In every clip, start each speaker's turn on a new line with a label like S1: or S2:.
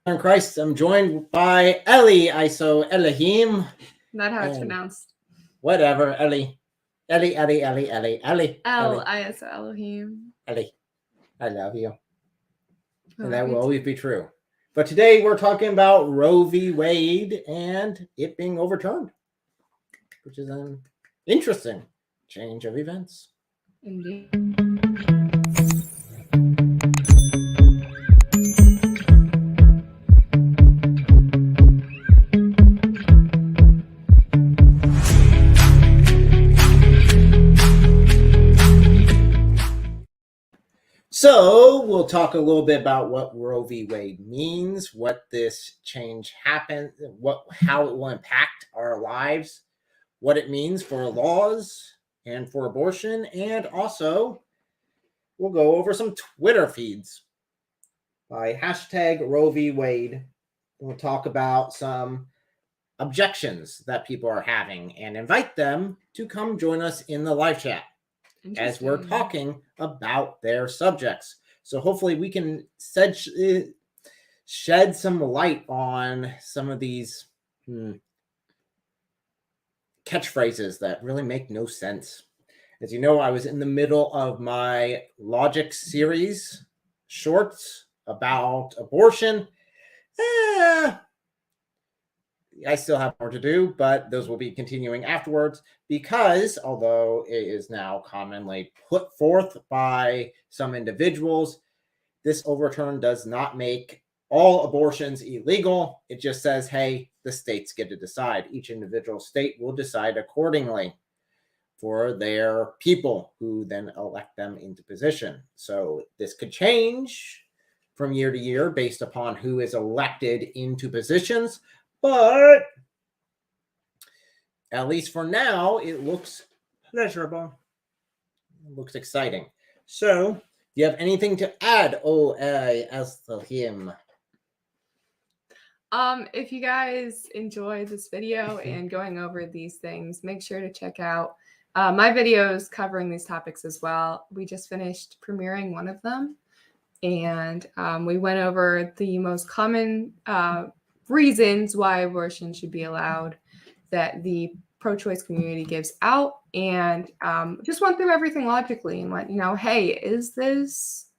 S1: In Christ, I'm joined by ELLE, ISO ELOHIM.
S2: Not how it's pronounced.
S1: Whatever, ELLE. ELLE.
S2: ELLE, ISO ELOHIM.
S1: ELLE, I love you.
S2: Oh,
S1: And that will always be true. But today we're talking about Roe v. Wade and it being overturned, which is an interesting change of events.
S2: Indeed.
S1: So we'll talk a little bit about what Roe v. Wade means, what this change happened, how it will impact our lives, what it means for laws and for abortion, and also we'll go over some Twitter feeds by #RoeVWade. We'll talk about some objections that people are having and invite them to come join us in the live chat as we're talking about their subjects. So hopefully we can shed some light on some of these catchphrases that really make no sense. As you know, I was in the middle of my Logic series shorts about abortion. I still have more to do, but those will be continuing afterwards because although it is now commonly put forth by some individuals, this overturn does not make all abortions illegal. It just says, hey, the states get to decide. Each individual state will decide accordingly for their people who then elect them into position. So this could change from year to year based upon who is elected into positions. But at least for now, it looks pleasurable. It looks exciting. So, do you have anything to add, ELOHIM?
S2: If you guys enjoy this video and going over these things, make sure to check out my videos covering these topics as well. We just finished premiering one of them, and we went over the most common reasons why abortion should be allowed that the pro-choice community gives out, and just went through everything logically and went, hey, is this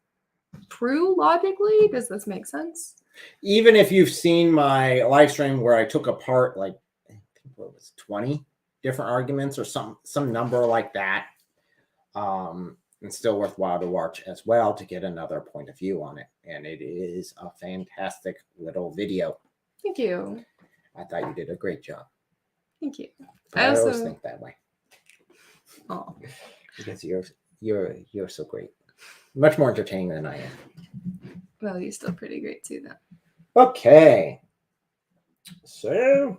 S2: true logically? Does this make sense?
S1: Even if you've seen my live stream where I took apart like I think what was 20 different arguments or some number like that, it's still worthwhile to watch as well to get another point of view on it. And it is a fantastic little video.
S2: Thank you.
S1: I thought you did a great job.
S2: Thank you.
S1: I always think that way.
S2: Oh,
S1: because you're so great, much more entertaining than I am.
S2: Well, you're still pretty great too, then.
S1: Okay, so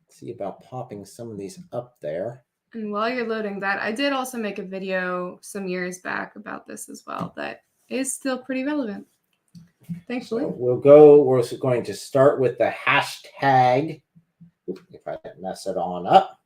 S1: let's see about popping some of these up there.
S2: And while you're loading that, I did also make a video some years back about this as well that is still pretty relevant. Thankfully.
S1: So we're going to start with the hashtag. If I didn't mess it on up.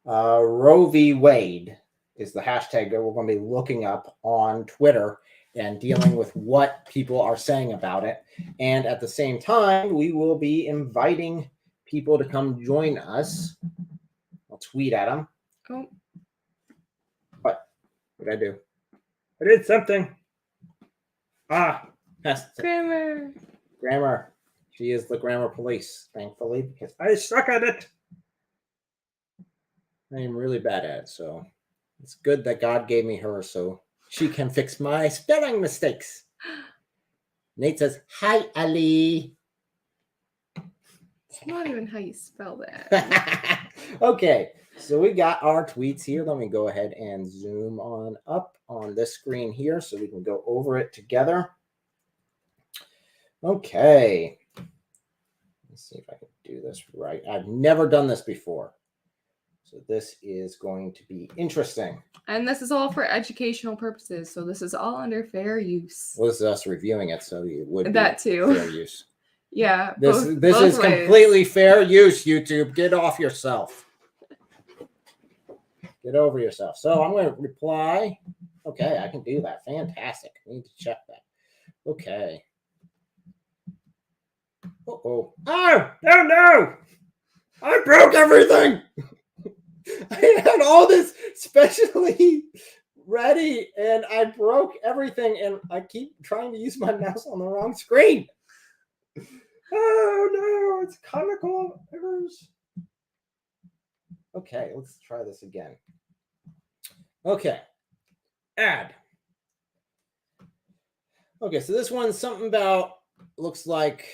S1: RoeVWade is the hashtag that we're going to be looking up on Twitter and dealing with what people are saying about it. And at the same time, we will be inviting people to come join us. I'll tweet at them.
S2: Oh.
S1: What did I do? I did something. Grammar. She is the grammar police, thankfully, because I suck at it. I am really bad at it, so it's good that God gave me her so she can fix my spelling mistakes. Nate says, hi, Ali.
S2: It's not even how you spell that.
S1: Okay, so we got our tweets here. Let me go ahead and zoom on up on this screen here so we can go over it together. Okay. Let's see if I can do this right. I've never done this before. So this is going to be interesting.
S2: And this is all for educational purposes. So this is all under fair use.
S1: Well, this is us reviewing it, so it would be
S2: that too.
S1: Fair use.
S2: Yeah.
S1: This is ways. Completely fair use, YouTube. Get off yourself. Get over yourself. So I'm going to reply. Okay, I can do that. Fantastic. I need to check that. Okay. Oh, no! I broke everything! I had all this specially ready and I broke everything and I keep trying to use my mouse on the wrong screen. Oh no, it's comical errors. Okay, let's try this again. Okay, add. Okay, so this one's something about, looks like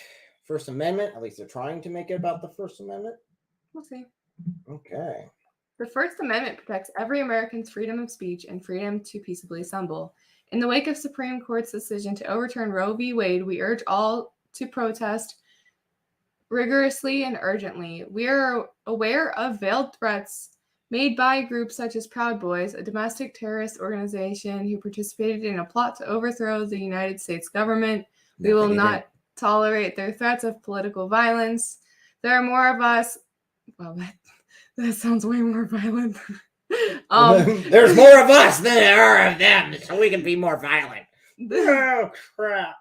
S1: First Amendment. At least they're trying to make it about the First Amendment.
S2: We'll see.
S1: Okay.
S2: The First Amendment protects every American's freedom of speech and freedom to peaceably assemble. In the wake of Supreme Court's decision to overturn Roe v. Wade, we urge all to protest rigorously and urgently. We are aware of veiled threats made by groups such as Proud Boys, a domestic terrorist organization who participated in a plot to overthrow the United States government. We will not tolerate their threats of political violence. There are more of us. Well, that sounds way more violent.
S1: There's more of us than there are of them, so we can be more violent. Oh, crap.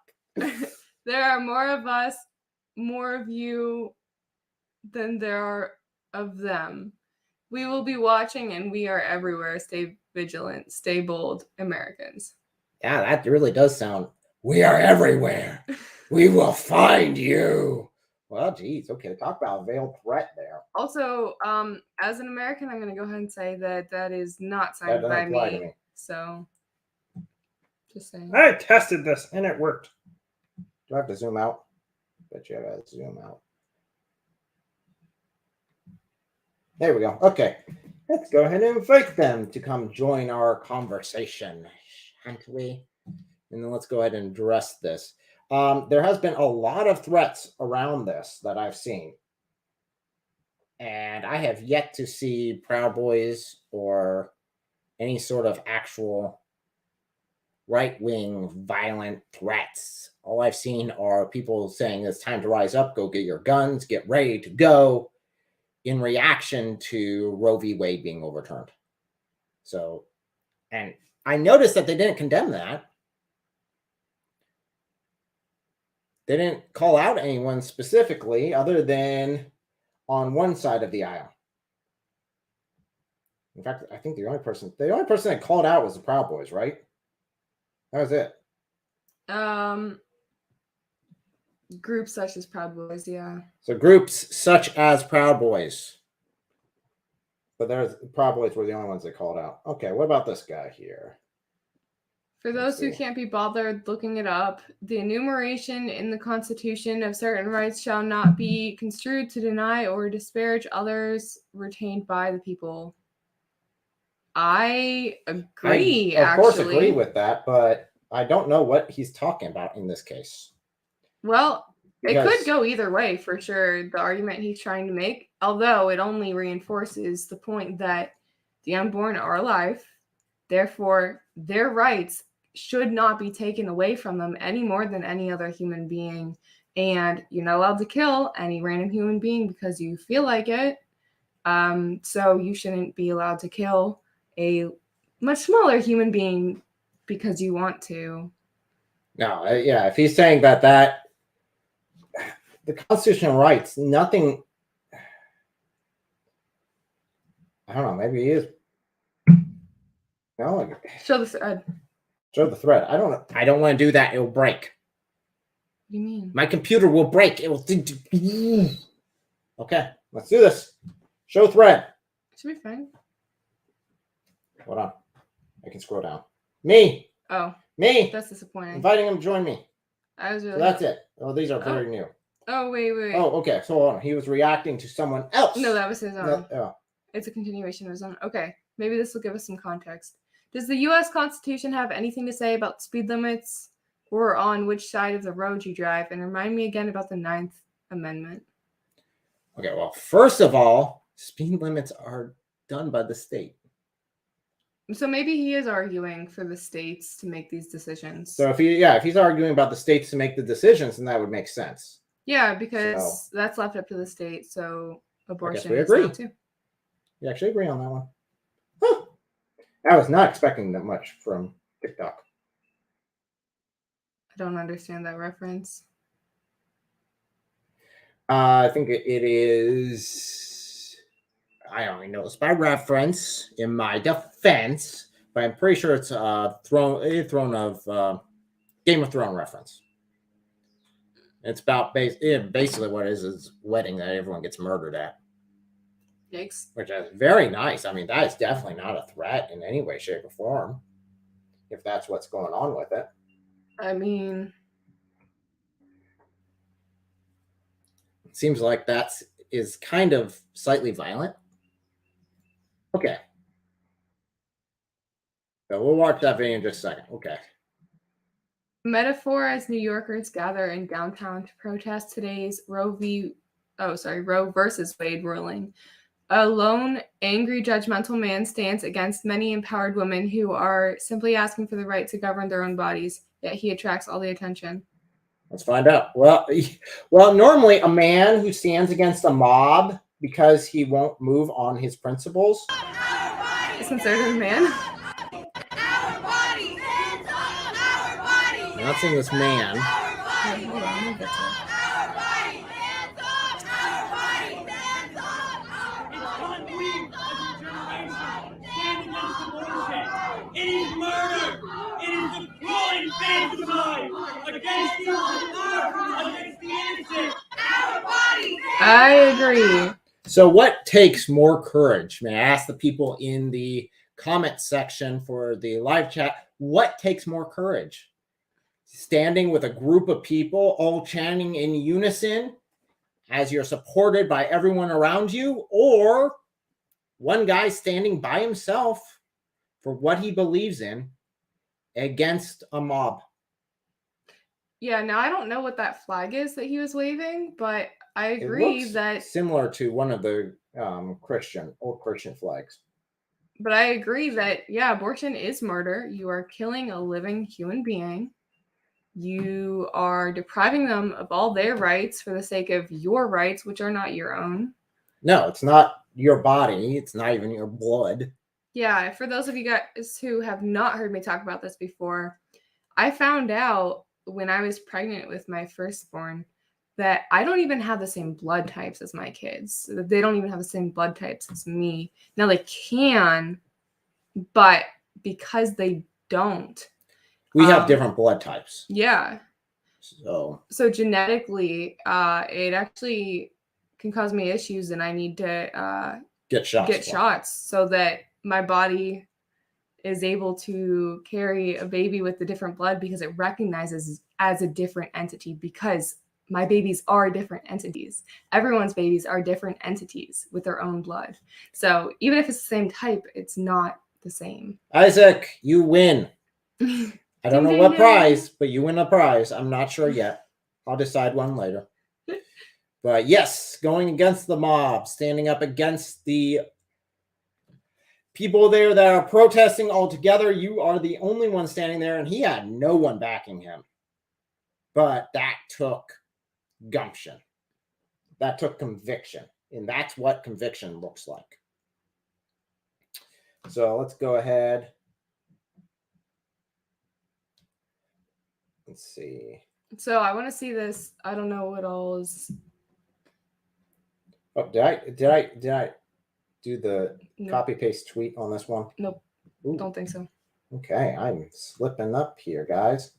S2: There are more of us, more of you than there are of them. We will be watching and we are everywhere. Stay vigilant, stay bold, Americans.
S1: Yeah, that really does sound, we are everywhere. We will find you. Well, geez, okay, talk about a veiled threat there.
S2: Also, as an American, I'm going to go ahead and say that that is not signed by me. So, just saying.
S1: I tested this and it worked. Do I have to zoom out? Bet you I have to zoom out. There we go. Okay, let's go ahead and invite them to come join our conversation, shan't we? And then let's go ahead and address this. There has been a lot of threats around this that I've seen. And I have yet to see Proud Boys or any sort of actual right-wing violent threats. All I've seen are people saying it's time to rise up, go get your guns, get ready to go, in reaction to Roe v. Wade being overturned. So, and I noticed that they didn't condemn that. They didn't call out anyone specifically other than on one side of the aisle. In fact, I think the only person that called out was the Proud Boys, right? That was it.
S2: Groups such as Proud Boys, yeah.
S1: So groups such as Proud Boys. But there's Proud Boys were the only ones that called out. Okay, what about this guy here?
S2: For those who can't be bothered looking it up, the enumeration in the Constitution of certain rights shall not be construed to deny or disparage others retained by the people. I agree,
S1: I, of course, agree with that, but I don't know what he's talking about in this case.
S2: Well, it could go either way for sure, the argument he's trying to make, although it only reinforces the point that the unborn are alive, therefore their rights should not be taken away from them any more than any other human being. And you're not allowed to kill any random human being because you feel like it. So you shouldn't be allowed to kill a much smaller human being because you want to.
S1: No, yeah, if he's saying that the constitutional rights, nothing, I don't know, maybe he is. No,
S2: show the thread.
S1: Show the thread. I don't want to do that. It will break.
S2: What do you mean?
S1: My computer will break. It will. Okay, let's do this. Show thread.
S2: Should be fine.
S1: Hold on. I can scroll down. Me.
S2: Oh.
S1: Me.
S2: That's disappointing.
S1: Inviting him to join me.
S2: I was really.
S1: So that's it. Oh, these are very new.
S2: Oh, wait.
S1: Oh, okay. So hold on. He was reacting to someone else.
S2: No, that was his own.
S1: No,
S2: It's a continuation of his own. Okay. Maybe this will give us some context. Does the U.S. Constitution have anything to say about speed limits or on which side of the road you drive? And remind me again about the 9th Amendment.
S1: Okay, well, first of all, speed limits are done by the state.
S2: So maybe he is arguing for the states to make these decisions.
S1: So if he's arguing about the states to make the decisions, then that would make sense.
S2: Yeah, because that's left up to the state. So abortion
S1: is not
S2: too.
S1: We actually agree on that one. Huh. I was not expecting that much from TikTok.
S2: I don't understand that reference.
S1: I think it is. I only know this by reference in my defense, but I'm pretty sure it's a throne of Game of Thrones reference. It's about basically what it is wedding that everyone gets murdered at.
S2: Yikes.
S1: Which is very nice. I mean, that is definitely not a threat in any way, shape, or form, if that's what's going on with it.
S2: I mean,
S1: it seems like that is kind of slightly violent. Okay. So we'll watch that video in just a second. Okay.
S2: metaphor as New Yorkers gather in downtown to protest today's Roe versus Wade ruling. A lone, angry, judgmental man stands against many empowered women who are simply asking for the right to govern their own bodies, yet he attracts all the attention.
S1: Let's find out. Well, normally a man who stands against a mob because he won't move on his principles
S2: is considered a man.
S1: I'm not saying this man.
S2: Wait, hold on, let me get to it.
S3: It is murder. It is the cruel infanticide against the unborn, against the innocent. Our body.
S2: I agree.
S1: So what takes more courage? May I ask the people in the comment section for the live chat, what takes more courage? Standing with a group of people all chanting in unison as you're supported by everyone around you, or one guy standing by himself for what he believes in against a mob?
S2: Yeah, now I don't know what that flag is that he was waving, but I agree that
S1: similar to one of the old Christian flags.
S2: But I agree that, yeah, abortion is murder. You are killing a living human being. You are depriving them of all their rights for the sake of your rights, which are not your own.
S1: No, it's not your body. It's not even your blood.
S2: Yeah, for those of you guys who have not heard me talk about this before, I found out when I was pregnant with my firstborn that I don't even have the same blood types as my kids. They don't even have the same blood types as me. Now they can, but because they don't.
S1: We have different blood types.
S2: Yeah.
S1: So
S2: genetically, it actually can cause me issues, and I need to
S1: get shots
S2: so that my body is able to carry a baby with the different blood because it recognizes as a different entity, because my babies are different entities. Everyone's babies are different entities with their own blood. So even if it's the same type, it's not the same.
S1: Isaac, you win. I don't know what prize, but you win a prize. I'm not sure yet. I'll decide one later. But yes, going against the mob, standing up against the people there that are protesting all together. You are the only one standing there, and he had no one backing him. But that took gumption. That took conviction. And that's what conviction looks like. So let's go ahead. Let's see.
S2: So I want to see this. I don't know what all is.
S1: Oh, did I do the copy paste tweet on this one?
S2: Nope. Ooh. Don't think so.
S1: Okay, I'm slipping up here, guys.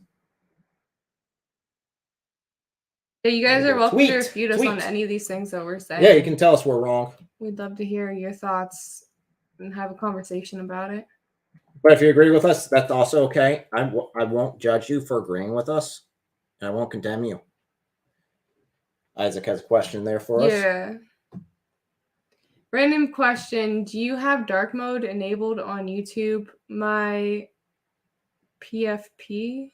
S2: Yeah, you guys are welcome to refute us on any of these things that we're saying.
S1: Yeah, you can tell us we're wrong.
S2: We'd love to hear your thoughts and have a conversation about it.
S1: But if you agree with us, that's also okay. I won't judge you for agreeing with us, and I won't condemn you. Isaac has a question there for us.
S2: Yeah. Random question. Do you have dark mode enabled on YouTube? My PFP?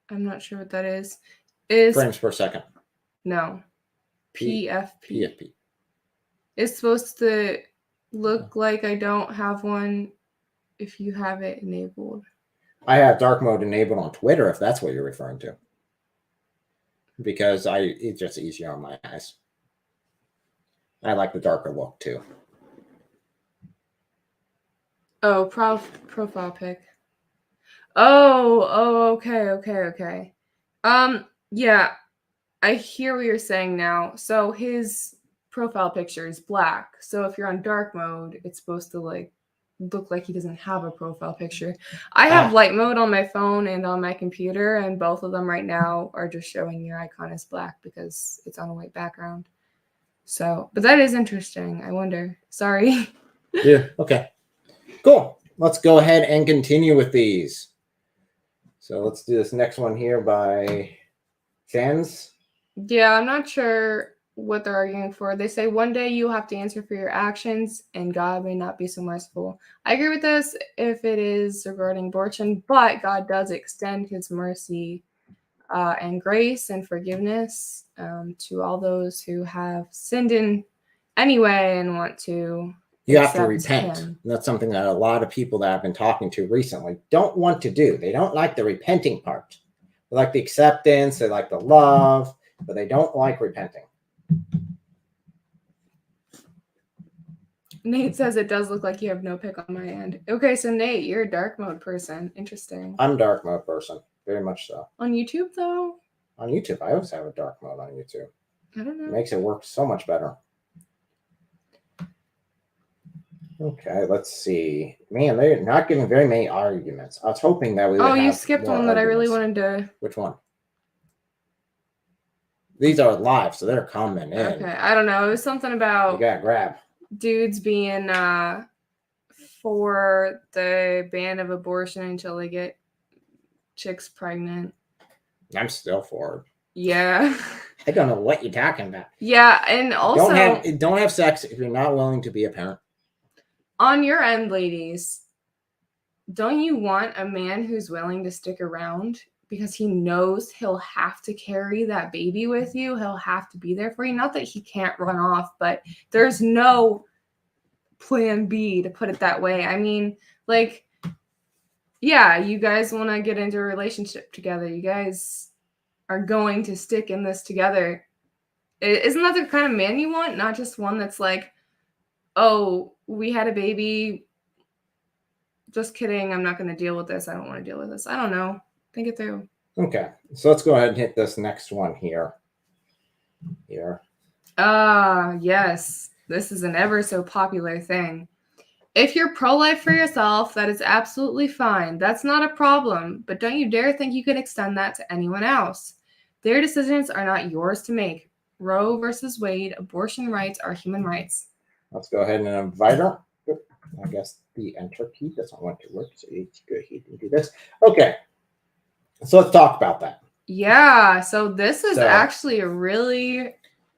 S2: I'm not sure what that is.
S1: Frames per second.
S2: No. PFP.
S1: PFP.
S2: It's supposed to look like I don't have one if you have it enabled.
S1: I have dark mode enabled on Twitter, if that's what you're referring to. Because it's just easier on my eyes. I like the darker look too.
S2: Oh, profile pic. Oh, okay. Yeah. I hear what you're saying now. So his profile picture is black. So if you're on dark mode, it's supposed to like look like he doesn't have a profile picture. I have light mode on my phone and on my computer, and both of them right now are just showing your icon as black because it's on a white background. So, but that is interesting. I wonder. Sorry.
S1: Yeah. Okay. Cool. Let's go ahead and continue with these. So let's do this next one here by Fans.
S2: Yeah, I'm not sure what they're arguing for. They say one day you have to answer for your actions and God may not be so merciful. I agree with this if it is regarding abortion, but God does extend his mercy and grace and forgiveness to all those who have sinned in any way and want to.
S1: You have to
S2: accept
S1: repent.
S2: him.
S1: That's something that a lot of people that I've been talking to recently don't want to do. They don't like the repenting part. They like the acceptance, they like the love, but they don't like repenting.
S2: Nate says it does look like you have no pick on my end. Okay, so Nate, you're a dark mode person. Interesting.
S1: I'm a dark mode person, very much so.
S2: On YouTube, though?
S1: On YouTube, I always have a dark mode on YouTube.
S2: I don't know.
S1: It makes it work so much better. Okay, let's see. Man, they're not giving very many arguments. I was hoping that we would have
S2: you skipped
S1: more
S2: one that I really
S1: arguments.
S2: wanted to.
S1: Which one? These are live, so they're coming in.
S2: Okay, I don't know. It was something
S1: You
S2: about
S1: gotta grab.
S2: dudes being for the ban of abortion until they get chicks pregnant.
S1: I'm still for it.
S2: Yeah.
S1: I don't know what you're talking about.
S2: Yeah, and also
S1: don't have sex if you're not willing to be a parent.
S2: on your end, ladies, don't you want a man who's willing to stick around because he knows he'll have to carry that baby with you? He'll have to be there for you. Not that he can't run off, but there's no plan B, to put it that way. I mean, like, yeah, you guys want to get into a relationship together. You guys are going to stick in this together. Isn't that the kind of man you want? Not just one that's like, oh, we had a baby. Just kidding. I'm not going to deal with this. I don't want to deal with this. I don't know. Think it through.
S1: Okay, so let's go ahead and hit this next one here.
S2: Yes. This is an ever so popular thing. If you're pro-life for yourself, that is absolutely fine. That's not a problem. But don't you dare think you can extend that to anyone else. Their decisions are not yours to make. Roe versus Wade, abortion rights are human rights.
S1: Let's go ahead and invite her. I guess the enter key doesn't want to work, so you go ahead and do this. Okay, so let's talk about that.
S2: Yeah, so this is actually a really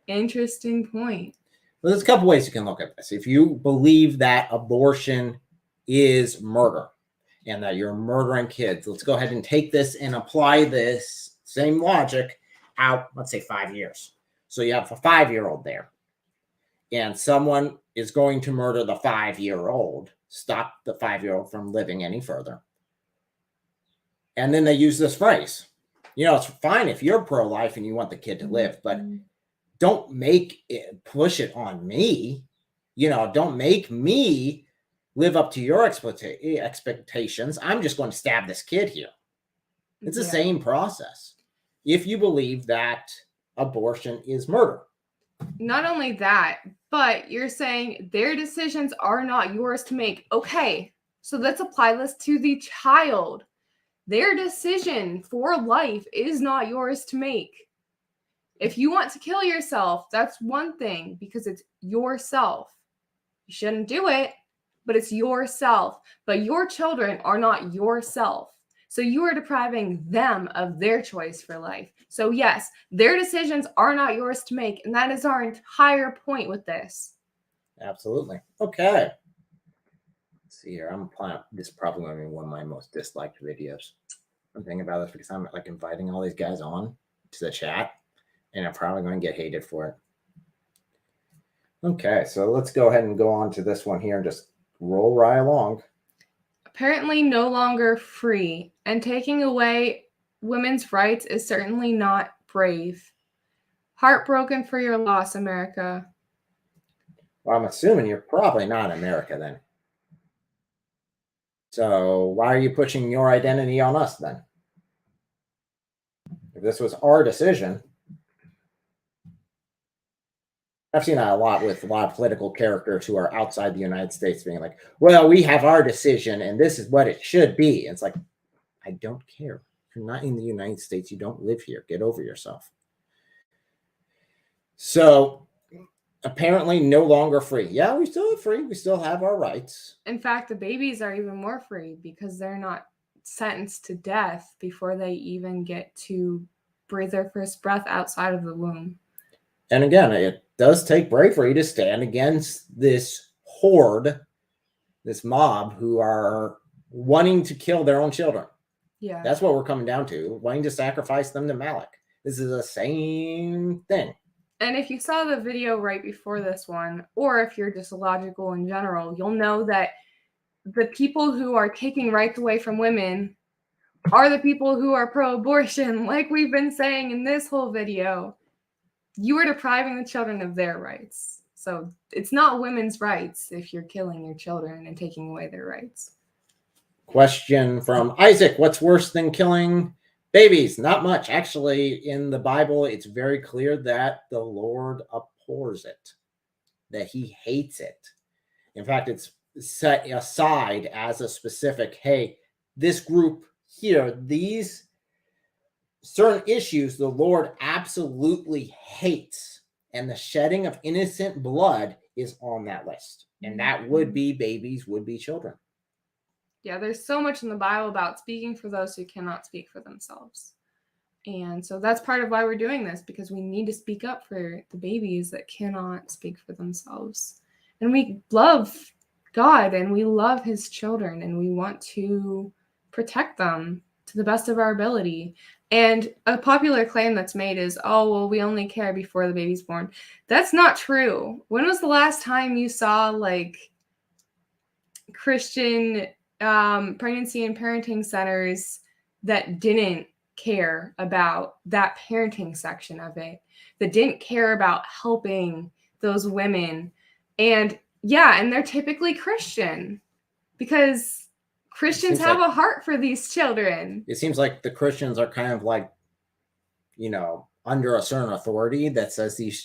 S2: interesting point.
S1: Well, there's a couple ways you can look at this. If you believe that abortion is murder and that you're murdering kids, let's go ahead and take this and apply this same logic out, let's say 5 years. So you have a 5-year-old there, and someone is going to murder the 5-year-old, stop the 5-year-old from living any further. And then they use this phrase. You know, it's fine if you're pro-life and you want the kid to live, but don't make it, push it on me. You know, don't make me live up to your expectations. I'm just going to stab this kid here. It's the same process. If you believe that abortion is murder.
S2: Not only that, but you're saying their decisions are not yours to make. Okay, so let's apply this to the child. Their decision for life is not yours to make. If you want to kill yourself, that's one thing because it's yourself. You shouldn't do it, but it's yourself. But your children are not yourself. So you are depriving them of their choice for life. So yes, their decisions are not yours to make. And that is our entire point with this.
S1: Absolutely. Okay. Let's see here. This is probably going to be one of my most disliked videos. I'm thinking about this because I'm like inviting all these guys on to the chat. And I'm probably going to get hated for it. Okay, so let's go ahead and go on to this one here and just roll right along.
S2: Apparently no longer free, and taking away women's rights is certainly not brave. Heartbroken for your loss, America.
S1: Well, I'm assuming you're probably not America then. So why are you pushing your identity on us then? If this was our decision, I've seen that a lot with a lot of political characters who are outside the United States being like, well, we have our decision and this is what it should be. And it's like, I don't care. If you're not in the United States, you don't live here. Get over yourself. So apparently no longer free. Yeah, we still have free. We still have our rights.
S2: In fact, the babies are even more free because they're not sentenced to death before they even get to breathe their first breath outside of the womb.
S1: And again, it does take bravery to stand against this horde, this mob who are wanting to kill their own children.
S2: Yeah.
S1: That's what we're coming down to, wanting to sacrifice them to Malik. This is the same thing.
S2: And if you saw the video right before this one, or if you're just logical in general, you'll know that the people who are taking rights away from women are the people who are pro-abortion, like we've been saying in this whole video. You are depriving the children of their rights. So it's not women's rights if you're killing your children and taking away their rights.
S1: Question from Isaac. What's worse than killing babies? Not much. Actually, in the Bible, it's very clear that the Lord abhors it, that he hates it. In fact, it's set aside as a specific, hey, this group here, these certain issues the Lord absolutely hates, and the shedding of innocent blood is on that list. And that would be babies, would be children.
S2: Yeah, there's so much in the Bible about speaking for those who cannot speak for themselves. And so that's part of why we're doing this, because we need to speak up for the babies that cannot speak for themselves. And we love God and we love his children and we want to protect them to the best of our ability. And a popular claim that's made is, oh, well, we only care before the baby's born. That's not true. When was the last time you saw like Christian pregnancy and parenting centers that didn't care about that parenting section of it, that didn't care about helping those women? And yeah, and they're typically Christian because Christians have a heart for these children.
S1: It seems like the Christians are kind of like, you know, under a certain authority that says these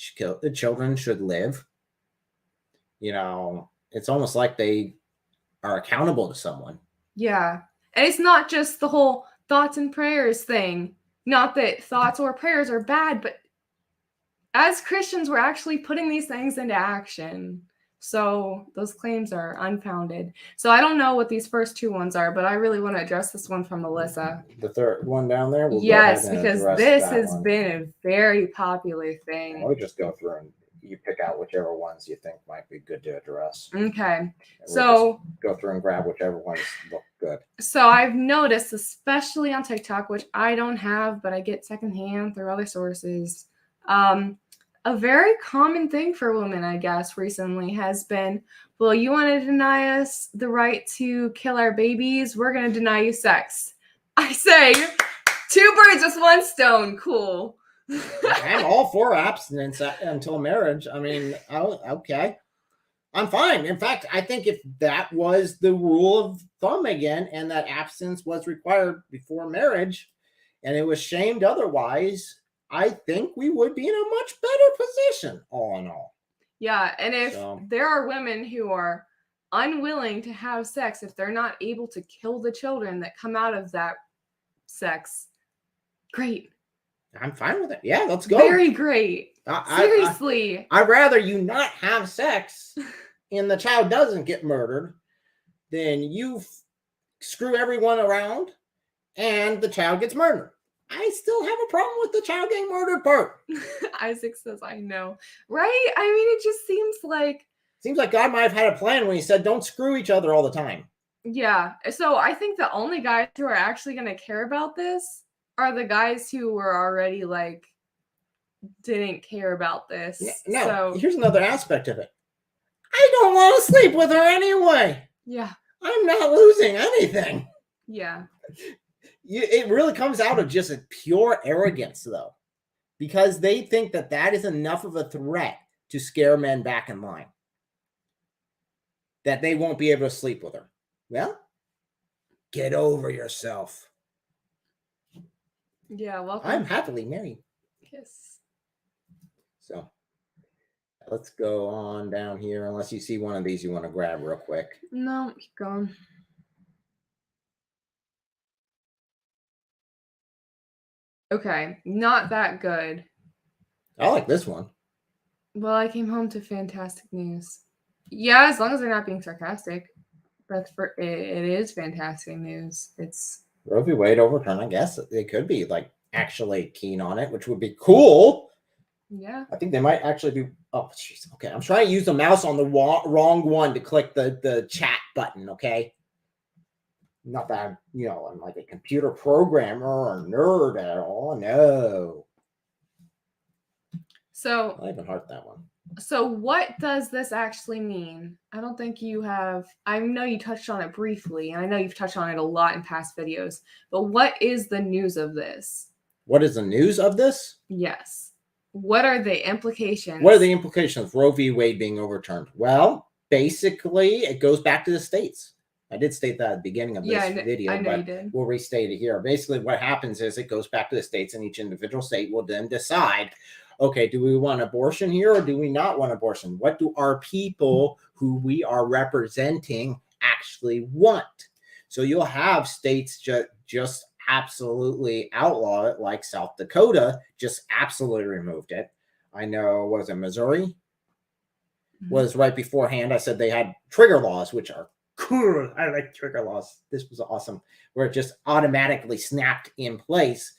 S1: children should live. You know, it's almost like they are accountable to someone.
S2: Yeah. And it's not just the whole thoughts and prayers thing. Not that thoughts or prayers are bad, but as Christians, we're actually putting these things into action. So those claims are unfounded. So I don't know what these first two ones are, but I really want to address this one from Melissa.
S1: The third one down there?
S2: Yes, because this has been a very popular thing.
S1: We'll just go through and you pick out whichever ones you think might be good to address.
S2: Okay. So
S1: go through and grab whichever ones look good.
S2: So I've noticed, especially on TikTok, which I don't have, but I get secondhand through other sources, a very common thing for women, I guess, recently has been, well, you want to deny us the right to kill our babies? We're going to deny you sex. I say, two birds with one stone. Cool.
S1: I'm all for abstinence until marriage. I mean, okay. I'm fine. In fact, I think if that was the rule of thumb again, and that abstinence was required before marriage, and it was shamed otherwise, I think we would be in a much better position, all in all.
S2: Yeah, and if there are women who are unwilling to have sex, if they're not able to kill the children that come out of that sex, great.
S1: I'm fine with it. Yeah, let's go.
S2: Very great. Seriously.
S1: I'd rather you not have sex and the child doesn't get murdered than you screw everyone around and the child gets murdered. I still have a problem with the child getting murdered part.
S2: Isaac says, I know. Right? I mean, it just seems like
S1: God might have had a plan when he said, don't screw each other all the time.
S2: Yeah. So I think the only guys who are actually going to care about this are the guys who were already like, didn't care about this.
S1: No,
S2: so
S1: here's another aspect of it. I don't want to sleep with her anyway.
S2: Yeah.
S1: I'm not losing anything.
S2: Yeah.
S1: It really comes out of just a pure arrogance, though, because they think that that is enough of a threat to scare men back in line, that they won't be able to sleep with her. Well, get over yourself.
S2: Yeah, welcome.
S1: I'm happily married.
S2: Kiss.
S1: So, Let's go on down here. Unless you see one of these you want to grab real quick.
S2: No, keep going. Okay, not that good.
S1: I like this one.
S2: Well, I came home to fantastic news. Yeah, as long as they're not being sarcastic. That's for it is fantastic news. It's
S1: RoeVWade overturn. I guess they could be like actually keen on it, which would be cool.
S2: yeah.
S1: I think they might actually be. Oh, jeez. Okay, I'm trying to use the mouse on the wrong one to click the chat button. Okay, not that I'm like a computer programmer or nerd at all. No,
S2: So
S1: I haven't heard that one.
S2: So what does this actually mean? I don't think you have. I know you touched on it briefly, and I know you've touched on it a lot in past videos, but what is the news of this?
S1: What is the news of this?
S2: Yes. What are the implications?
S1: What are the implications of Roe v. Wade being overturned? Well, basically, it goes back to the states. I did state that at the beginning of this video,
S2: I know
S1: but
S2: you did.
S1: we'll restate it here. Basically, what happens is it goes back to the states, and each individual state will then decide, okay, do we want abortion here or do we not want abortion? What do our people who we are representing actually want? So you'll have states just absolutely outlaw it, like South Dakota just absolutely removed it. I know, was it Missouri? Was right beforehand. I said they had trigger laws, which are cool. I like trigger laws. This was awesome, where it just automatically snapped in place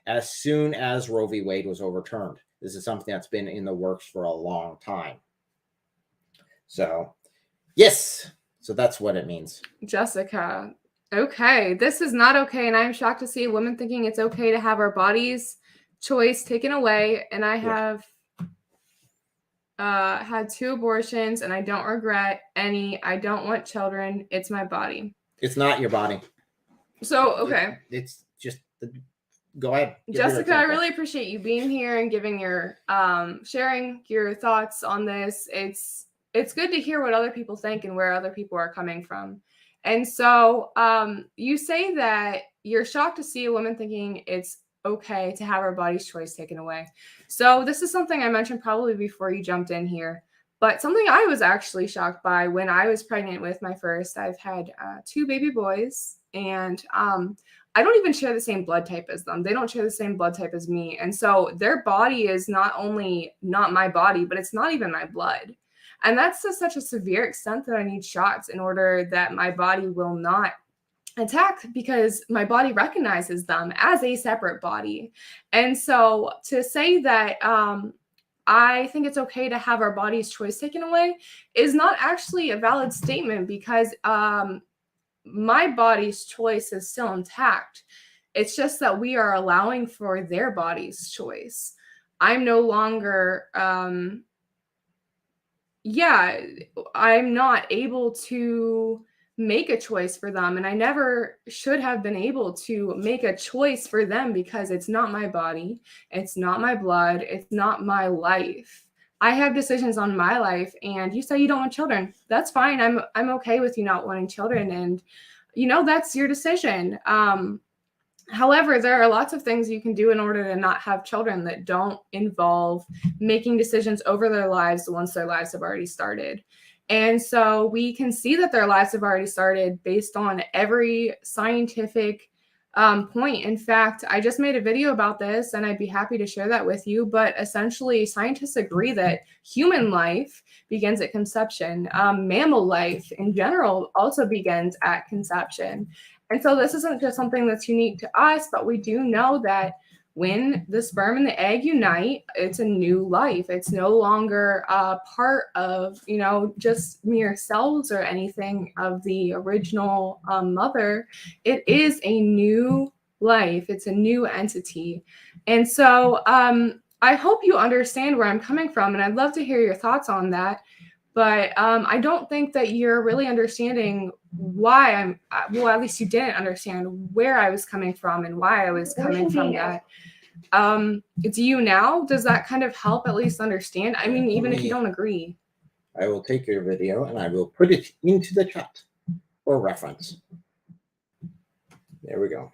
S1: as soon as Roe v. Wade was overturned. This is something that's been in the works for a long time. So, yes. So that's what it means.
S2: Jessica, okay, this is not okay, and I'm shocked to see a woman thinking it's okay to have our body's choice taken away. And I have had 2 abortions, and I don't regret any. I don't want children. It's my body.
S1: It's not your body.
S2: So, okay.
S1: It's just go ahead.
S2: Jessica, I really appreciate you being here and giving your sharing your thoughts on this. It's good to hear what other people think and where other people are coming from. And so you say that you're shocked to see a woman thinking it's okay to have her body's choice taken away. So this is something I mentioned probably before you jumped in here, but something I was actually shocked by when I was pregnant with my first. I've had 2 baby boys, and I don't even share the same blood type as them. They don't share the same blood type as me. And so their body is not only not my body, but it's not even my blood. And that's to such a severe extent that I need shots in order that my body will not attack, because my body recognizes them as a separate body. And so to say that I think it's okay to have our body's choice taken away is not actually a valid statement, because my body's choice is still intact. It's just that we are allowing for their body's choice. I'm no longer, I'm not able to make a choice for them. And I never should have been able to make a choice for them, because it's not my body. It's not my blood. It's not my life. I have decisions on my life, and you say you don't want children. That's fine. I'm okay with you not wanting children, and that's your decision. However, there are lots of things you can do in order to not have children that don't involve making decisions over their lives once their lives have already started. And so we can see that their lives have already started based on every scientific point. In fact, I just made a video about this, and I'd be happy to share that with you. But essentially, scientists agree that human life begins at conception. Mammal life in general also begins at conception. And so this isn't just something that's unique to us, but we do know that when the sperm and the egg unite, it's a new life. It's no longer a part of, just mere cells or anything of the original mother. It is a new life. It's a new entity. And so I hope you understand where I'm coming from, and I'd love to hear your thoughts on that. But I don't think that you're really understanding why at least you didn't understand where I was coming from and why I was coming from that. It's you now. Does that kind of help at least understand? I mean, even if you don't agree.
S1: I will take your video and I will put it into the chat for reference. There we go.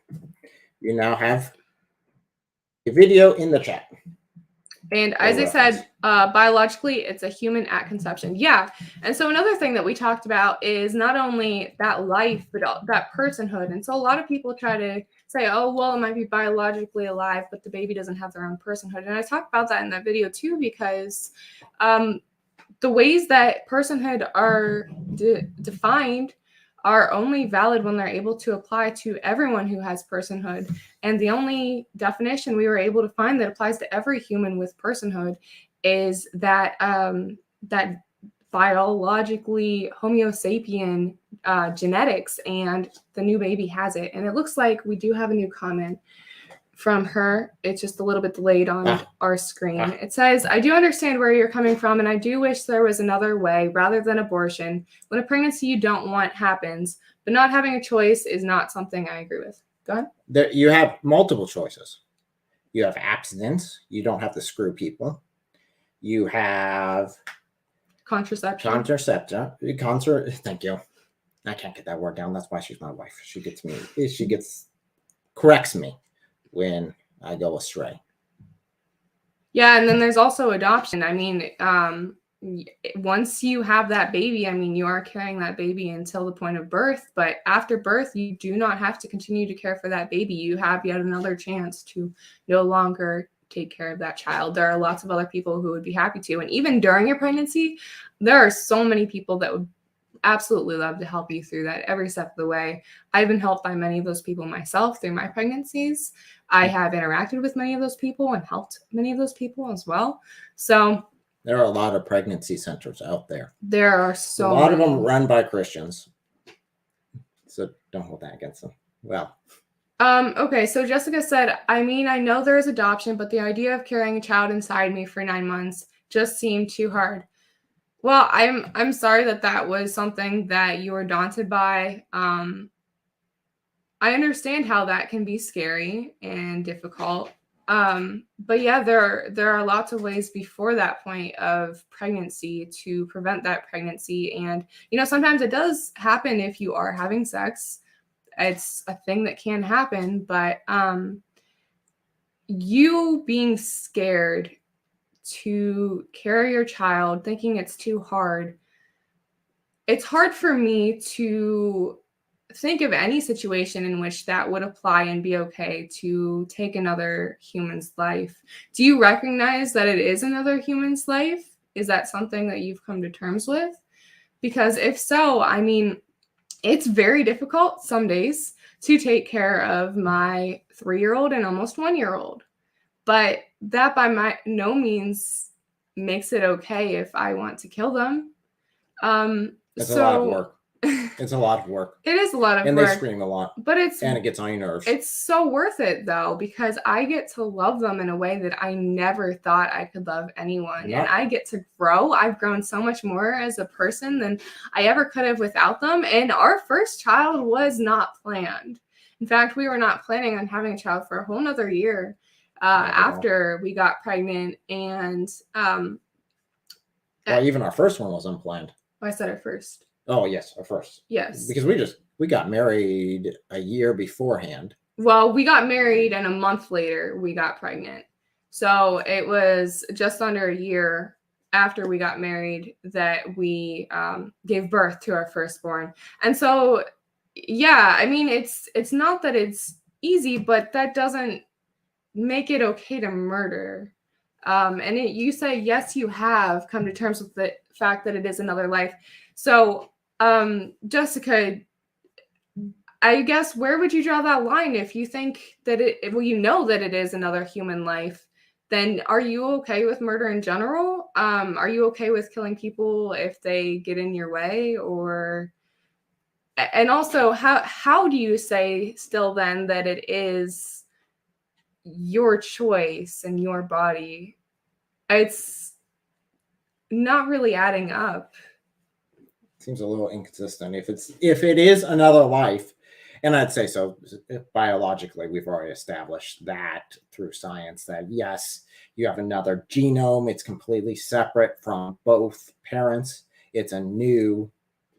S1: You now have the video in the chat.
S2: And
S1: For
S2: Isaac
S1: reference.
S2: said, biologically, it's a human at conception. Yeah. And so another thing that we talked about is not only that life, but that personhood. And so a lot of people try to say, oh, well, it might be biologically alive, but the baby doesn't have their own personhood. And I talked about that in that video too, because the ways that personhood are defined are only valid when they're able to apply to everyone who has personhood. And the only definition we were able to find that applies to every human with personhood is that that biologically Homo sapien genetics, and the new baby has it. And it looks like we do have a new comment from her. It's just a little bit delayed on our screen. It says, I do understand where you're coming from, and I do wish there was another way rather than abortion. When a pregnancy you don't want happens, but not having a choice is not something I agree with. Go ahead.
S1: You have multiple choices. You have abstinence. You don't have to screw people. You have
S2: Contraception.
S1: Thank you. I can't get that word down. That's why she's my wife. She corrects me when I go astray.
S2: Yeah, and then there's also adoption. I mean, once you have that baby, I mean, you are carrying that baby until the point of birth, but after birth, you do not have to continue to care for that baby. You have yet another chance to no longer take care of that child. There are lots of other people who would be happy to. And even during your pregnancy, there are so many people that would absolutely love to help you through that every step of the way. I've been helped by many of those people myself through my pregnancies. I have interacted with many of those people and helped many of those people as well. So
S1: there are a lot of pregnancy centers out there.
S2: There are so
S1: a lot
S2: many.
S1: of them run by Christians. So don't hold that against them. Well.
S2: Okay, so Jessica said, I mean, I know there is adoption, but the idea of carrying a child inside me for 9 months just seemed too hard. Well, I'm sorry that was something that you were daunted by. I understand how that can be scary and difficult. But yeah, there are lots of ways before that point of pregnancy to prevent that pregnancy. And, sometimes it does happen if you are having sex. It's a thing that can happen, but you being scared to carry your child, thinking it's too hard. It's hard for me to think of any situation in which that would apply and be okay to take another human's life. Do you recognize that it is another human's life? Is that something that you've come to terms with? Because if so, I mean, it's very difficult some days to take care of my 3-year-old and almost 1-year-old. But that by no means makes it okay if I want to kill them.
S1: It's a lot of work. It's a lot of work.
S2: It is a lot of
S1: work. And they scream a lot.
S2: But it
S1: gets on your nerves.
S2: It's so worth it, though, because I get to love them in a way that I never thought I could love anyone.
S1: Yep.
S2: And I get to grow. I've grown so much more as a person than I ever could have without them. And our first child was not planned. In fact, we were not planning on having a child for a whole nother year after we got pregnant. And
S1: even our first one was unplanned.
S2: I said our first.
S1: Oh, yes, our first.
S2: Yes.
S1: Because we got married a year beforehand.
S2: Well, we got married and a month later we got pregnant. So it was just under a year after we got married that we gave birth to our firstborn. And so, yeah, I mean, it's not that it's easy, but that doesn't make it okay to murder. And you say, yes, you have come to terms with the fact that it is another life. So, Jessica, I guess, where would you draw that line if you think that you know that it is another human life? Then are you okay with murder in general? Are you okay with killing people if they get in your way? And also, how do you say still then that it is your choice and your body? It's not really adding up.
S1: Seems a little inconsistent. If it is another life, and I'd say so biologically, we've already established that through science that yes, you have another genome. It's completely separate from both parents. It's a new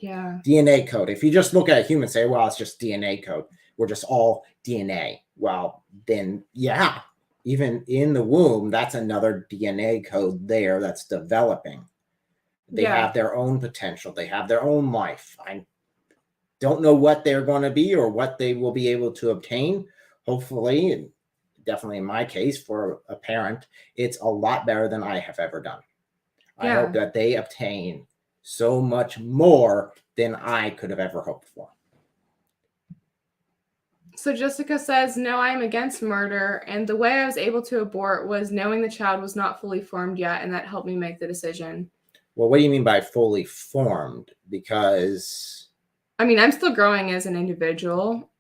S1: DNA code. If you just look at a human and say, well, it's just DNA code. We're just all DNA. Well, then, yeah, even in the womb, that's another DNA code there that's developing. They have their own potential. They have their own life. I don't know what they're going to be or what they will be able to obtain. Hopefully, and definitely in my case, for a parent, it's a lot better than I have ever done. I hope that they obtain so much more than I could have ever hoped for.
S2: So Jessica says, no, I'm against murder. And the way I was able to abort was knowing the child was not fully formed yet. And that helped me make the decision.
S1: Well, what do you mean by fully formed? Because...
S2: I mean, I'm still growing as an individual.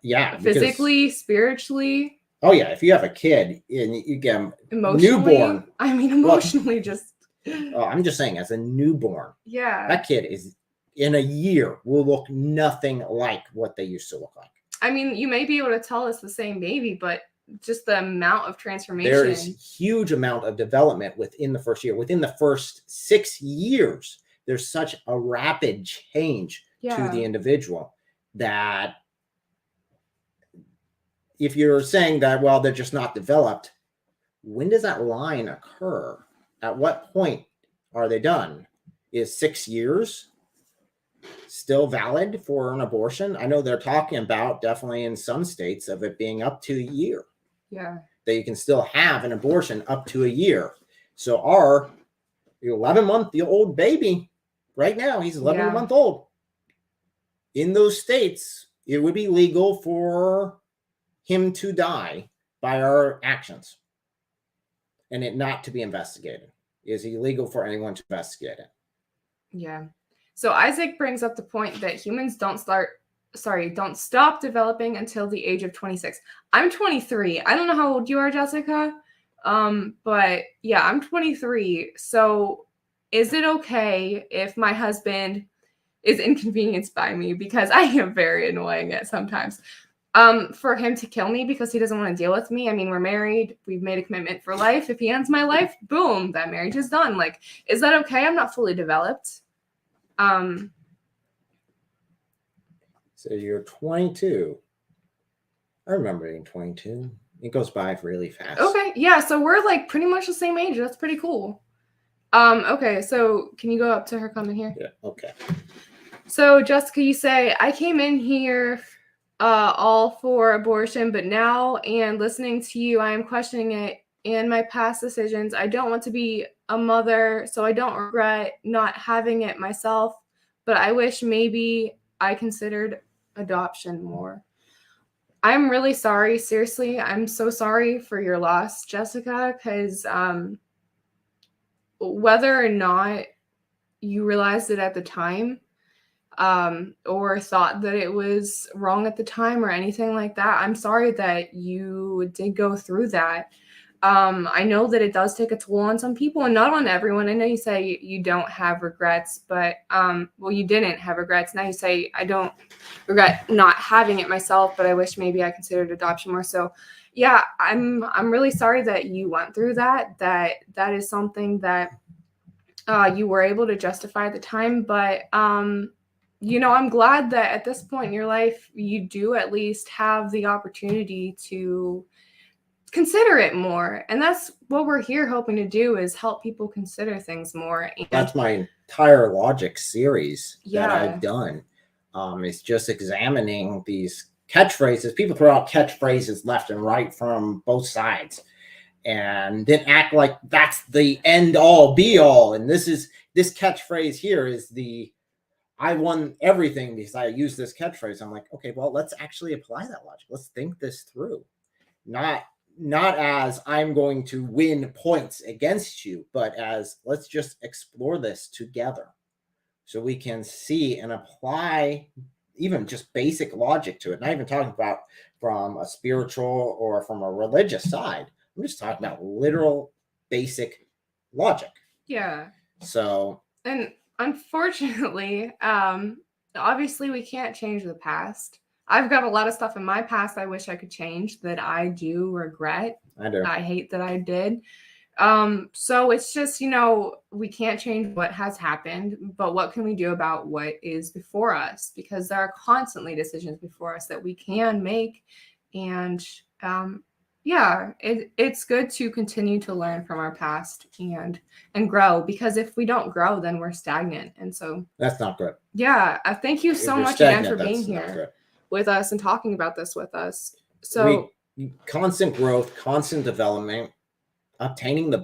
S1: Yeah.
S2: Physically, spiritually.
S1: Oh, yeah. If you have a kid and you get them
S2: newborn. I mean, emotionally just...
S1: I'm just saying, as a newborn.
S2: Yeah.
S1: That kid is, in a year, will look nothing like what they used to look like.
S2: I mean, you may be able to tell it's the same baby, but just the amount of transformation.
S1: There's huge amount of development within the first year. Within the first 6 years, there's such a rapid change to the individual that if you're saying that, well, they're just not developed, when does that line occur? At what point are they done? Is 6 years still valid for an abortion? I know they're talking about, definitely in some states, of it being up to a year.
S2: Yeah.
S1: That you can still have an abortion up to a year. So our 11-month-old baby, right now, he's 11 months old. In those states, it would be legal for him to die by our actions and it not to be investigated. Is illegal for anyone to investigate it. Yeah.
S2: So Isaac brings up the point that humans don't stop developing until the age of 26. I'm 23. I don't know how old you are, Jessica. But yeah, I'm 23. So is it okay if my husband is inconvenienced by me, because I am very annoying at sometimes, for him to kill me because he doesn't want to deal with me? I mean, we're married. We've made a commitment for life. If he ends my life, boom, that marriage is done. Like, is that okay? I'm not fully developed.
S1: So you're 22. I remember being 22. It goes by really fast.
S2: Okay. Yeah. So we're like pretty much the same age. That's pretty cool. Okay. So can you go up to her comment here?
S1: Yeah. Okay.
S2: So Jessica, you say, I came in here all for abortion, but now and listening to you, I am questioning it and my past decisions. I don't want to be a mother, so I don't regret not having it myself, but I wish maybe I considered adoption more. I'm really sorry. Seriously, I'm so sorry for your loss, Jessica, because whether or not you realized it at the time, or thought that it was wrong at the time or anything like that, I'm sorry that you did go through that. I know that it does take a toll on some people and not on everyone. I know you say you don't have regrets, but well, you didn't have regrets. Now you say, I don't regret not having it myself, but I wish maybe I considered adoption more. So yeah, I'm really sorry that you went through that. That is something that you were able to justify at the time, but you know, I'm glad that at this point in your life, you do at least have the opportunity to consider it more. And that's what we're here hoping to do, is help people consider things more. And
S1: that's my entire logic series that I've done. It's just examining these catchphrases. People throw out catchphrases left and right from both sides and then act like that's the end all be all. And this catchphrase here is the I won everything because I used this catchphrase. I'm like, okay, well, let's actually apply that logic. Let's think this through. Not as I'm going to win points against you, but as let's just explore this together so we can see and apply even just basic logic to it. Not even talking about from a spiritual or from a religious side. I'm just talking about literal basic logic.
S2: Yeah.
S1: So.
S2: And unfortunately, obviously we can't change the past. I've got a lot of stuff in my past I wish I could change that I do regret.
S1: I do.
S2: I hate that I did. So it's just, you know, we can't change what has happened, but what can we do about what is before us? Because there are constantly decisions before us that we can make. And Yeah, it's good to continue to learn from our past and grow, because if we don't grow, then we're stagnant. And so
S1: That's not good.
S2: yeah, thank you
S1: If
S2: so
S1: you're
S2: much, Anne,
S1: stagnant,
S2: for being
S1: that's not
S2: here
S1: good.
S2: with us and talking about this with us. So
S1: Constant growth, constant development, obtaining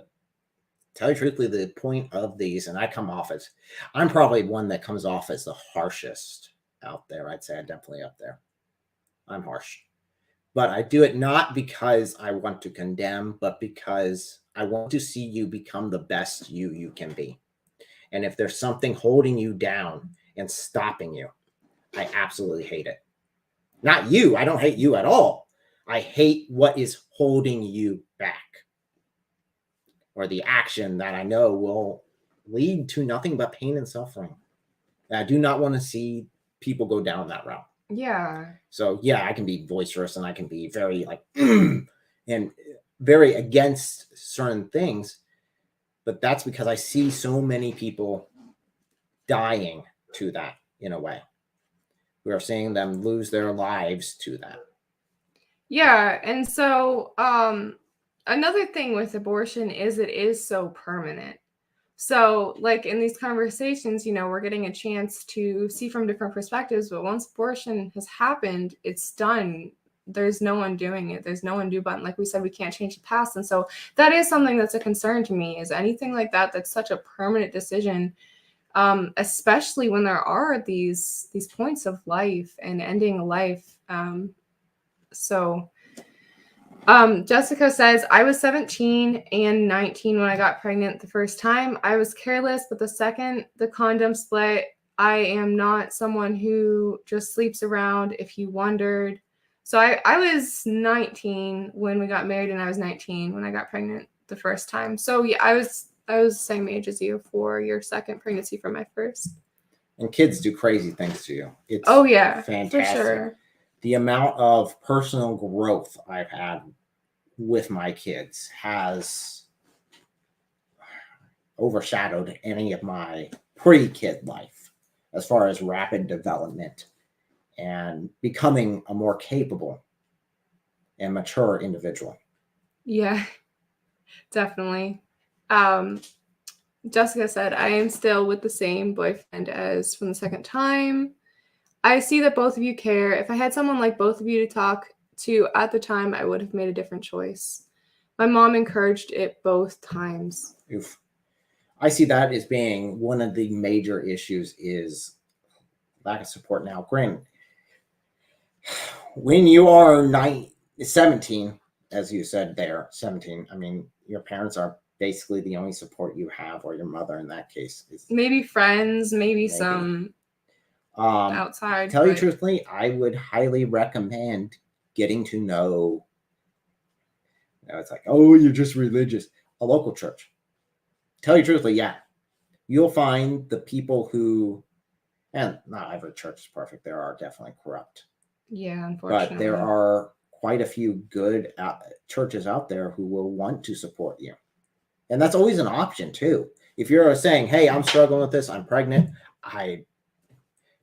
S1: tell you truthfully, the point of these, and I'm probably one that comes off as the harshest out there. I'd say I'm definitely up there. I'm harsh. But I do it not because I want to condemn, but because I want to see you become the best you can be. And if there's something holding you down and stopping you, I absolutely hate it. Not you. I don't hate you at all. I hate what is holding you back, or the action that I know will lead to nothing but pain and suffering. And I do not want to see people go down that route.
S2: yeah.
S1: So yeah, I can be boisterous and I can be very like and very against certain things, but that's because I see so many people dying to that in a way. We are seeing them lose their lives to that.
S2: Yeah, and so another thing with abortion is it is so permanent. So, like in these conversations, we're getting a chance to see from different perspectives, but once abortion has happened, it's done. There's no undoing it. There's no undo button. Like we said, we can't change the past. And so that is something that's a concern to me, is anything like that that's such a permanent decision, especially when there are these points of life and ending a life. So Jessica says, I was 17 and 19 when I got pregnant the first time. I was careless, but the second the condom split, I am not someone who just sleeps around, if you wondered. So I was 19 when we got married, and I was 19 when I got pregnant the first time. So yeah, I was the same age as you for your second pregnancy from my first.
S1: And kids do crazy things to you. It's fantastic.
S2: For sure.
S1: The amount of personal growth I've had with my kids has overshadowed any of my pre-kid life as far as rapid development and becoming a more capable and mature individual.
S2: Yeah, definitely. Jessica said, I am still with the same boyfriend as from the second time. I see that both of you care. If I had someone like both of you to talk to at the time, I would have made a different choice. My mom encouraged it both times.
S1: Oof. I see that as being one of the major issues is lack of support. Now, granted, when you are 17, as you said there, 17, I mean, your parents are basically the only support you have, or your mother in that case.
S2: Maybe friends, maybe. Some outside.
S1: Tell you truthfully, I would highly recommend getting to know, it's like, oh, you're just religious, a local church. Tell you truthfully, yeah, you'll find the people who, and not every church is perfect. There are definitely corrupt.
S2: Yeah, unfortunately.
S1: But there are quite a few good churches out there who will want to support you. And that's always an option too. If you're saying, hey, I'm struggling with this, I'm pregnant, I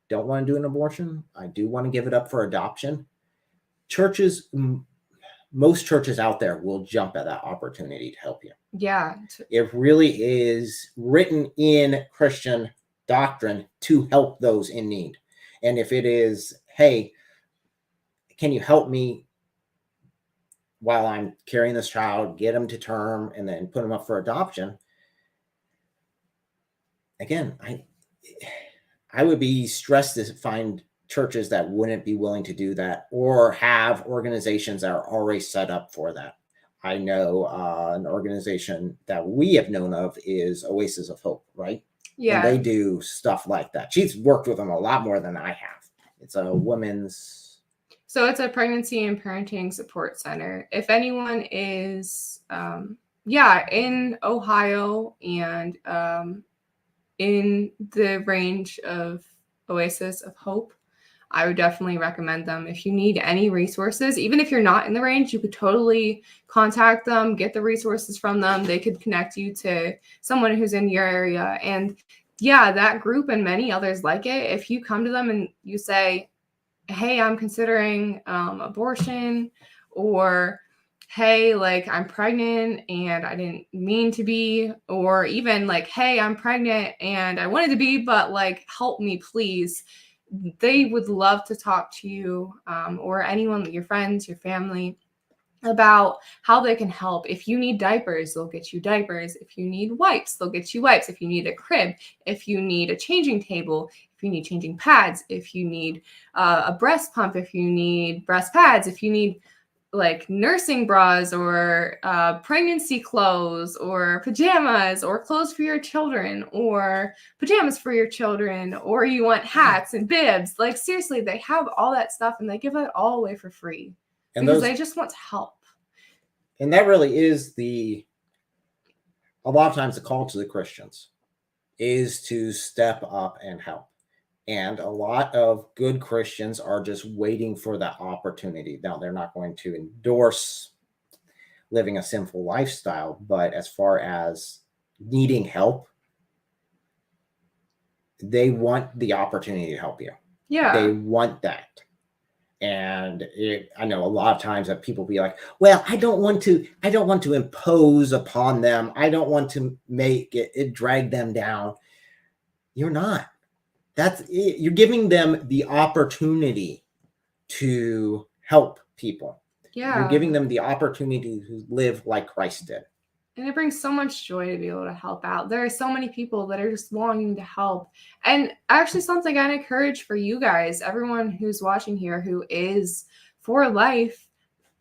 S1: don't want to do an abortion, I do want to give it up for adoption, most churches out there will jump at that opportunity to help you.
S2: Yeah.
S1: It really is written in Christian doctrine to help those in need. And if it is, hey, can you help me while I'm carrying this child, get them to term, and then put them up for adoption? Again, I would be stressed to find churches that wouldn't be willing to do that, or have organizations that are already set up for that. I know an organization that we have known of is Oasis of Hope, right?
S2: Yeah.
S1: And they do stuff like that. She's worked with them a lot more than I have. It's a women's...
S2: So it's a pregnancy and parenting support center. If anyone is, in Ohio and in the range of Oasis of Hope, I would definitely recommend them. If you need any resources, even if you're not in the range, you could totally contact them, get the resources from them. They could connect you to someone who's in your area. And yeah, that group and many others like it, if you come to them and you say, hey, I'm considering abortion, or hey, like I'm pregnant and I didn't mean to be, or even like, hey, I'm pregnant and I wanted to be, but like, help me, please. They would love to talk to you, or anyone, your friends, your family, about how they can help. If you need diapers, they'll get you diapers. If you need wipes, they'll get you wipes. If you need a crib, if you need a changing table, if you need changing pads, if you need a breast pump, if you need breast pads, if you need like nursing bras or pregnancy clothes or pajamas or clothes for your children or pajamas for your children, or you want hats and bibs. Like seriously, they have all that stuff and they give it all away for free.
S1: And
S2: because
S1: those,
S2: they just want to help.
S1: and that really is a lot of times the call to the Christians is to step up and help. And a lot of good Christians are just waiting for that opportunity. Now, they're not going to endorse living a sinful lifestyle, but as far as needing help, they want the opportunity to help you.
S2: Yeah.
S1: They want that. And I know a lot of times that people be like, well, I don't want to impose upon them. I don't want to make it drag them down. You're not. You're giving them the opportunity to help people.
S2: Yeah.
S1: You're giving them the opportunity to live like Christ did.
S2: And it brings so much joy to be able to help out. There are so many people that are just longing to help. And actually something I'd encourage for you guys, everyone who's watching here who is for life,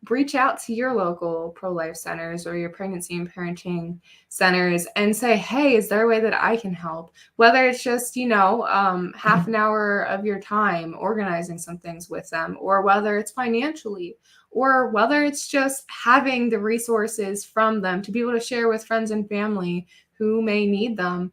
S2: reach out to your local pro-life centers or your pregnancy and parenting centers and say, hey, is there a way that I can help? Whether it's just, half an hour of your time organizing some things with them, or whether it's financially, or whether it's just having the resources from them to be able to share with friends and family who may need them.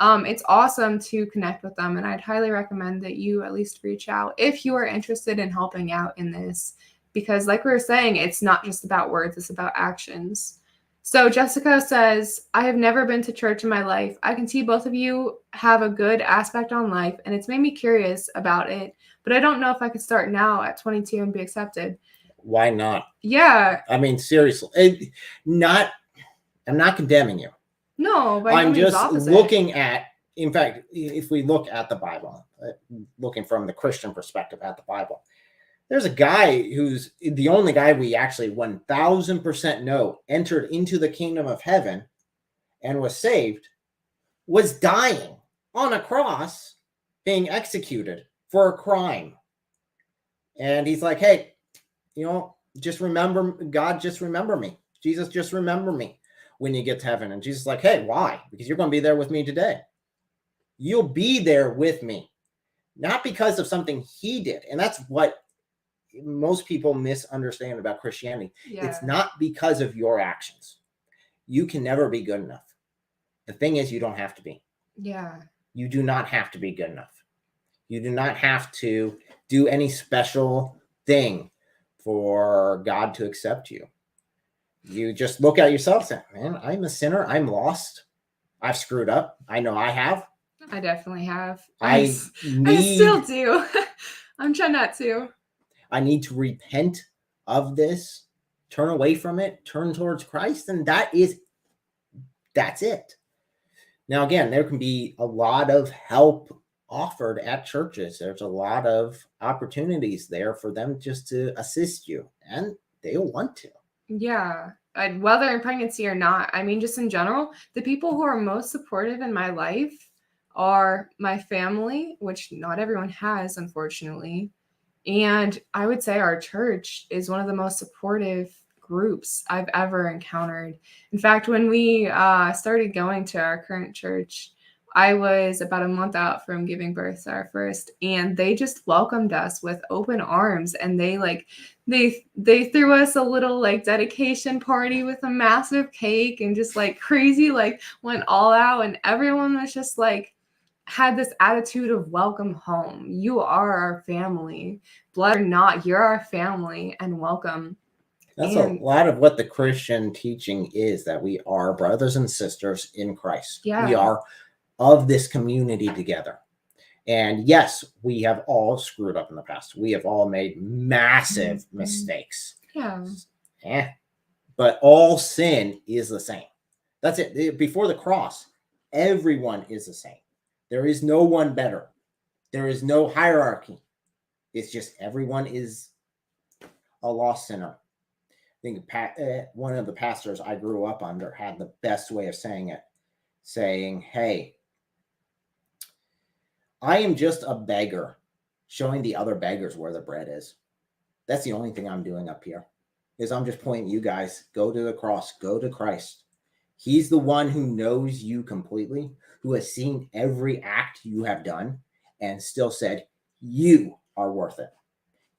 S2: It's awesome to connect with them. And I'd highly recommend that you at least reach out if you are interested in helping out in this. Because like we were saying, it's not just about words, it's about actions. So Jessica says, I have never been to church in my life. I can see both of you have a good aspect on life, and it's made me curious about it. But I don't know if I could start now at 22 and be accepted.
S1: Why not?
S2: Yeah.
S1: I mean, seriously, I'm not condemning you.
S2: No, but
S1: I'm just looking at, in fact, if we look at the Bible, looking from the Christian perspective at the Bible, there's a guy who's the only guy we actually 1000% know entered into the kingdom of heaven and was saved, was dying on a cross, being executed for a crime. And he's like, hey, just remember, God, just remember me. Jesus, just remember me when you get to heaven. And Jesus is like, hey, why? Because you're going to be there with me today. You'll be there with me. Not because of something he did. And that's what most people misunderstand about Christianity.
S2: Yeah.
S1: It's not because of your actions. You can never be good enough. The thing is, you don't have to be.
S2: Yeah.
S1: You do not have to be good enough. You do not have to do any special thing for God to accept you. You just look at yourself and say, man, I'm a sinner. I'm lost. I've screwed up. I know I have.
S2: I definitely have.
S1: I
S2: still do. I'm trying not to.
S1: I need to repent of this, turn away from it, turn towards Christ. And that's it. Now, again, there can be a lot of help offered at churches. There's a lot of opportunities there for them just to assist you, and they'll want to.
S2: Yeah. Whether in pregnancy or not, I mean, just in general, the people who are most supportive in my life are my family, which not everyone has, unfortunately. And I would say our church is one of the most supportive groups I've ever encountered. In fact, when we started going to our current church, I was about a month out from giving birth to our first, and they just welcomed us with open arms. And they threw us a little dedication party with a massive cake and just crazy, went all out. And everyone was just had this attitude of welcome home. You are our family. Blood or not, you're our family and welcome.
S1: That's a lot of what the Christian teaching is, that we are brothers and sisters in Christ.
S2: Yeah.
S1: We are of this community together. And yes, we have all screwed up in the past. We have all made massive mistakes.
S2: Yeah.
S1: But all sin is the same. That's it. Before the cross, everyone is the same. There is no one better. There is no hierarchy. It's just everyone is a lost sinner. I think one of the pastors I grew up under had the best way of saying it, saying, hey, I am just a beggar showing the other beggars where the bread is. That's the only thing I'm doing up here, is I'm just pointing you guys, go to the cross, go to Christ. He's the one who knows you completely, who has seen every act you have done and still said, you are worth it.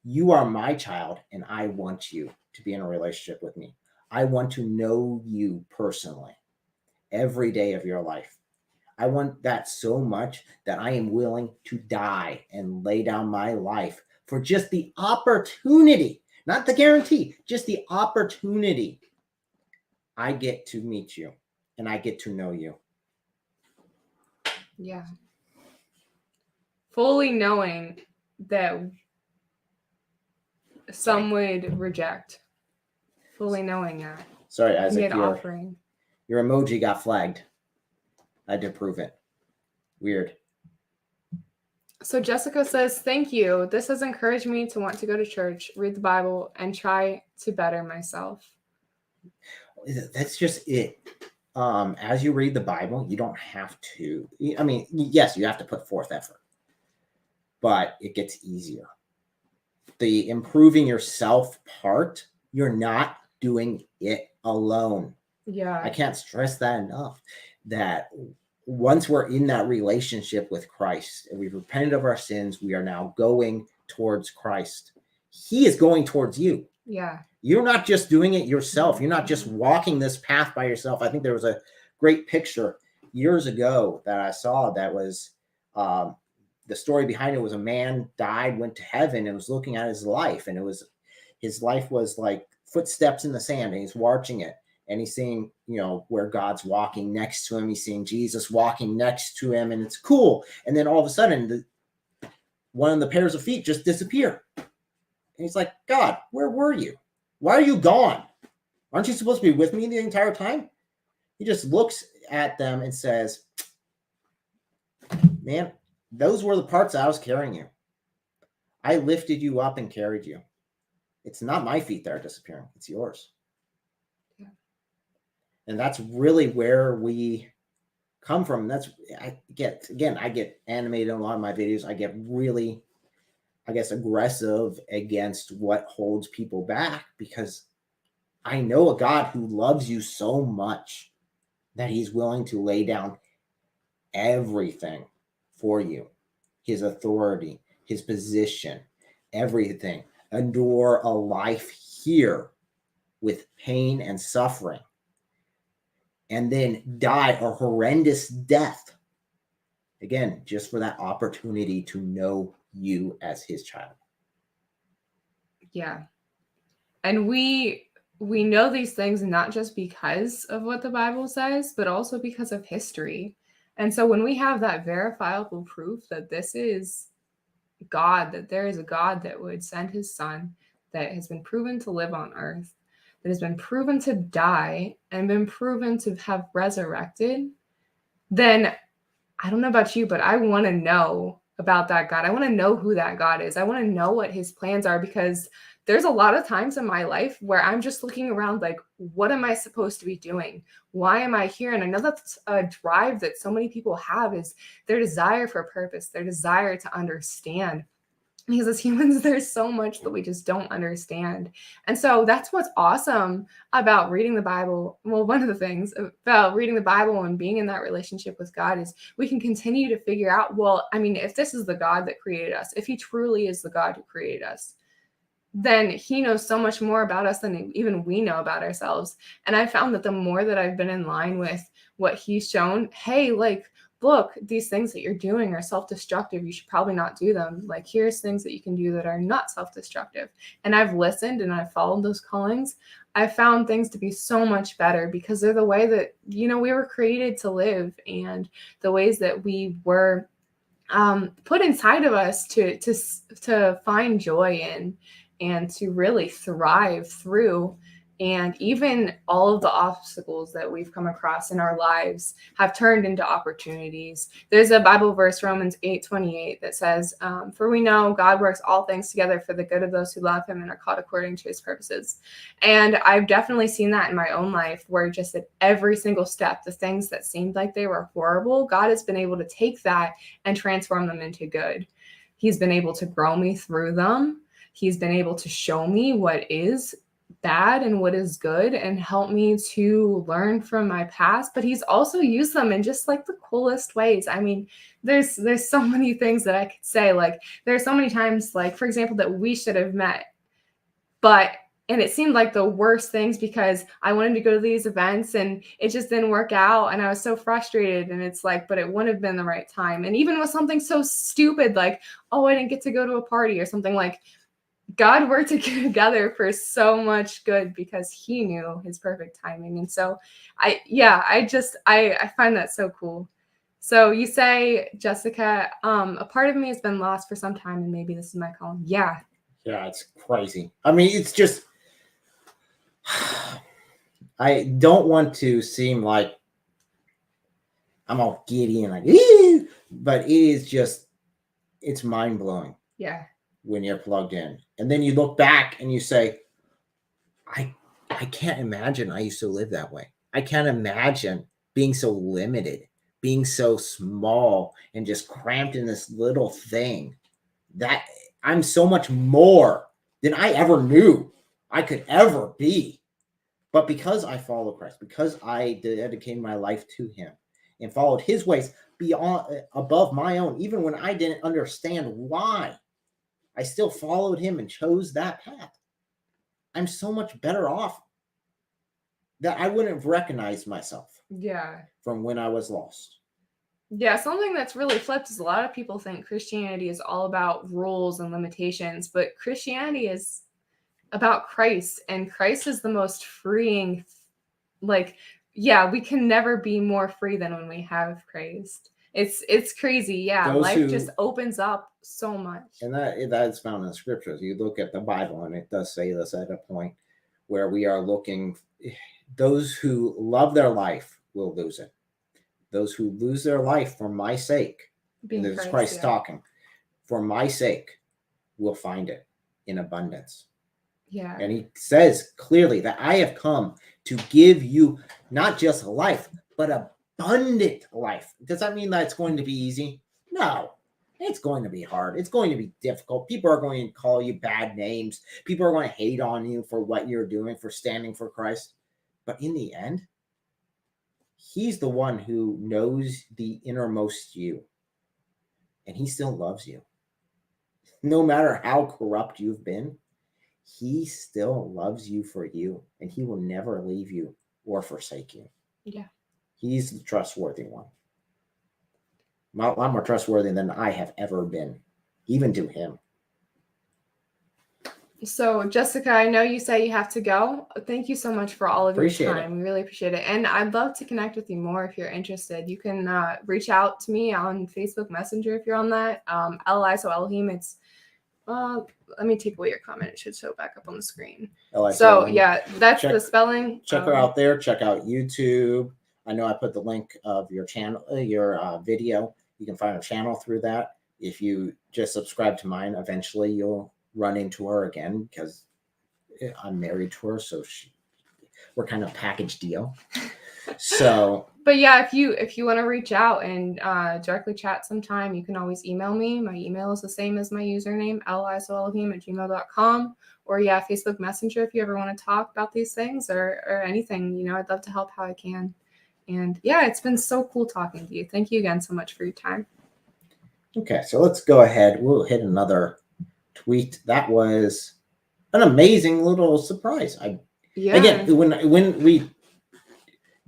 S1: You are my child, and I want you to be in a relationship with me. I want to know you personally every day of your life. I want that so much that I am willing to die and lay down my life for just the opportunity, not the guarantee, just the opportunity. I get to meet you and I get to know you.
S2: Yeah. Fully knowing that some would reject. Fully knowing that.
S1: Sorry, Isaac,
S2: offering.
S1: Your emoji got flagged. I had to prove it. Weird.
S2: So Jessica says, thank you. This has encouraged me to want to go to church, read the Bible, and try to better myself.
S1: That's just it. As you read the Bible, you don't have to. I mean, yes, you have to put forth effort, but it gets easier. The improving yourself part, you're not doing it alone.
S2: Yeah.
S1: I can't stress that enough, that once we're in that relationship with Christ and we've repented of our sins, we are now going towards Christ. He is going towards you.
S2: Yeah.
S1: You're not just doing it yourself. You're not just walking this path by yourself. I think there was a great picture years ago that I saw that was the story behind it was a man died, went to heaven, and was looking at his life. And his life was like footsteps in the sand, and he's watching it. And he's seeing, where God's walking next to him. He's seeing Jesus walking next to him, and it's cool. And then all of a sudden, one of the pairs of feet just disappear. And he's like, God, where were you? Why are you gone? Aren't you supposed to be with me the entire time? He just looks at them and says, man, those were the parts I was carrying you. I lifted you up and carried you. It's not my feet that are disappearing. It's yours. And that's really where we come from. I get animated in a lot of my videos. I get really, aggressive against what holds people back, because I know a God who loves you so much that he's willing to lay down everything for you. His authority, his position, everything. Endure a life here with pain and suffering, and then die a horrendous death. Again, just for that opportunity to know you as his child.
S2: Yeah. And we know these things not just because of what the Bible says, but also because of history. And so when we have that verifiable proof that this is God, that there is a God that would send his son, that has been proven to live on earth, that has been proven to die and been proven to have resurrected, then I don't know about you, but I want to know about that God. I want to know who that God is. I want to know what his plans are, because there's a lot of times in my life where I'm just looking around like, what am I supposed to be doing? Why am I here? And I know that's a drive that so many people have, is their desire for purpose, their desire to understand. Because as humans, there's so much that we just don't understand. And so that's what's awesome about reading the Bible. Well, one of the things about reading the Bible and being in that relationship with God is we can continue to figure out, well, I mean, if this is the God that created us, if he truly is the God who created us, then he knows so much more about us than even we know about ourselves. And I found that the more that I've been in line with what he's shown, hey, like, look, these things that you're doing are self-destructive. You should probably not do them. Like, here's things that you can do that are not self-destructive. And I've listened and I've followed those callings. I found things to be so much better, because they're the way that, we were created to live, and the ways that we were put inside of us to find joy in and to really thrive through. And even all of the obstacles that we've come across in our lives have turned into opportunities. There's a Bible verse, Romans 8:28, that says, for we know God works all things together for the good of those who love him and are called according to his purposes. And I've definitely seen that in my own life, where just at every single step, the things that seemed like they were horrible, God has been able to take that and transform them into good. He's been able to grow me through them. He's been able to show me what is bad and what is good and help me to learn from my past, but he's also used them in just like the coolest ways. I mean, there's so many things that I could say. Like, there's so many times, like, for example, that we should have met, and it seemed like the worst things because I wanted to go to these events and it just didn't work out. And I was so frustrated. And it's like, but it wouldn't have been the right time. And even with something so stupid, like, oh, I didn't get to go to a party or something, like, God worked together for so much good because he knew his perfect timing. And so I find that so cool. So you say, Jessica, a part of me has been lost for some time and maybe this is my calling. Yeah.
S1: Yeah, it's crazy. I mean, it's just, I don't want to seem like I'm all giddy and like, but it is just, it's mind blowing.
S2: Yeah.
S1: When you're plugged in, and then you look back and you say, I can't imagine I used to live that way. I can't imagine being so limited, being so small and just cramped in this little thing. That I'm so much more than I ever knew I could ever be. But because I follow Christ, because I dedicated my life to him and followed his ways beyond, above my own, even when I didn't understand why, I still followed him and chose that path. I'm so much better off that I wouldn't have recognized myself.
S2: Yeah.
S1: From when I was lost.
S2: Yeah, something that's really flipped is a lot of people think Christianity is all about rules and limitations, but Christianity is about Christ, and Christ is the most freeing. Like, yeah, we can never be more free than when we have Christ. It's crazy. Yeah, life just opens up so much.
S1: And that's found in the scriptures. You look at the Bible and it does say this at a point where we are looking, those who love their life will lose it. Those who lose their life for my sake, and this is Christ talking, for my sake will find it in abundance.
S2: Yeah.
S1: And he says clearly that I have come to give you not just life, but abundant life. Does that mean that it's going to be easy? No, it's going to be hard. It's going to be difficult. People are going to call you bad names. People are going to hate on you for what you're doing, for standing for Christ. But in the end, he's the one who knows the innermost you. And he still loves you. No matter how corrupt you've been, he still loves you for you. And he will never leave you or forsake you.
S2: Yeah. He's
S1: the trustworthy one. A lot more trustworthy than I have ever been, even to him.
S2: So, Jessica, I know you say you have to go. Thank you so much for all of your time. We really appreciate it. And I'd love to connect with you more if you're interested. You can reach out to me on Facebook Messenger if you're on that. ELOHIM. It's, let me take away your comment. It should show back up on the screen. So, yeah, that's the spelling.
S1: Check her out there. Check out YouTube. I know I put the link of your channel, your video. You can find her channel through that. If you just subscribe to mine, eventually you'll run into her again because I'm married to her, so we're kind of package deal. So,
S2: but yeah, if you want to reach out and directly chat sometime, you can always email me. My email is the same as my username, ELOHIM@gmail.com, or yeah, Facebook Messenger if you ever want to talk about these things or anything. You know, I'd love to help how I can. And yeah, it's been so cool talking to you. Thank you again so much for your time.
S1: Okay, so let's go ahead. We'll hit another tweet. That was an amazing little surprise. Again, when we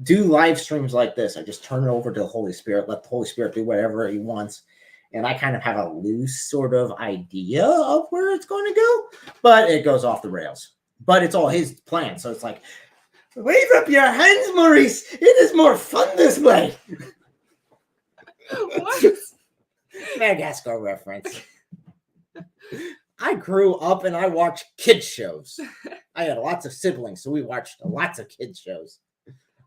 S1: do live streams like this, I just turn it over to the Holy Spirit, let the Holy Spirit do whatever he wants. And I kind of have a loose sort of idea of where it's going to go, but it goes off the rails. But it's all his plan. So it's like, wave up your hands, Maurice. It is more fun this way.
S2: What?
S1: Madagascar reference. I grew up and I watched kids shows. I had lots of siblings, so we watched lots of kids shows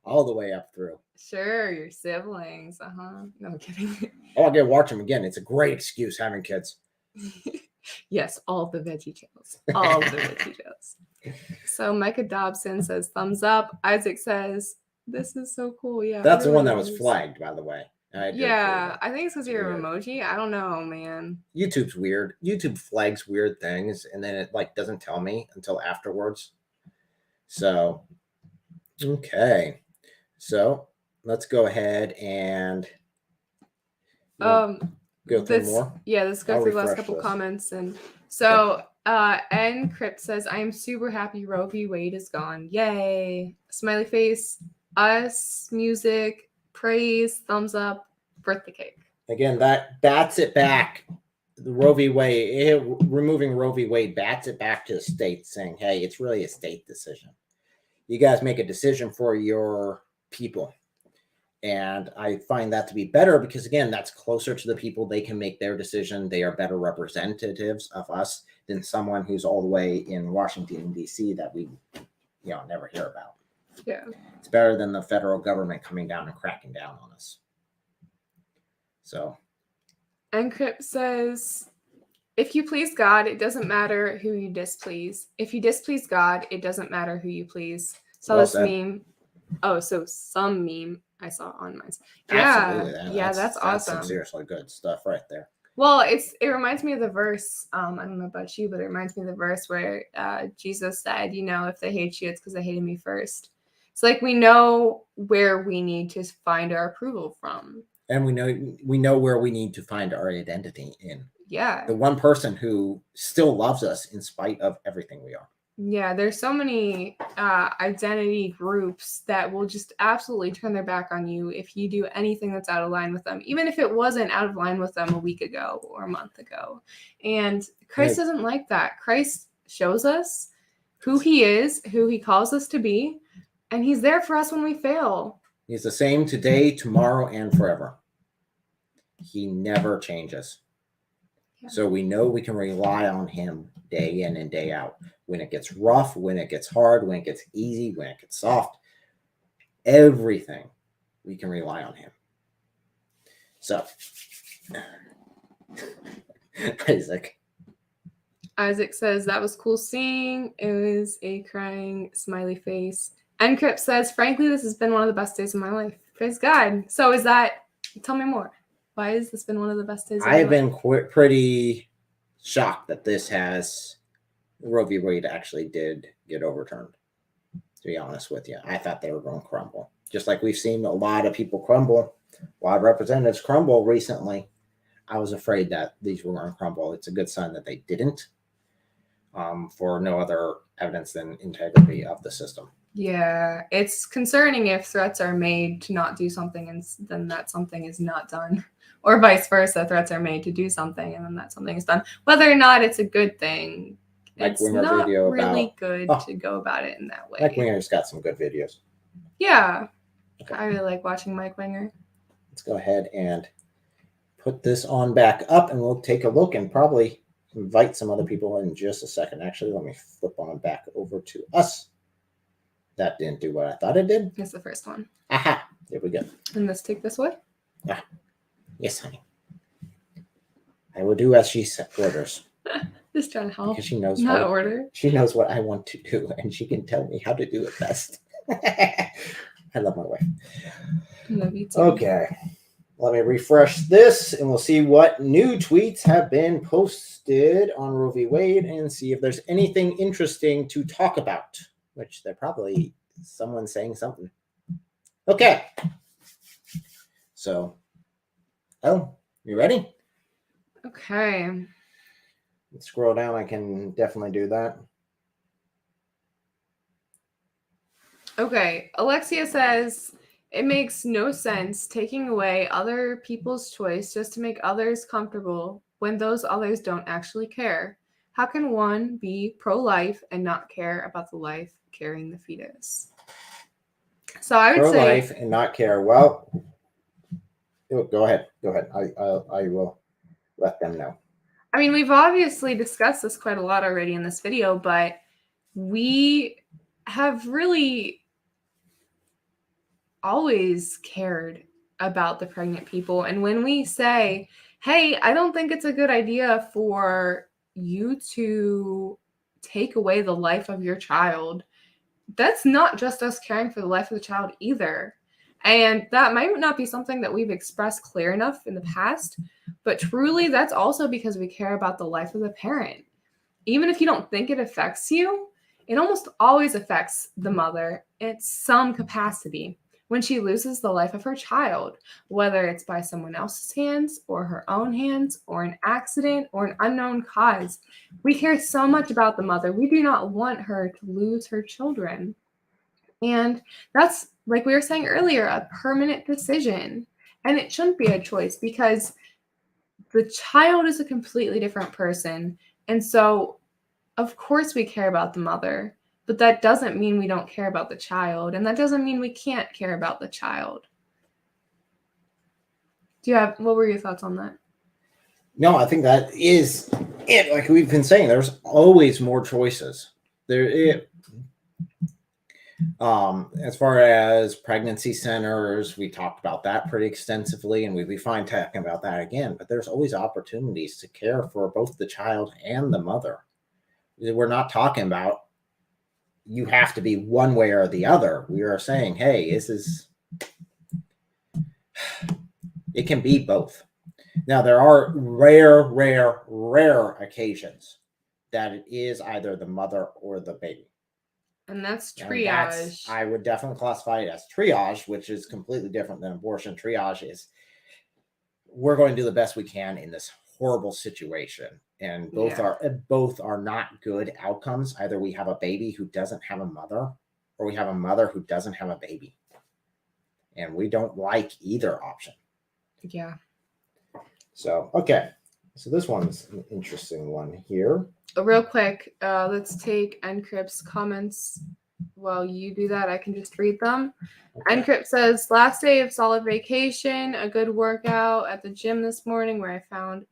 S1: all the way up through.
S2: Sure, your siblings. No, I'm kidding.
S1: Oh, I'll get to watch them again. It's a great excuse having kids.
S2: Yes, all the veggie channels. All the veggie channels. So Micah Dobson says thumbs up. Isaac says, this is so cool. Yeah.
S1: That's
S2: it
S1: the one
S2: really
S1: that was
S2: is.
S1: flagged, by the way. I did
S2: Yeah,
S1: approve
S2: I think it's because you're
S1: Weird.
S2: emoji. I don't know, man.
S1: YouTube's weird. YouTube flags weird things, and then it like doesn't tell me until afterwards. So, okay. So let's go ahead and go through
S2: Let's,
S1: more.
S2: Yeah, let's go
S1: I'll
S2: through the last
S1: refresh
S2: couple
S1: this.
S2: comments. And so N Crypt says, I am super happy RoeVWade is gone. Yay. Smiley face, us, music, praise, thumbs up, birthday cake.
S1: Again, that bats it back. The RoeVWade, removing RoeVWade bats it back to the state, saying, hey, it's really a state decision. You guys make a decision for your people. And I find that to be better because, again, that's closer to the people. They can make their decision. They are better representatives of us than someone who's all the way in Washington, D.C. that we, never hear about.
S2: Yeah.
S1: It's better than the federal government coming down and cracking down on us. So.
S2: Encrypt says, if you please God, it doesn't matter who you displease. If you displease God, it doesn't matter who you please. So
S1: Well
S2: this
S1: said.
S2: meme. Oh, so some meme I saw on mine.
S1: Absolutely.
S2: Yeah, that's awesome.
S1: Some seriously good stuff right there.
S2: Well, it reminds me of the verse. I don't know about you, but it reminds me of the verse where Jesus said, if they hate you, it's because they hated me first. It's like we know where we need to find our approval from.
S1: And we know where we need to find our identity in.
S2: Yeah.
S1: The one person who still loves us in spite of everything we are.
S2: Yeah, there's so many identity groups that will just absolutely turn their back on you if you do anything that's out of line with them, even if it wasn't out of line with them a week ago or a month ago. And Christ doesn't like that. Christ shows us who he is, who he calls us to be, and he's there for us when we fail.
S1: He's the same today, tomorrow, and forever. He never changes. Yeah. So we know we can rely on him day in and day out. When it gets rough, when it gets hard, when it gets easy, when it gets soft, everything, we can rely on him. So,
S2: Isaac says, that was cool seeing. It was a crying smiley face. Encrypt says, frankly, this has been one of the best days of my life. Praise God. So tell me more. Why has this been one of the best days of my life?
S1: I've been pretty shocked that RoeVWade actually did get overturned, to be honest with you. I thought they were going to crumble. Just like we've seen a lot of people crumble, a lot of representatives crumble recently. I was afraid that these were going to crumble. It's a good sign that they didn't, for no other evidence than integrity of the system.
S2: Yeah, it's concerning if threats are made to not do something and then that something is not done. Or vice versa, threats are made to do something and then that something is done. Whether or not it's a good thing,
S1: Mike
S2: it's
S1: Winger
S2: not
S1: video
S2: really good to go about it in that way.
S1: Mike Winger's got some good videos.
S2: Yeah,
S1: okay.
S2: I really like watching Mike Winger.
S1: Let's go ahead and put this on back up and we'll take a look and probably invite some other people in just a second. Actually, let me flip on back over to us. That didn't do what I thought it did.
S2: It's the first one.
S1: Aha, there we go.
S2: And let's take this way.
S1: Ah, yes, honey. I will do as she orders.
S2: Just trying to help.
S1: Because she knows She knows what I want to do, and she can tell me how to do it best. I love my wife.
S2: Love you too.
S1: Okay. Let me refresh this, and we'll see what new tweets have been posted on RoeVWade and see if there's anything interesting to talk about, which they're probably someone saying something. Okay. So, you ready?
S2: Okay.
S1: Let's scroll down. I can definitely do that.
S2: Okay. Alexia says, it makes no sense taking away other people's choice just to make others comfortable when those others don't actually care. How can one be pro-life and not care about the life carrying the fetus? So I would say
S1: pro-life and not care. Well, go ahead. I will let them know.
S2: I mean, we've obviously discussed this quite a lot already in this video, but we have really always cared about the pregnant people. And when we say, hey, I don't think it's a good idea for you to take away the life of your child, that's not just us caring for the life of the child either. And that might not be something that we've expressed clear enough in the past, but truly that's also because we care about the life of the parent. Even if you don't think it affects you, it almost always affects the mother in some capacity when she loses the life of her child, whether it's by someone else's hands or her own hands or an accident or an unknown cause. We care so much about the mother. We do not want her to lose her children. And that's, like we were saying earlier, a permanent decision. And it shouldn't be a choice because the child is a completely different person. And so, of course, we care about the mother, but that doesn't mean we don't care about the child. And that doesn't mean we can't care about the child. What were your thoughts on that?
S1: No, I think that is it. Like we've been saying, there's always more choices. As far as pregnancy centers, we talked about that pretty extensively, and we'd be fine talking about that again. But there's always opportunities to care for both the child and the mother. We're not talking about you have to be one way or the other. We are saying, hey, it can be both. Now, there are rare occasions that it is either the mother or the baby.
S2: And that's triage.
S1: I would definitely classify it as triage, which is completely different than abortion. Triage is we're going to do the best we can in this horrible situation. And both are not good outcomes. Either we have a baby who doesn't have a mother, or we have a mother who doesn't have a baby. And we don't like either option.
S2: Yeah.
S1: So, okay. So this one's an interesting one here.
S2: Real quick, let's take Encrypt's comments. While you do that, I can just read them. Okay. Encrypt says, last day of solid vacation, a good workout at the gym this morning where I found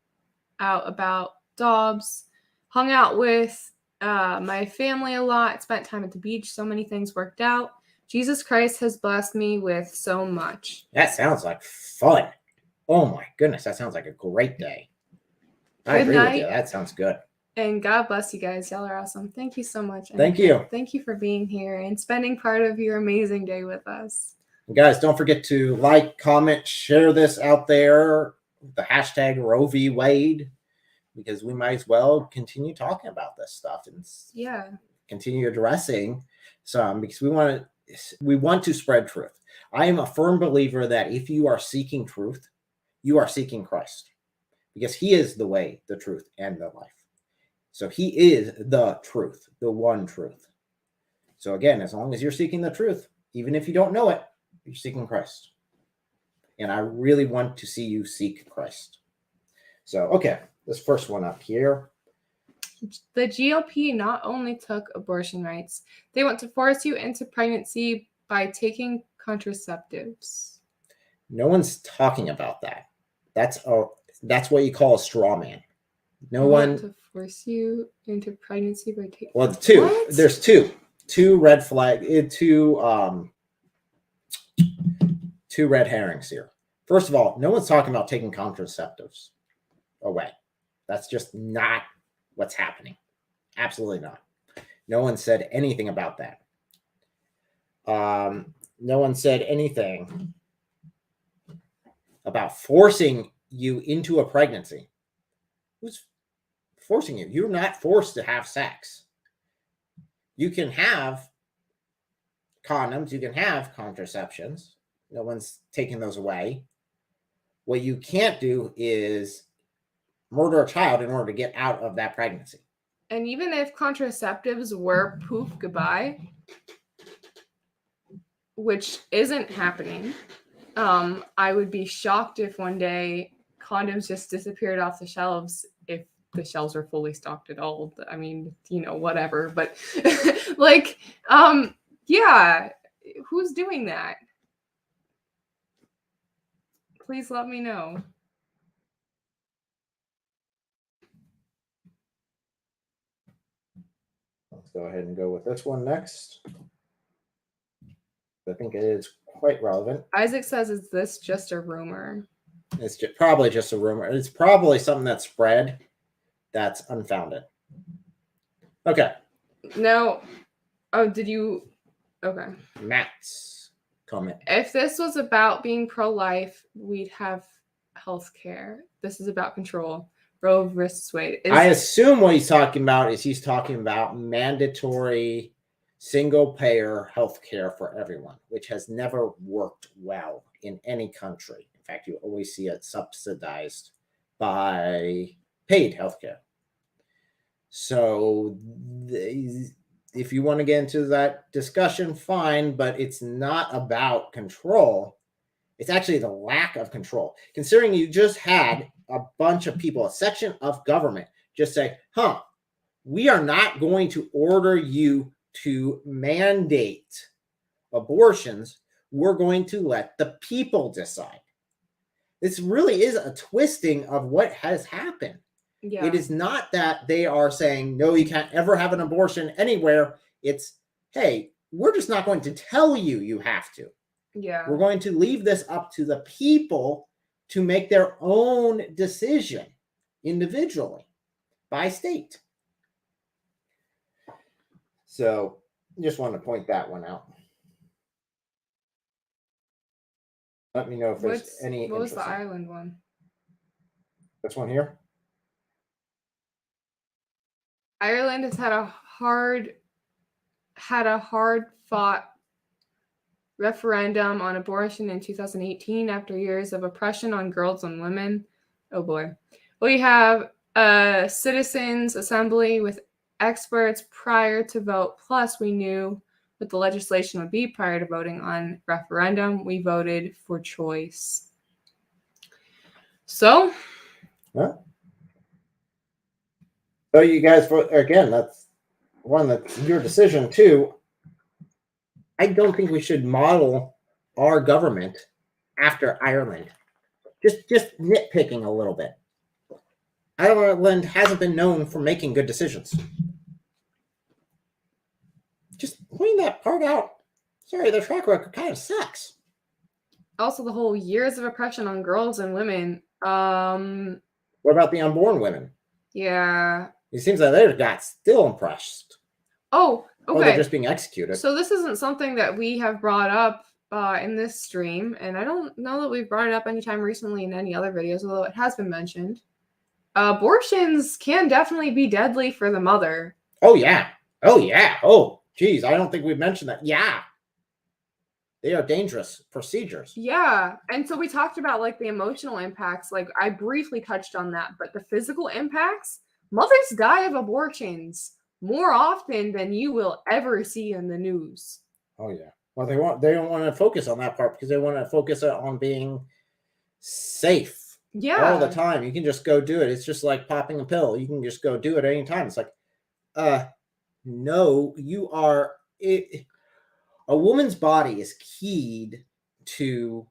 S2: out about Dobbs. Hung out with my family a lot, spent time at the beach. So many things worked out. Jesus Christ has blessed me with so much.
S1: That sounds like fun. Oh my goodness, that sounds like a great day. I agree with you. That sounds good.
S2: And God bless you guys. Y'all are awesome. Thank you so much.
S1: Thank you.
S2: Thank you for being here and spending part of your amazing day with us.
S1: And guys, don't forget to like, comment, share this out there. The hashtag RoeVWade, because we might as well continue talking about this stuff and continue addressing some, because we want to spread truth. I am a firm believer that if you are seeking truth, you are seeking Christ, because he is the way, the truth, and the life. So he is the truth, the one truth. So again, as long as you're seeking the truth, even if you don't know it, you're seeking Christ. And I really want to see you seek Christ. So, okay, this first one up here.
S2: The GOP not only took abortion rights, they want to force you into pregnancy by taking contraceptives.
S1: No one's talking about that. That's what you call a straw man. No one
S2: to force you into pregnancy by taking.
S1: Well, there's two red flag, two red herrings here. First of all, no one's talking about taking contraceptives away. That's just not what's happening. Absolutely not. No one said anything about that. No one said anything about forcing you into a pregnancy. Who's forcing you? You're not forced to have sex. You can have condoms. You can have contraceptions. No one's taking those away. What you can't do is murder a child in order to get out of that pregnancy.
S2: And even if contraceptives were poof goodbye, which isn't happening, I would be shocked if one day condoms just disappeared off the shelves, if the shelves are fully stocked at all. I mean, whatever. But who's doing that? Please let me know.
S1: Let's go ahead and go with this one next. I think it is quite relevant.
S2: Isaac says, is this just a rumor?
S1: It's probably just a rumor. It's probably something that's spread that's unfounded. Okay.
S2: No. Oh, did you? Okay.
S1: Matt's comment.
S2: If this was about being pro-life, we'd have health care. This is about control. RoeVsWade.
S1: I assume what he's talking about is he's talking about mandatory single-payer health care for everyone, which has never worked well in any country. In fact, you always see it subsidized by paid health care. So if you want to get into that discussion, fine, but it's not about control. It's actually the lack of control. Considering you just had a bunch of people, a section of government, just say, we are not going to order you to mandate abortions. We're going to let the people decide. This really is a twisting of what has happened.
S2: Yeah.
S1: It is not that they are saying, no, you can't ever have an abortion anywhere. It's, hey, we're just not going to tell you you have to.
S2: Yeah.
S1: We're going to leave this up to the people to make their own decision individually by state. So just wanted to point that one out. Let me know if there's any.
S2: What was the Ireland one?
S1: This one here?
S2: Ireland has had a hard fought referendum on abortion in 2018 after years of oppression on girls and women. Oh boy. We have a citizens assembly with experts prior to vote. Plus, we knew what the legislation would be prior to voting on referendum. We voted for choice. So,
S1: Huh? So you guys vote again. That's one that's your decision too. I don't think we should model our government after Ireland. Just nitpicking a little bit. Ireland hasn't been known for making good decisions. Just pointing that part out. Sorry, their track record kind of sucks.
S2: Also, the whole years of oppression on girls and women.
S1: What about the unborn women?
S2: Yeah.
S1: It seems like they got still impressed.
S2: Oh, okay.
S1: Or they're just being executed.
S2: So this isn't something that we have brought up in this stream, and I don't know that we've brought it up anytime recently in any other videos, although it has been mentioned. Abortions can definitely be deadly for the mother.
S1: Oh, yeah. Oh, yeah. Oh, geez. I don't think we've mentioned that. Yeah. They are dangerous procedures.
S2: Yeah. And so we talked about like the emotional impacts. Like I briefly touched on that, but the physical impacts, mothers die of abortions more often than you will ever see in the news.
S1: Oh, yeah. Well, they don't want to focus on that part because they want to focus on being safe.
S2: Yeah.
S1: All the time. You can just go do it. It's just like popping a pill. You can just go do it anytime. It's like, no, you are. A woman's body is keyed to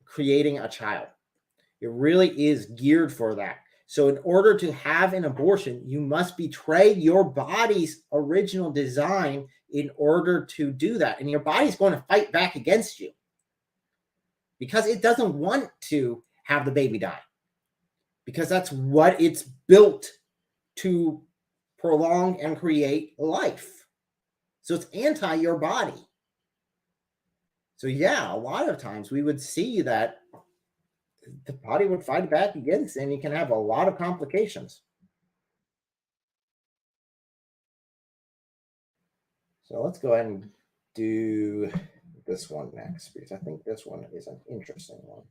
S1: creating a child. It really is geared for that. So in order to have an abortion, you must betray your body's original design in order to do that. And your body's going to fight back against you because it doesn't want to have the baby die, because that's what it's built to prolong and create life. So it's anti your body. So yeah, a lot of times we would see that the body would fight back against, and you can have a lot of complications. So let's go ahead and do this one next, because I think this one is an interesting one.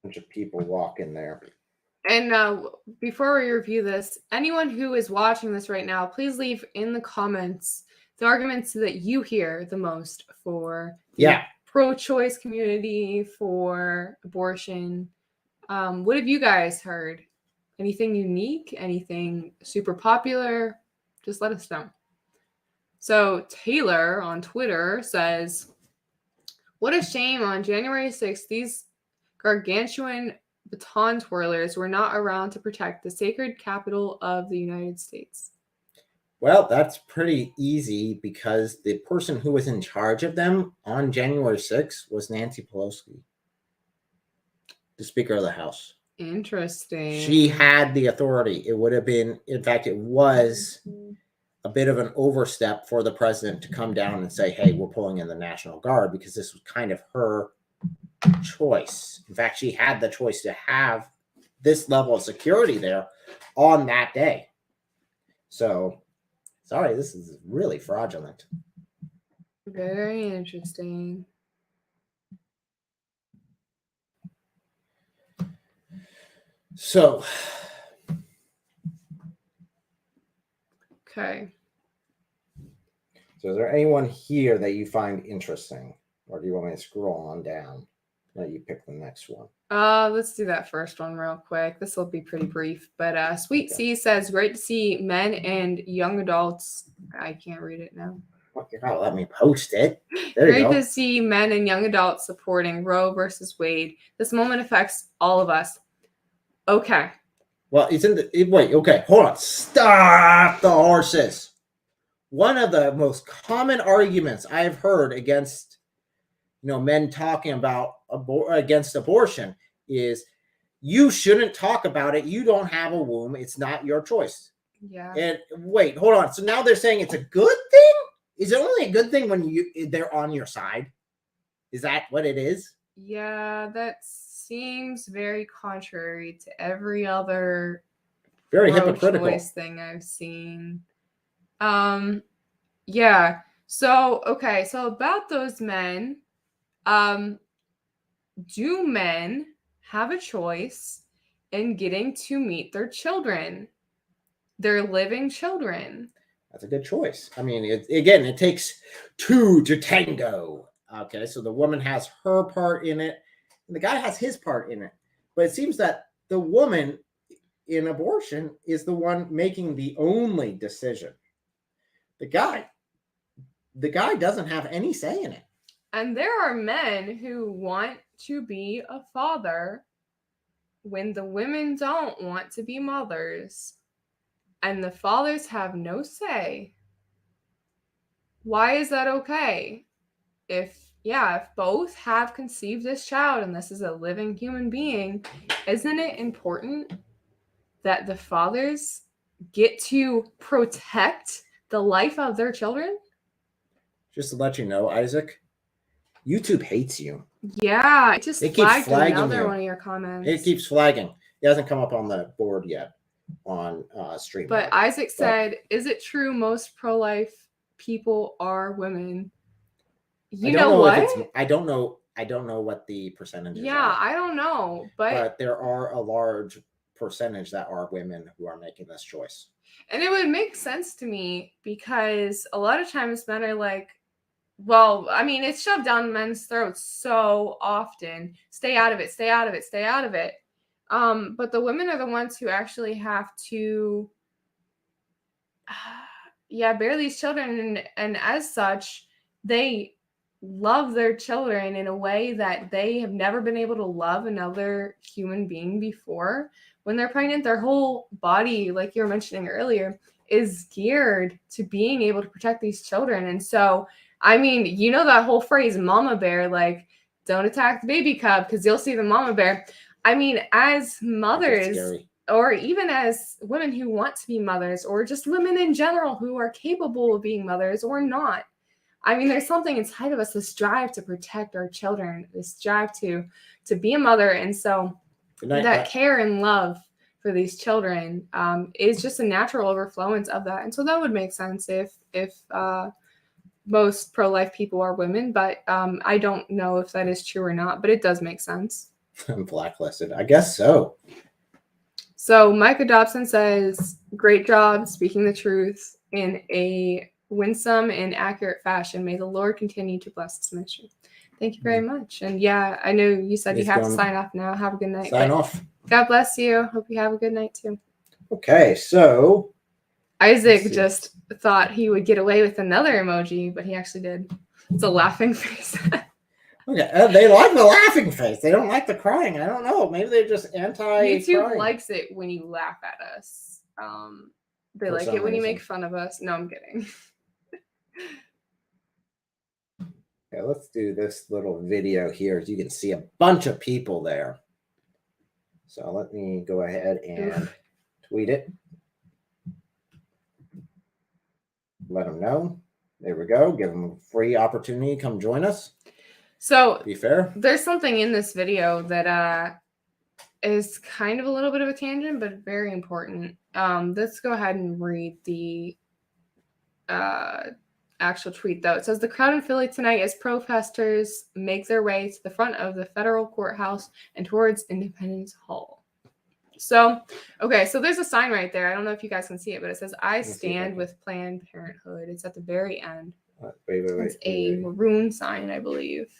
S1: Bunch of people walk in there.
S2: And before we review this, anyone who is watching this right now, please leave in the comments the arguments that you hear the most for the pro-choice community, for abortion. What have you guys heard? Anything unique? Anything super popular? Just let us know. So Taylor on Twitter says, what a shame on January 6th, these gargantuan baton twirlers were not around to protect the sacred capital of the United States?
S1: Well, that's pretty easy because the person who was in charge of them on January 6th was Nancy Pelosi, the Speaker of the House.
S2: Interesting.
S1: She had the authority. It would have been, in fact, it was a bit of an overstep for the president to come down and say, hey, we're pulling in the National Guard, because this was kind of her choice. In fact, she had the choice to have this level of security there on that day. So, sorry, this is really fraudulent.
S2: Very interesting.
S1: So,
S2: okay.
S1: So is there anyone here that you find interesting? Or do you want me to scroll on down? Let you pick the next one.
S2: Let's do that first one real quick. This will be pretty brief. But Sweet C says, great to see men and young adults. I can't read it now.
S1: Well, you're not letting me post it. There you
S2: Great
S1: go.
S2: to see men and young adults supporting Roe versus Wade. This moment affects all of us. Okay.
S1: Well, it's in the wait. Okay, hold on. Stop the horses. One of the most common arguments I've heard against, men talking about against abortion is, you shouldn't talk about it. You don't have a womb. It's not your choice.
S2: Yeah.
S1: And wait, hold on. So now they're saying it's a good thing? Is it only a good thing when they're on your side? Is that what it is?
S2: Yeah, that seems very contrary to every other
S1: very hypocritical
S2: choice thing I've seen. Yeah. So, okay. So about those men, do men have a choice in getting to meet their children, their living children?
S1: That's a good choice. I mean, it takes two to tango. Okay, so the woman has her part in it, and the guy has his part in it. But it seems that the woman in abortion is the one making the only decision. The guy doesn't have any say in it.
S2: And there are men who want to be a father when the women don't want to be mothers, and the fathers have no say. Why is that okay? If both have conceived this child and this is a living human being, isn't it important that the fathers get to protect the life of their children?
S1: Just to let you know, Isaac, YouTube hates you.
S2: Yeah, it just flagged another
S1: you.
S2: one of your comments.
S1: It keeps flagging. It hasn't come up on the board yet on stream.
S2: But Isaac said, is it true most pro-life people are women? You know what?
S1: I don't know what the percentage is.
S2: Yeah, I don't know.
S1: But there are a large percentage that are women who are making this choice.
S2: And it would make sense to me, because a lot of times men are like, well, I mean, it's shoved down men's throats so often. Stay out of it, stay out of it, stay out of it. But the women are the ones who actually have to bear these children, and as such, they love their children in a way that they have never been able to love another human being before. When they're pregnant, their whole body, like you were mentioning earlier, is geared to being able to protect these children. And so, I mean, that whole phrase, mama bear, like, don't attack the baby cub because you'll see the mama bear. I mean, as mothers, or even as women who want to be mothers, or just women in general who are capable of being mothers or not, I mean, there's something inside of us, this drive to protect our children, this drive to be a mother. And so that care and love for these children is just a natural overflowance of that. And so that would make sense if most pro-life people are women, but I don't know if that is true or not, but it does make sense.
S1: I'm blacklisted. I guess so.
S2: So Micah Dobson says, great job speaking the truth in a winsome and accurate fashion. May the Lord continue to bless this ministry. Thank you very much. And yeah, I know you said you have to sign off now. Have a good night.
S1: Sign off.
S2: God bless you. Hope you have a good night too.
S1: Okay, so
S2: Isaac just thought he would get away with another emoji, but he actually did. It's a laughing face.
S1: Okay, they like the laughing face. They don't like the crying. I don't know. Maybe they're just anti-crying.
S2: YouTube likes it when you laugh at us. They
S1: For
S2: like
S1: some
S2: it when you
S1: reason.
S2: make fun of us. No, I'm kidding.
S1: Okay, let's do this little video here. As you can see a bunch of people there. So let me go ahead and tweet it. Let them know. There we go. Give them a free opportunity. Come join us.
S2: So
S1: Be fair.
S2: there's something in this video that is kind of a little bit of a tangent, but very important. Let's go ahead and read the actual tweet, though. It says, the crowd in Philly tonight as protesters make their way to the front of the federal courthouse and towards Independence Hall. So, okay, so there's a sign right there. I don't know if you guys can see it, but it says, I stand with Planned Parenthood. It's at the very end.
S1: Wait.
S2: It's a maroon sign, I believe.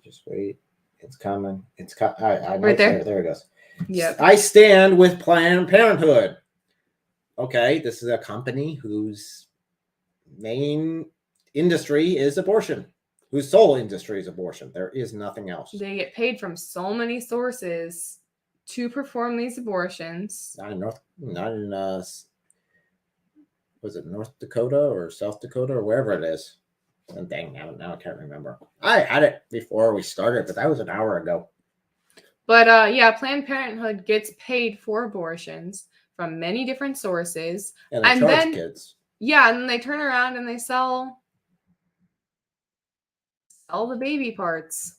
S1: Just wait. It's coming. It's I
S2: right there.
S1: There it goes.
S2: Yep.
S1: I stand with Planned Parenthood. Okay, this is a company whose main industry is abortion, whose sole industry is abortion. There is nothing else.
S2: They get paid from so many sources to perform these abortions.
S1: Not in was it North Dakota or South Dakota or wherever it is? And dang, now I can't remember. I had it before we started, but that was an hour ago.
S2: But yeah, Planned Parenthood gets paid for abortions from many different sources.
S1: And they charge kids.
S2: Yeah, and then they turn around and they sell the baby parts,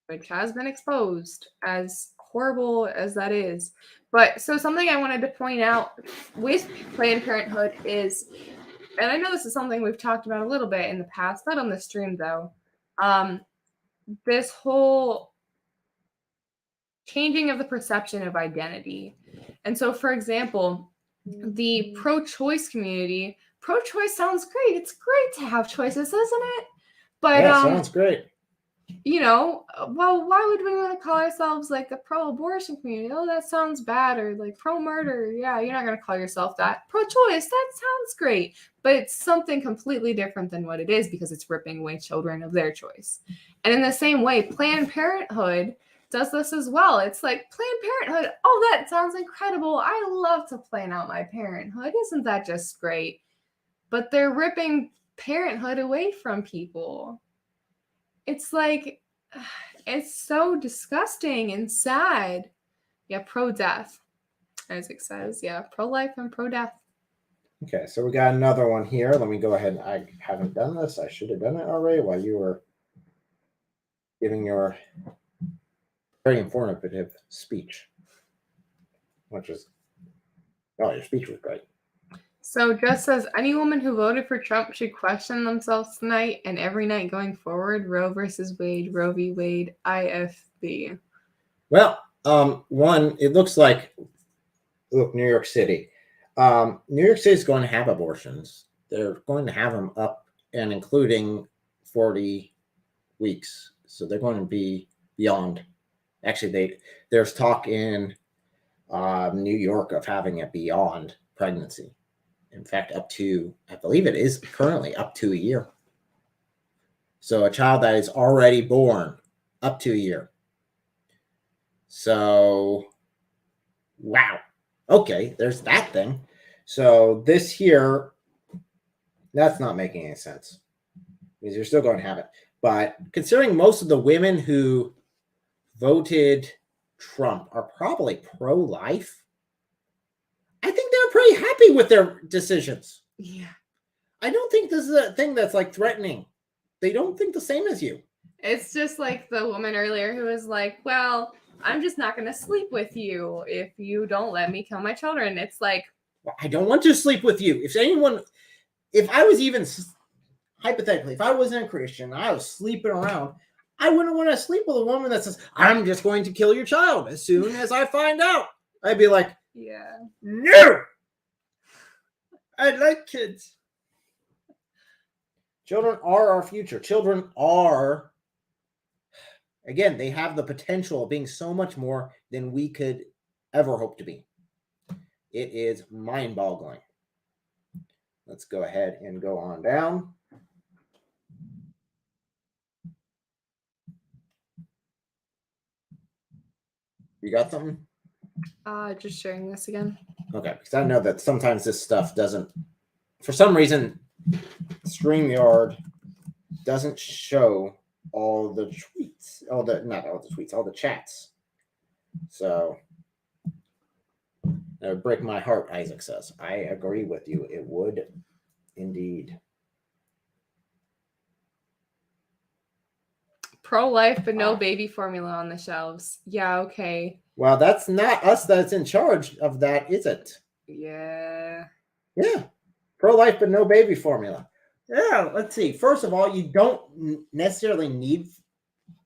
S2: which has been exposed, as horrible as that is. But so something I wanted to point out with Planned Parenthood is, and I know this is something we've talked about a little bit in the past, not on the stream though, this whole changing of the perception of identity. And so, for example, the pro-choice community, pro-choice sounds great. It's great to have choices, isn't it? But
S1: yeah, sounds great.
S2: You know, well, why would we want to call ourselves like the pro-abortion community? Oh, that sounds bad. Or like pro-murder. Yeah, you're not going to call yourself that. Pro-choice, that sounds great. But it's something completely different than what it is because it's ripping away children of their choice. And in the same way, Planned Parenthood does this as well. It's like, Planned Parenthood, oh, that sounds incredible. I love to plan out my parenthood. Isn't that just great? But they're ripping parenthood away from people. It's like, it's so disgusting and sad. Yeah, pro-death, as it says. Yeah, pro-life and pro-death.
S1: Okay, so we got another one here. Let me go ahead. I haven't done this. I should have done it already while you were giving your very informative speech, which is, oh, your speech was great.
S2: So just says, any woman who voted for Trump should question themselves tonight and every night going forward. Roe versus Wade, RoeVWade, IFB.
S1: Well, one, it looks like, look, New York City. New York City is going to have abortions. They're going to have them up and including 40 weeks. So they're going to be beyond. Actually, there's talk in New York of having it beyond pregnancy. In fact, up to, I believe it is currently up to a year. So a child that is already born up to a year. So, wow. Okay, there's that thing. So this here, that's not making any sense because you're still going to have it. But considering most of the women who voted Trump are probably pro-life, I think they're pretty happy with their decisions.
S2: Yeah.
S1: I don't think this is a thing that's like threatening. They don't think the same as you.
S2: It's just like the woman earlier who was like, well, I'm just not going to sleep with you if you don't let me kill my children. It's like,
S1: well, I don't want to sleep with you. If I was even, hypothetically, if I wasn't a Christian, I was sleeping around, I wouldn't want to sleep with a woman that says, I'm just going to kill your child as soon as I find out. I'd be like,
S2: yeah,
S1: no, I like kids. Children are our future. Children are, again, they have the potential of being so much more than we could ever hope to be. It is mind-boggling. Let's go ahead and go on down. You got something?
S2: Just sharing this again.
S1: Okay, because I know that sometimes this stuff doesn't, for some reason, StreamYard doesn't show all the tweets, not all the tweets, all the chats. So that would break my heart, Isaac says. I agree with you. It would indeed.
S2: Pro-life, but no baby formula on the shelves. Yeah, okay.
S1: Well, that's not us that's in charge of that, is it?
S2: Yeah.
S1: Yeah. Pro-life, but no baby formula. Yeah, let's see. First of all, you don't necessarily need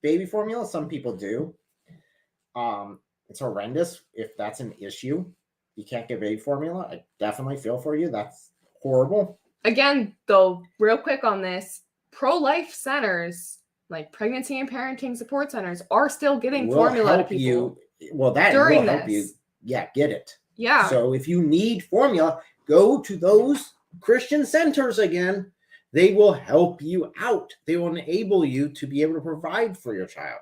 S1: baby formula. Some people do. It's horrendous if that's an issue. You can't get baby formula. I definitely feel for you. That's horrible.
S2: Again, though, real quick on this, pro-life centers, like pregnancy and parenting support centers, are still giving formula to people.
S1: Well, that
S2: during
S1: will help you.
S2: this.
S1: Yeah, get it.
S2: Yeah.
S1: So if you need formula, go to those Christian centers again. They will help you out. They will enable you to be able to provide for your child.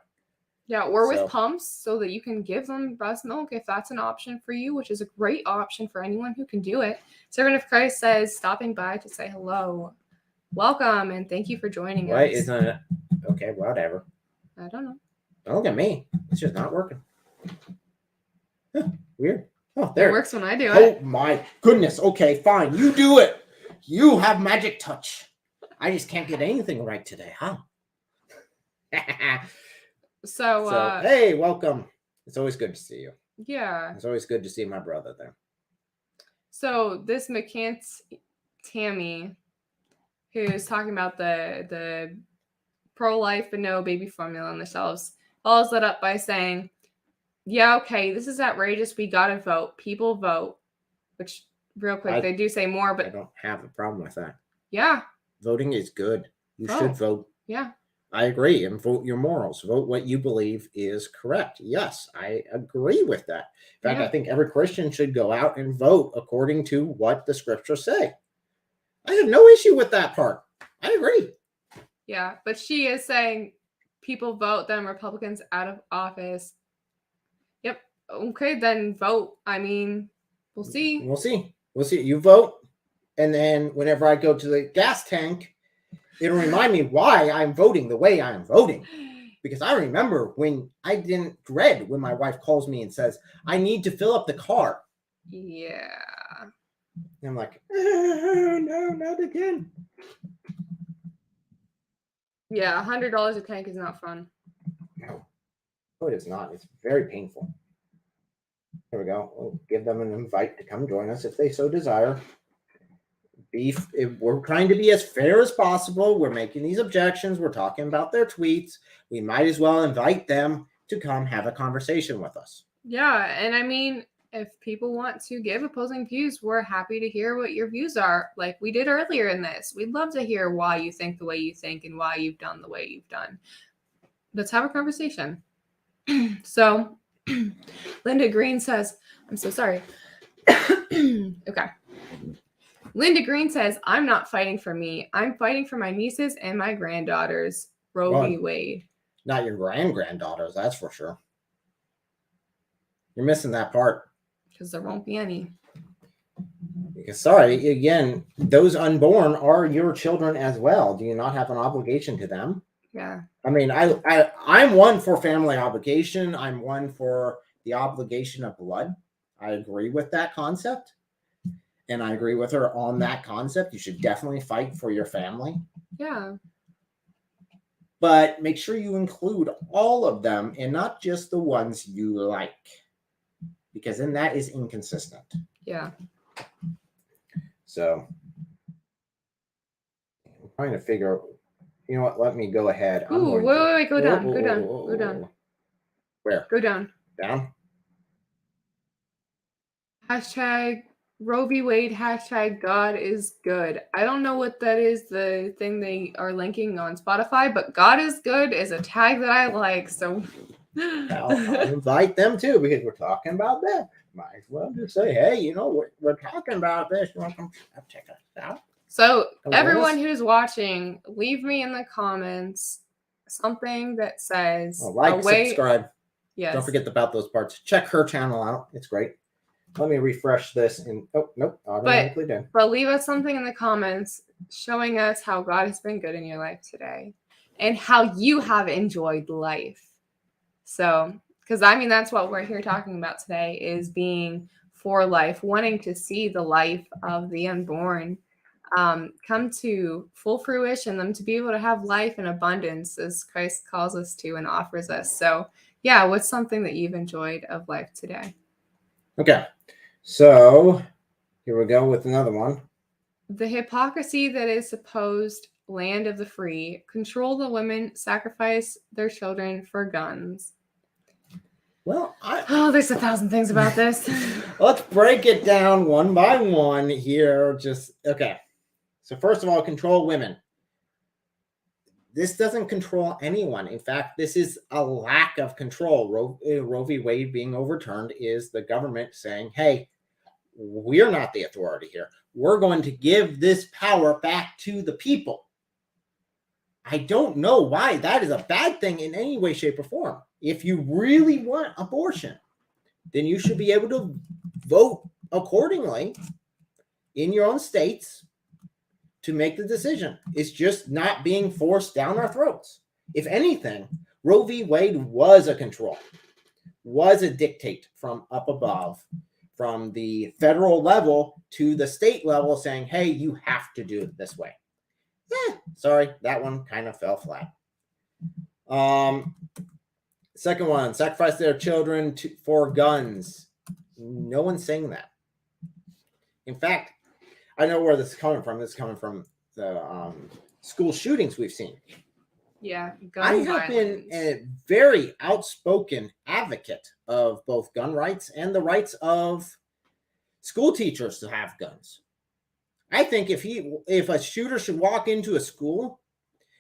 S2: Yeah, or with pumps so that you can give them breast milk if that's an option for you, which is a great option for anyone who can do it. Servant of Christ says, stopping by to say hello. Welcome, and thank you for joining
S1: Why
S2: us.
S1: isn't it? Okay, whatever.
S2: I don't know.
S1: Don't look at me. It's just not working. Huh, weird. Oh, there.
S2: It works when I do
S1: Oh
S2: it.
S1: my goodness. Okay, fine. You do it. You have magic touch. I just can't get anything right today, huh?
S2: So,
S1: hey, welcome. It's always good to see you.
S2: Yeah.
S1: It's always good to see my brother there.
S2: So this McCants Tammy, who's talking about the pro-life but no baby formula on the shelves, follows that up by saying, yeah, okay, this is outrageous. We gotta vote. People vote. Which, real quick, they do say more, but
S1: I don't have a problem with that.
S2: Yeah.
S1: Voting is good. You should vote.
S2: Yeah.
S1: I agree. And vote your morals. Vote what you believe is correct. Yes, I agree with that. In fact, I think every Christian should go out and vote according to what the scriptures say. I have no issue with that part. I agree.
S2: Yeah, but she is saying people vote them Republicans out of office. Yep. Okay, then vote. I mean, we'll see.
S1: We'll see. We'll see. You vote. And then whenever I go to the gas tank, it'll remind me why I'm voting the way I'm voting. Because I remember when I didn't dread when my wife calls me and says, I need to fill up the car.
S2: Yeah.
S1: And I'm like, no, not again.
S2: Yeah, $100 a tank is not fun.
S1: No, it is not. It's very painful. Here we go. We'll give them an invite to come join us if they so desire. We're trying to be as fair as possible. We're making these objections. We're talking about their tweets. We might as well invite them to come have a conversation with us.
S2: Yeah, and I mean, if people want to give opposing views, we're happy to hear what your views are, like we did earlier in this. We'd love to hear why you think the way you think and why you've done the way you've done. Let's have a conversation. So, Linda Green says, I'm so sorry. Okay. Linda Green says, I'm not fighting for me. I'm fighting for my nieces and my granddaughters. RoeVWade.
S1: Not your granddaughters, that's for sure. You're missing that part.
S2: Because there won't be any.
S1: Because, sorry, again, those unborn are your children as well. Do you not have an obligation to them?
S2: Yeah.
S1: I mean, I'm one for family obligation. I'm one for the obligation of blood. I agree with that concept. And I agree with her on that concept. You should definitely fight for your family.
S2: Yeah.
S1: But make sure you include all of them and not just the ones you like. Because then that is inconsistent.
S2: Yeah.
S1: So I'm trying to figure, you know what? Let me go ahead.
S2: Ooh, wait, go down. Go down.
S1: Where?
S2: Go down.
S1: Down?
S2: Hashtag RoeVWade, hashtag God is good. I don't know what that is, the thing they are linking on Spotify, but God is good is a tag that I like. So
S1: I'll invite them too, because we're talking about that. Might as well just say, hey, you know, we're talking about this. You want to come check us out?
S2: So everyone who's watching, leave me in the comments something that says
S1: like, subscribe.
S2: Yes.
S1: Don't forget about those parts. Check her channel out. It's great. Let me refresh this. And oh, nope, automatically done.
S2: But leave us something in the comments showing us how God has been good in your life today and how you have enjoyed life. So, because I mean, that's what we're here talking about today, is being for life, wanting to see the life of the unborn come to full fruition, them to be able to have life in abundance as Christ calls us to and offers us. So, yeah, what's something that you've enjoyed of life today?
S1: Okay, so here we go with another one.
S2: The hypocrisy that is supposed land of the free, control the women, sacrifice their children for guns.
S1: Well,
S2: there's 1,000 things about this.
S1: Let's break it down one by one here. Okay. So first of all, control women. This doesn't control anyone. In fact, this is a lack of control. Roe v. Wade being overturned is the government saying, hey, we're not the authority here. We're going to give this power back to the people. I don't know why that is a bad thing in any way, shape, or form. If you really want abortion, then you should be able to vote accordingly in your own states to make the decision. It's just not being forced down our throats. If anything, Roe v. Wade was a control, was a dictate from up above, from the federal level to the state level saying, hey, you have to do it this way. Sorry, that one kind of fell flat. Second one, sacrifice their children for guns. No one's saying that. In fact, I know where this is coming from. This is coming from the school shootings we've seen.
S2: Yeah,
S1: I have been a very outspoken advocate of both gun rights and the rights of school teachers to have guns. I think if a shooter should walk into a school,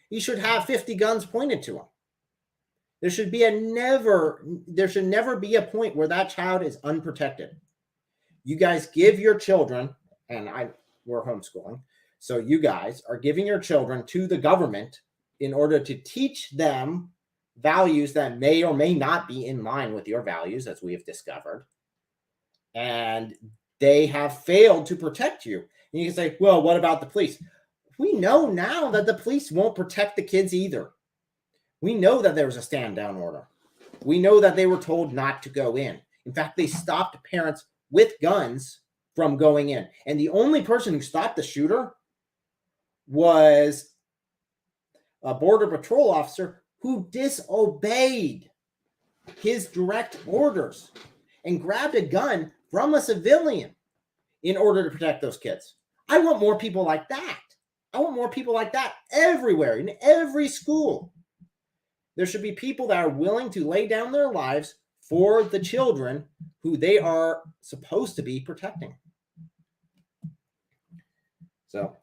S1: he should have 50 guns pointed to him. There should never be a point where that child is unprotected. You guys give your children, and we're homeschooling, so you guys are giving your children to the government in order to teach them values that may or may not be in line with your values, as we have discovered. And they have failed to protect you. And you can say, well, what about the police? We know now that the police won't protect the kids either. We know that there was a stand down order. We know that they were told not to go in. In fact, they stopped parents with guns from going in. And the only person who stopped the shooter was a border patrol officer who disobeyed his direct orders and grabbed a gun from a civilian in order to protect those kids. I want more people like that. I want more people like that everywhere, in every school. There should be people that are willing to lay down their lives for the children who they are supposed to be protecting. So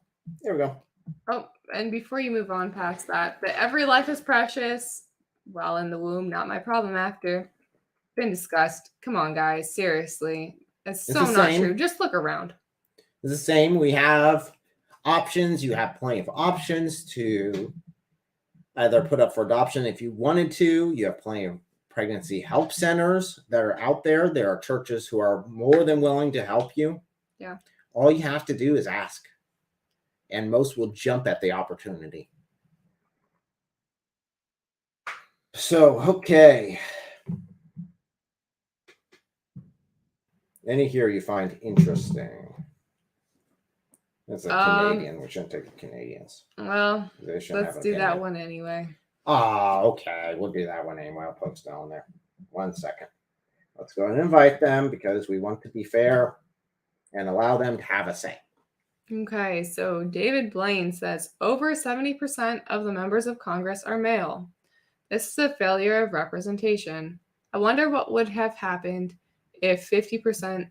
S1: there we go.
S2: Oh, and before you move on past that every life is precious while in the womb, not my problem after. Been discussed. Come on, guys. Seriously. It's so not true. Just look around.
S1: It's the same. We have options. You have plenty of options to either put up for adoption if you wanted to. You have plenty of pregnancy help centers that are out there. There are churches who are more than willing to help you.
S2: Yeah.
S1: All you have to do is ask. And most will jump at the opportunity. So, okay. Any here you find interesting? That's a Canadian. We shouldn't take the Canadians.
S2: Well, let's do that one anyway.
S1: Okay. We'll do that one anyway. I'll post it on there. 1 second. Let's go and invite them because we want to be fair and allow them to have a say.
S2: Okay, so David Blaine says over 70% of the members of Congress are male. This is a failure of representation. I wonder what would have happened if 50%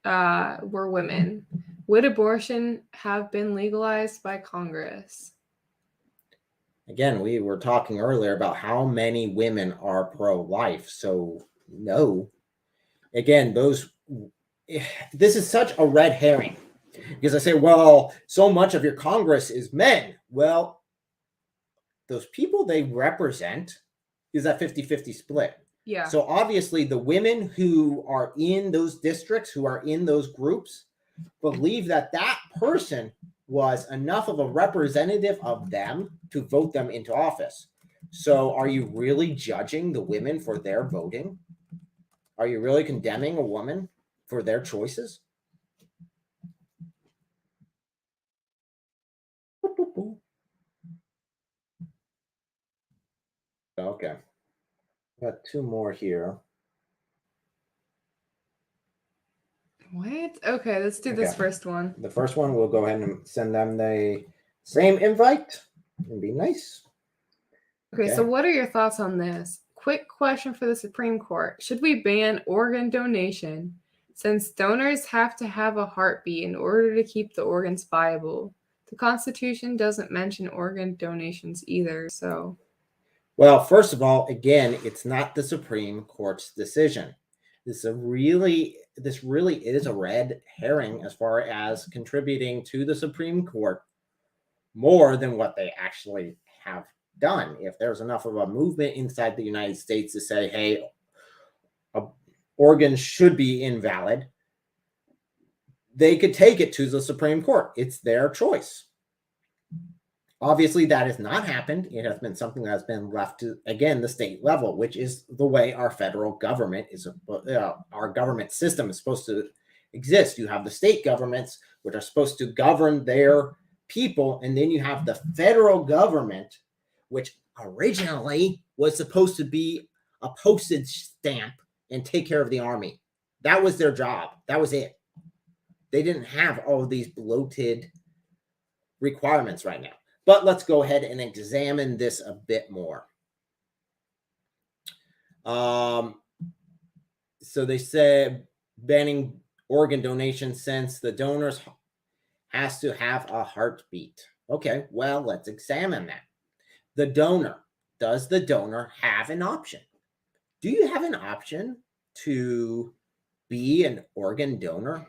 S2: were women. Would abortion have been legalized by Congress?
S1: Again, we were talking earlier about how many women are pro-life. So, no. Again, this is such a red herring. Because I say, well, so much of your Congress is men. Well, those people they represent is that 50-50 split.
S2: Yeah.
S1: So obviously the women who are in those districts, who are in those groups, believe that that person was enough of a representative of them to vote them into office. So are you really judging the women for their voting? Are you really condemning a woman for their choices? Okay. Got two more here.
S2: What? Okay, let's do this
S1: Okay.
S2: first one.
S1: The first one, we'll go ahead and send them the same invite and be nice.
S2: Okay, so what are your thoughts on this? Quick question for the Supreme Court. Should we ban organ donation since donors have to have a heartbeat in order to keep the organs viable? The Constitution doesn't mention organ donations either, so.
S1: Well, first of all, again, it's not the Supreme Court's decision. This really is a red herring as far as contributing to the Supreme Court more than what they actually have done. If there's enough of a movement inside the United States to say, hey, organs should be invalid, they could take it to the Supreme Court. It's their choice. Obviously, that has not happened. It has been something that has been left to, again, the state level, which is the way our federal government is, our government system is supposed to exist. You have the state governments, which are supposed to govern their people, and then you have the federal government, which originally was supposed to be a postage stamp and take care of the army. That was their job. That was it. They didn't have all of these bloated requirements right now. But let's go ahead and examine this a bit more. So they said banning organ donation since the donors has to have a heartbeat. Okay, well, let's examine that. The donor, does the donor have an option? Do you have an option to be an organ donor?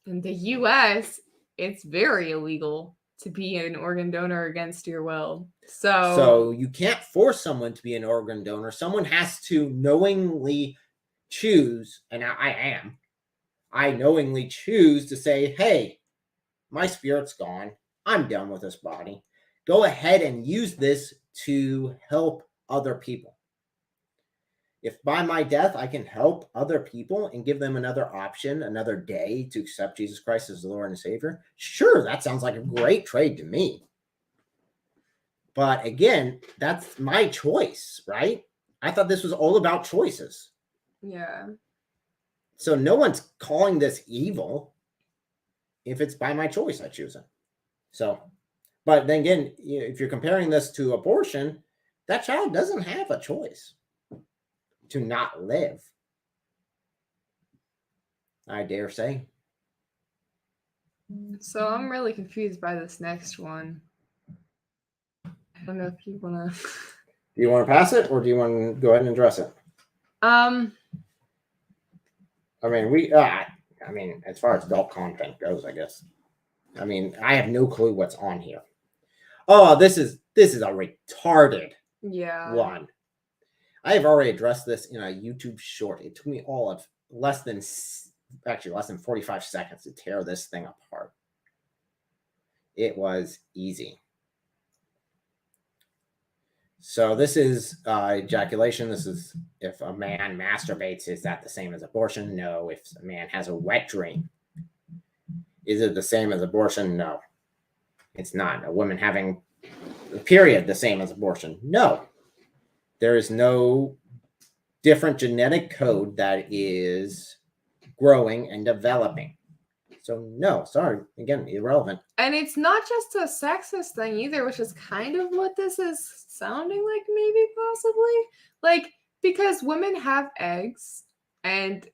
S2: In the US, it's very illegal to be an organ donor against your will.
S1: So you can't force someone to be an organ donor. Someone has to knowingly choose, and I knowingly choose to say, hey, my spirit's gone. I'm done with this body. Go ahead and use this to help other people. If by my death I can help other people and give them another option, another day to accept Jesus Christ as the Lord and Savior, sure, that sounds like a great trade to me. But again, that's my choice, right? I thought this was all about choices.
S2: Yeah.
S1: So no one's calling this evil. If it's by my choice, I choose it. So, but then again, if you're comparing this to abortion, that child doesn't have a choice to not live, I dare say.
S2: So I'm really confused by this next one. I don't know if you want to.
S1: Do you want to pass it, or do you want to go ahead and address it? I mean, as far as adult content goes, I guess. I mean, I have no clue what's on here. Oh, this is a retarded one. I have already addressed this in a YouTube short. It took me all of less than 45 seconds to tear this thing apart. It was easy. So this is ejaculation. This is if a man masturbates, is that the same as abortion? No. If a man has a wet dream, is it the same as abortion? No. It's not. A woman having a period, the same as abortion? No. There is no different genetic code that is growing and developing. So no, sorry, again, irrelevant.
S2: And it's not just a sexist thing either, which is kind of what this is sounding like, maybe possibly. Like, because women have eggs, and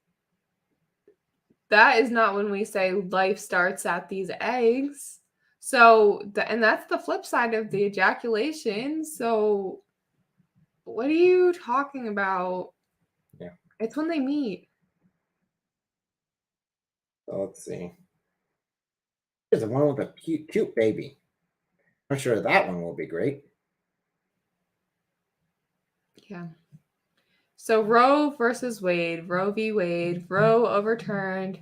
S2: that is not when we say life starts at these eggs. So, and that's the flip side of the ejaculation. So, what are you talking about?
S1: Yeah.
S2: It's when they meet.
S1: So let's see. Here's the one with a cute baby. I'm sure that one will be great.
S2: Yeah. So Roe versus Wade, Roe v. Wade, Roe overturned,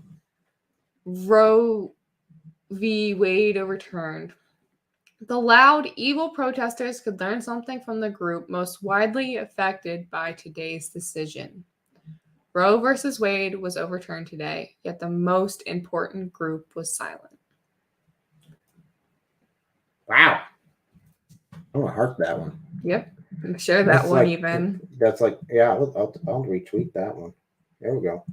S2: Roe v. Wade overturned. The loud, evil protesters could learn something from the group most widely affected by today's decision. Roe versus Wade was overturned today, yet the most important group was silent.
S1: Wow. I'm gonna heart that one.
S2: Yep. I'm sure that
S1: That's
S2: one
S1: like,
S2: even.
S1: That's like, yeah, I'll retweet that one. There we go.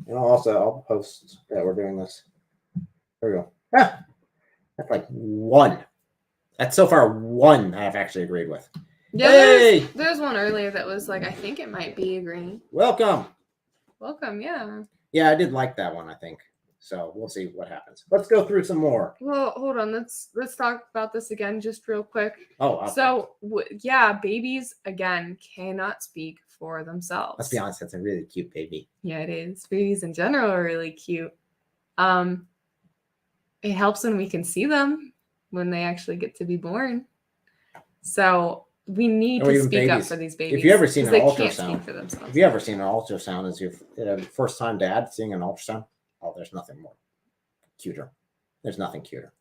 S1: And I'll post that we're doing this. There we go. Ah, that's like one. That's so far one I've actually agreed with.
S2: Yeah,
S1: Hey!
S2: there's one earlier that was like, I think it might be agreeing.
S1: Welcome.
S2: Welcome, yeah.
S1: Yeah, I did like that one, I think. So we'll see what happens. Let's go through some more.
S2: Well, hold on. Let's talk about this again just real quick.
S1: Oh,
S2: so yeah, babies again cannot speak for themselves.
S1: Let's be honest, that's a really cute baby.
S2: Yeah, it is. Babies in general are really cute. It helps when we can see them when they actually get to be born. So we need to speak up for these babies.
S1: If you ever seen an
S2: they
S1: ultrasound,
S2: can't speak for themselves.
S1: If you ever seen an ultrasound as your first time dad seeing an ultrasound, oh, there's nothing more cuter. There's nothing cuter.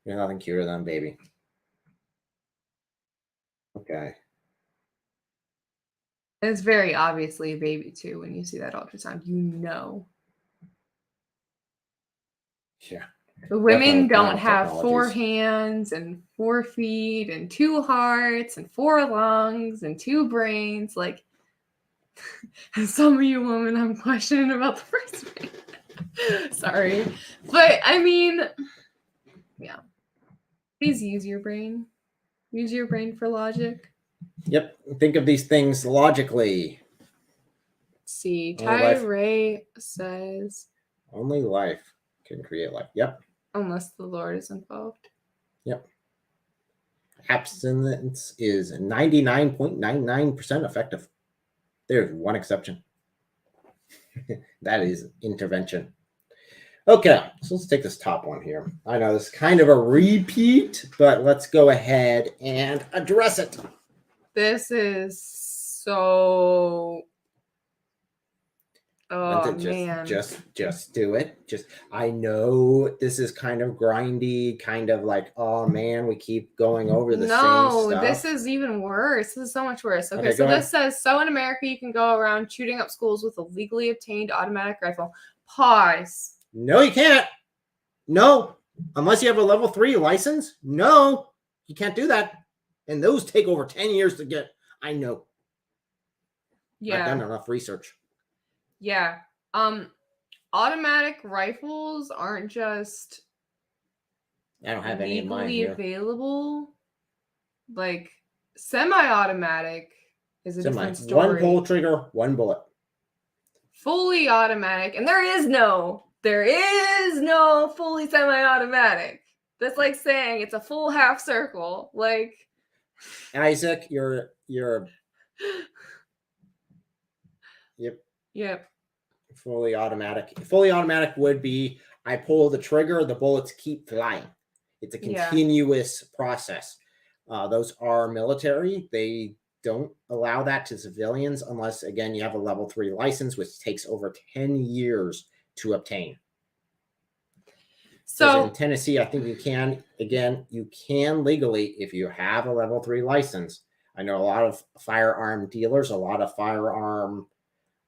S1: There's nothing cuter than a baby. Okay.
S2: It's very obviously a baby too when you see that ultrasound. You know.
S1: Yeah.
S2: The women don't have 4 hands and 4 feet and 2 hearts and 4 lungs and 2 brains. Like, some of you women, I'm questioning about the first brain. Sorry. But, I mean, yeah. Please use your brain. Use your brain for logic.
S1: Yep. Think of these things logically.
S2: Let's see. Ty Ray says,
S1: only life can create life. Yep.
S2: Unless the Lord is involved.
S1: Yep. Abstinence is 99.99% effective. There's one exception. That is intervention. Okay, so let's take this top one here. I know this is kind of a repeat, but let's go ahead and address it.
S2: This is so... Oh, man.
S1: Just do it. I know this is kind of grindy, kind of like, oh man, we keep going over the same stuff.
S2: No, this is even worse. This is so much worse. Okay, so this says, so in America, you can go around shooting up schools with a legally obtained automatic rifle. Pause.
S1: No, you can't. No, unless you have a level 3 license. No, you can't do that. And those take over 10 years to get. I know.
S2: Yeah.
S1: I've done enough research.
S2: Yeah. Automatic rifles aren't just
S1: I don't have any in mind here.
S2: Available. Like semi-automatic is a different story.
S1: One pull trigger, one bullet.
S2: Fully automatic, and there is no fully semi-automatic. That's like saying it's a full half circle. Like,
S1: Isaac, you're Yep. Fully automatic. Fully automatic would be I pull the trigger, the bullets keep flying. It's a continuous process. Those are military. They don't allow that to civilians unless, again, you have a level 3 license, which takes over 10 years to obtain. So in Tennessee, I think you can legally, if you have a level 3 license. I know a lot of firearm dealers, a lot of firearm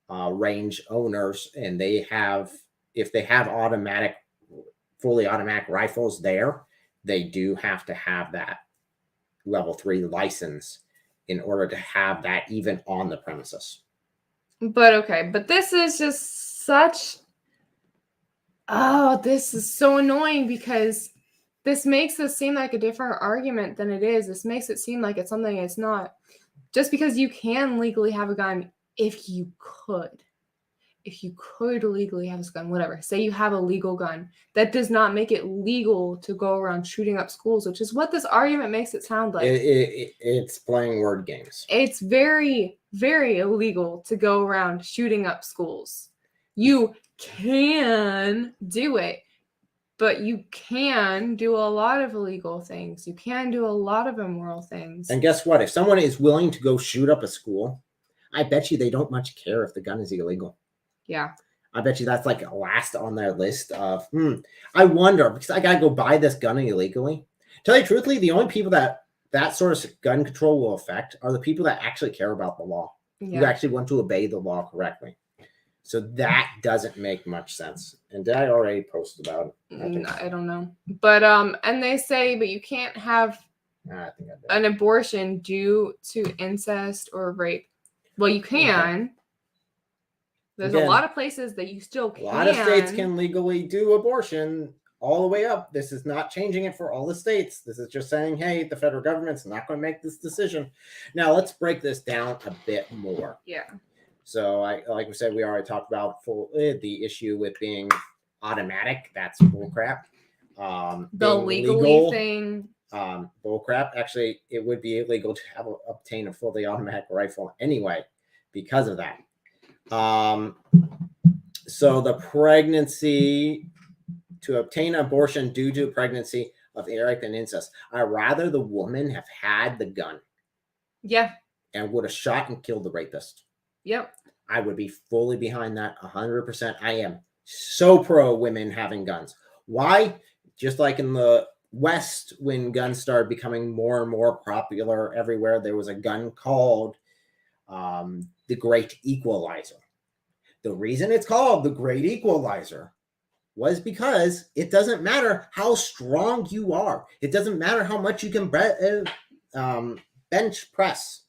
S1: range owners, and if they have fully automatic rifles there, they do have to have that level 3 license in order to have that even on the premises. But
S2: this is just this is so annoying because this makes this seem like a different argument than it is. This makes it seem like it's something it's not. Just because you can legally have a gun, if you could legally have a gun, whatever, say you have a legal gun, that does not make it legal to go around shooting up schools, which is what this argument makes it sound like.
S1: It's playing word games.
S2: It's very, very illegal to go around shooting up schools. You can do it. But you can do a lot of illegal things. You can do a lot of immoral things.
S1: And guess what? If someone is willing to go shoot up a school, I bet you they don't much care if the gun is illegal.
S2: Yeah.
S1: I bet you that's like last on their list of, I wonder, because I got to go buy this gun illegally. Tell you truthfully, the only people that sort of gun control will affect are the people that actually care about the law, who actually want to obey the law correctly. So that doesn't make much sense. And did I already post about it?
S2: I don't know. But and they say, but you can't have
S1: I think I did.
S2: an abortion due to incest or rape. Well, you can. Okay. There's a lot of places that you still can.
S1: A lot of states can legally do abortion all the way up. This is not changing it for all the states. This is just saying, hey, the federal government's not going to make this decision. Now, let's break this down a bit more.
S2: Yeah.
S1: So, like we said, we already talked about the issue with being automatic. That's bullcrap.
S2: The legally thing.
S1: Bullcrap. Actually, it would be illegal to obtain a fully automatic rifle anyway because of that. So the pregnancy, to obtain abortion due to pregnancy of rape and incest, I'd rather the woman have had the gun.
S2: Yeah.
S1: And would have shot and killed the rapist.
S2: Yep.
S1: I would be fully behind that 100%. I am so pro women having guns. Why? Just like in the West, when guns started becoming more and more popular everywhere, there was a gun called the Great Equalizer. The reason it's called the Great Equalizer was because it doesn't matter how strong you are. It doesn't matter how much you can bench press.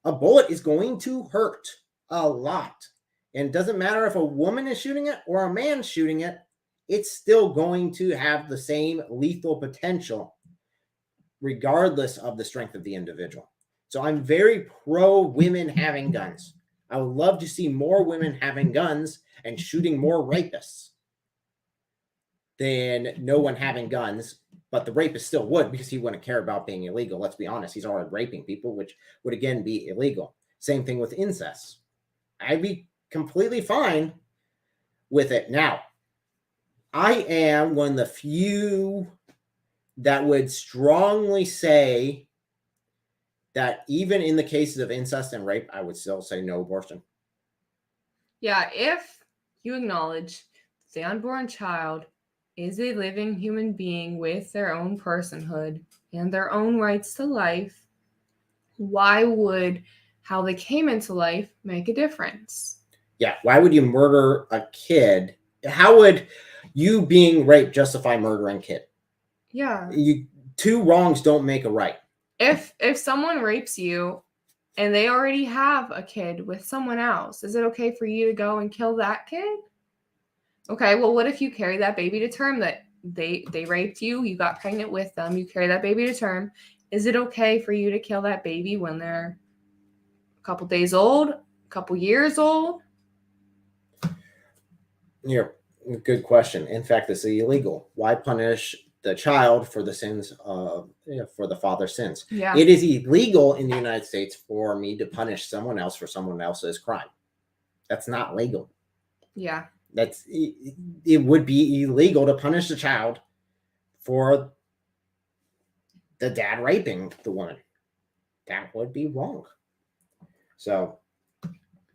S1: A bullet is going to hurt a lot. And it doesn't matter if a woman is shooting it or a man shooting it, it's still going to have the same lethal potential regardless of the strength of the individual. So I'm very pro women having guns. I would love to see more women having guns and shooting more rapists than no one having guns. But the rapist still would, because he wouldn't care about being illegal. Let's be honest. He's already raping people, which would again be illegal. Same thing with incest. I'd be completely fine with it. Now, I am one of the few that would strongly say that even in the cases of incest and rape, I would still say no abortion.
S2: Yeah, if you acknowledge the unborn child is a living human being with their own personhood and their own rights to life, why would how they came into life make a difference?
S1: Yeah, why would you murder a kid? How would you being raped justify murdering a kid?
S2: Yeah.
S1: Two wrongs don't make a right.
S2: If someone rapes you and they already have a kid with someone else, is it okay for you to go and kill that kid? Okay, well, what if you carry that baby to term, that they raped you, you got pregnant with them, you carry that baby to term? Is it okay for you to kill that baby when they're a couple days old, a couple years old?
S1: Yeah, good question. In fact, it's illegal. Why punish the child for the sins of, for the father's sins?
S2: Yeah.
S1: It is illegal in the United States for me to punish someone else for someone else's crime. That's not legal.
S2: Yeah.
S1: It would be illegal to punish the child for the dad raping the woman. That would be wrong. So,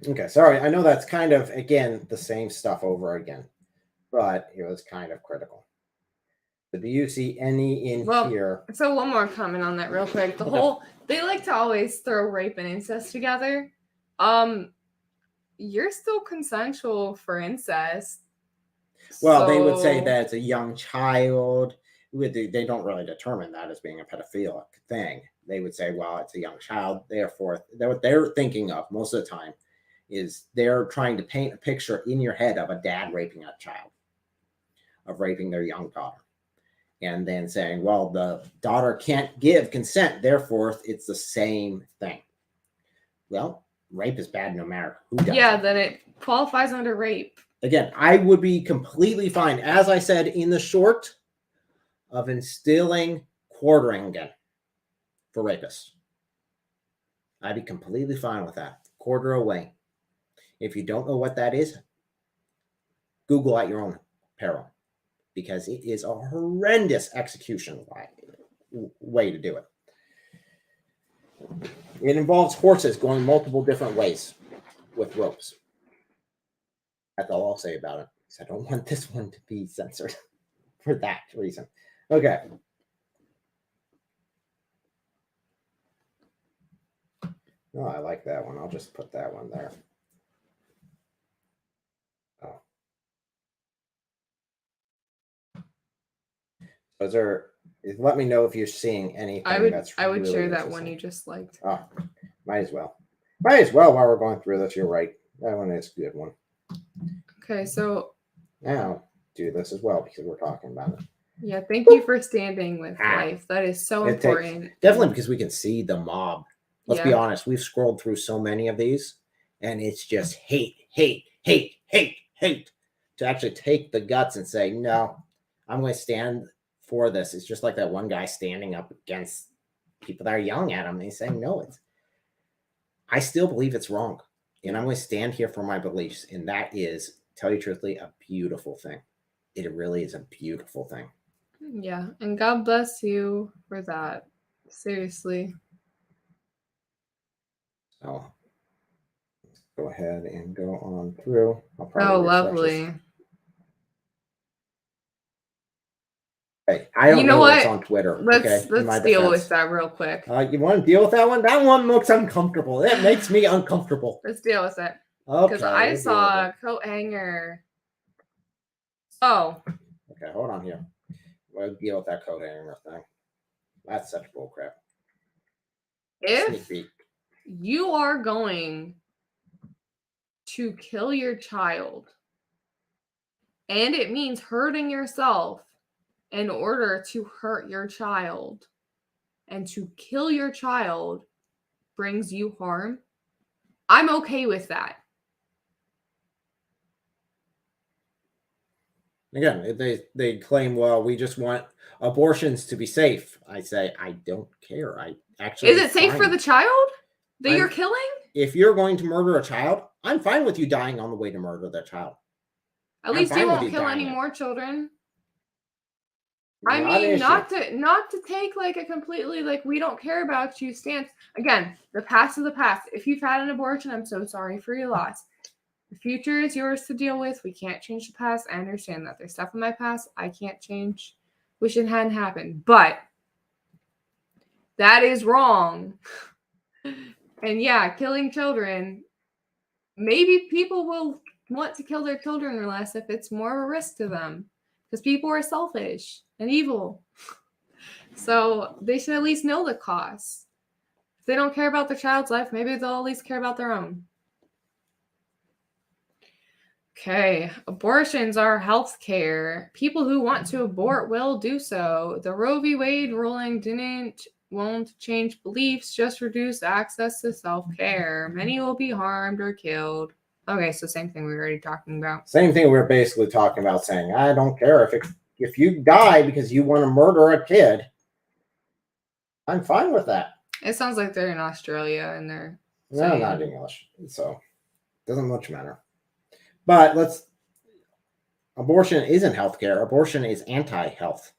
S1: okay, sorry. I know that's kind of, again, the same stuff over again, but it was kind of critical. But do you see any in here?
S2: So one more comment on that real quick. They like to always throw rape and incest together. You're still consensual for incest.
S1: Well, they would say that it's a young child. They don't really determine that as being a pedophilic thing. They would say, well, it's a young child. Therefore, what they're thinking of most of the time is they're trying to paint a picture in your head of a dad raping a child, of raping their young daughter. And then saying, well, the daughter can't give consent. Therefore, it's the same thing. Well, rape is bad no matter who does it.
S2: Yeah, then it qualifies under rape.
S1: Again, I would be completely fine, as I said in the short, of instilling quartering again for rapists. I'd be completely fine with that. Quarter away. If you don't know what that is, Google at your own peril. because it is a horrendous execution way to do it. It involves horses going multiple different ways with ropes. That's all I'll say about it. I don't want this one to be censored for that reason. Okay. Oh, I like that one. I'll just put that one there. Oh. Let me know if you're seeing anything
S2: I would
S1: really
S2: share that one you just liked.
S1: Oh, might as well. Might as well while we're going through this. You're right. That one is a good one.
S2: Okay, so
S1: now do this as well because we're talking about it.
S2: Yeah, thank you for standing with life. That is so important.
S1: Definitely because we can see the mob. Let's be
S2: Yeah.
S1: honest. We've scrolled through so many of these, and it's just hate, hate, hate, hate, hate. To actually take the guts and say, no, I'm going to stand for this. It's just like that one guy standing up against people that are yelling at him. And he's saying, no, I still believe it's wrong. And I'm going to stand here for my beliefs. And that is, tell you truthfully, a beautiful thing. It really is a beautiful thing.
S2: Yeah. And God bless you for that. Seriously.
S1: So let's go ahead and go on through.
S2: Oh, lovely.
S1: Hey, I don't know what's on Twitter.
S2: Let's deal with that real quick.
S1: You want to deal with that one? That one looks uncomfortable. It makes me uncomfortable.
S2: Let's deal with it.
S1: Okay.
S2: Because I saw a coat hanger. Oh.
S1: Okay, hold on here. We'll deal with that coat hanger thing. That's such bullcrap.
S2: If you are going to kill your child, and it means hurting yourself in order to hurt your child, and to kill your child brings you harm, I'm okay with that.
S1: Again, they claim, well, we just want abortions to be safe. I say, I don't care. I actually
S2: Is it safe for the child that you're killing?
S1: If you're going to murder a child, I'm fine with you dying on the way to murder that child.
S2: At least you won't kill any more children. I mean, not to take like a completely like we don't care about you stance. Again, the past is the past. If you've had an abortion, I'm so sorry for your loss. The future is yours to deal with. We can't change the past. I understand that. There's stuff in my past I can't change. Wish it hadn't happened. But that is wrong. And yeah, killing children. Maybe people will want to kill their children less if it's more of a risk to them. Because people are selfish and evil. So they should at least know the cost. If they don't care about their child's life, maybe they'll at least care about their own. Okay, abortions are health care. People who want to abort will do so. The RoeVWade ruling won't change beliefs, just reduce access to self-care. Many will be harmed or killed. Okay, so same thing we were already talking about.
S1: Same thing we were basically talking about, saying, I don't care if you die because you want to murder a kid. I'm fine with that.
S2: It sounds like they're in Australia and they're
S1: No, not English, so it doesn't much matter. But abortion isn't healthcare. Abortion is anti-health.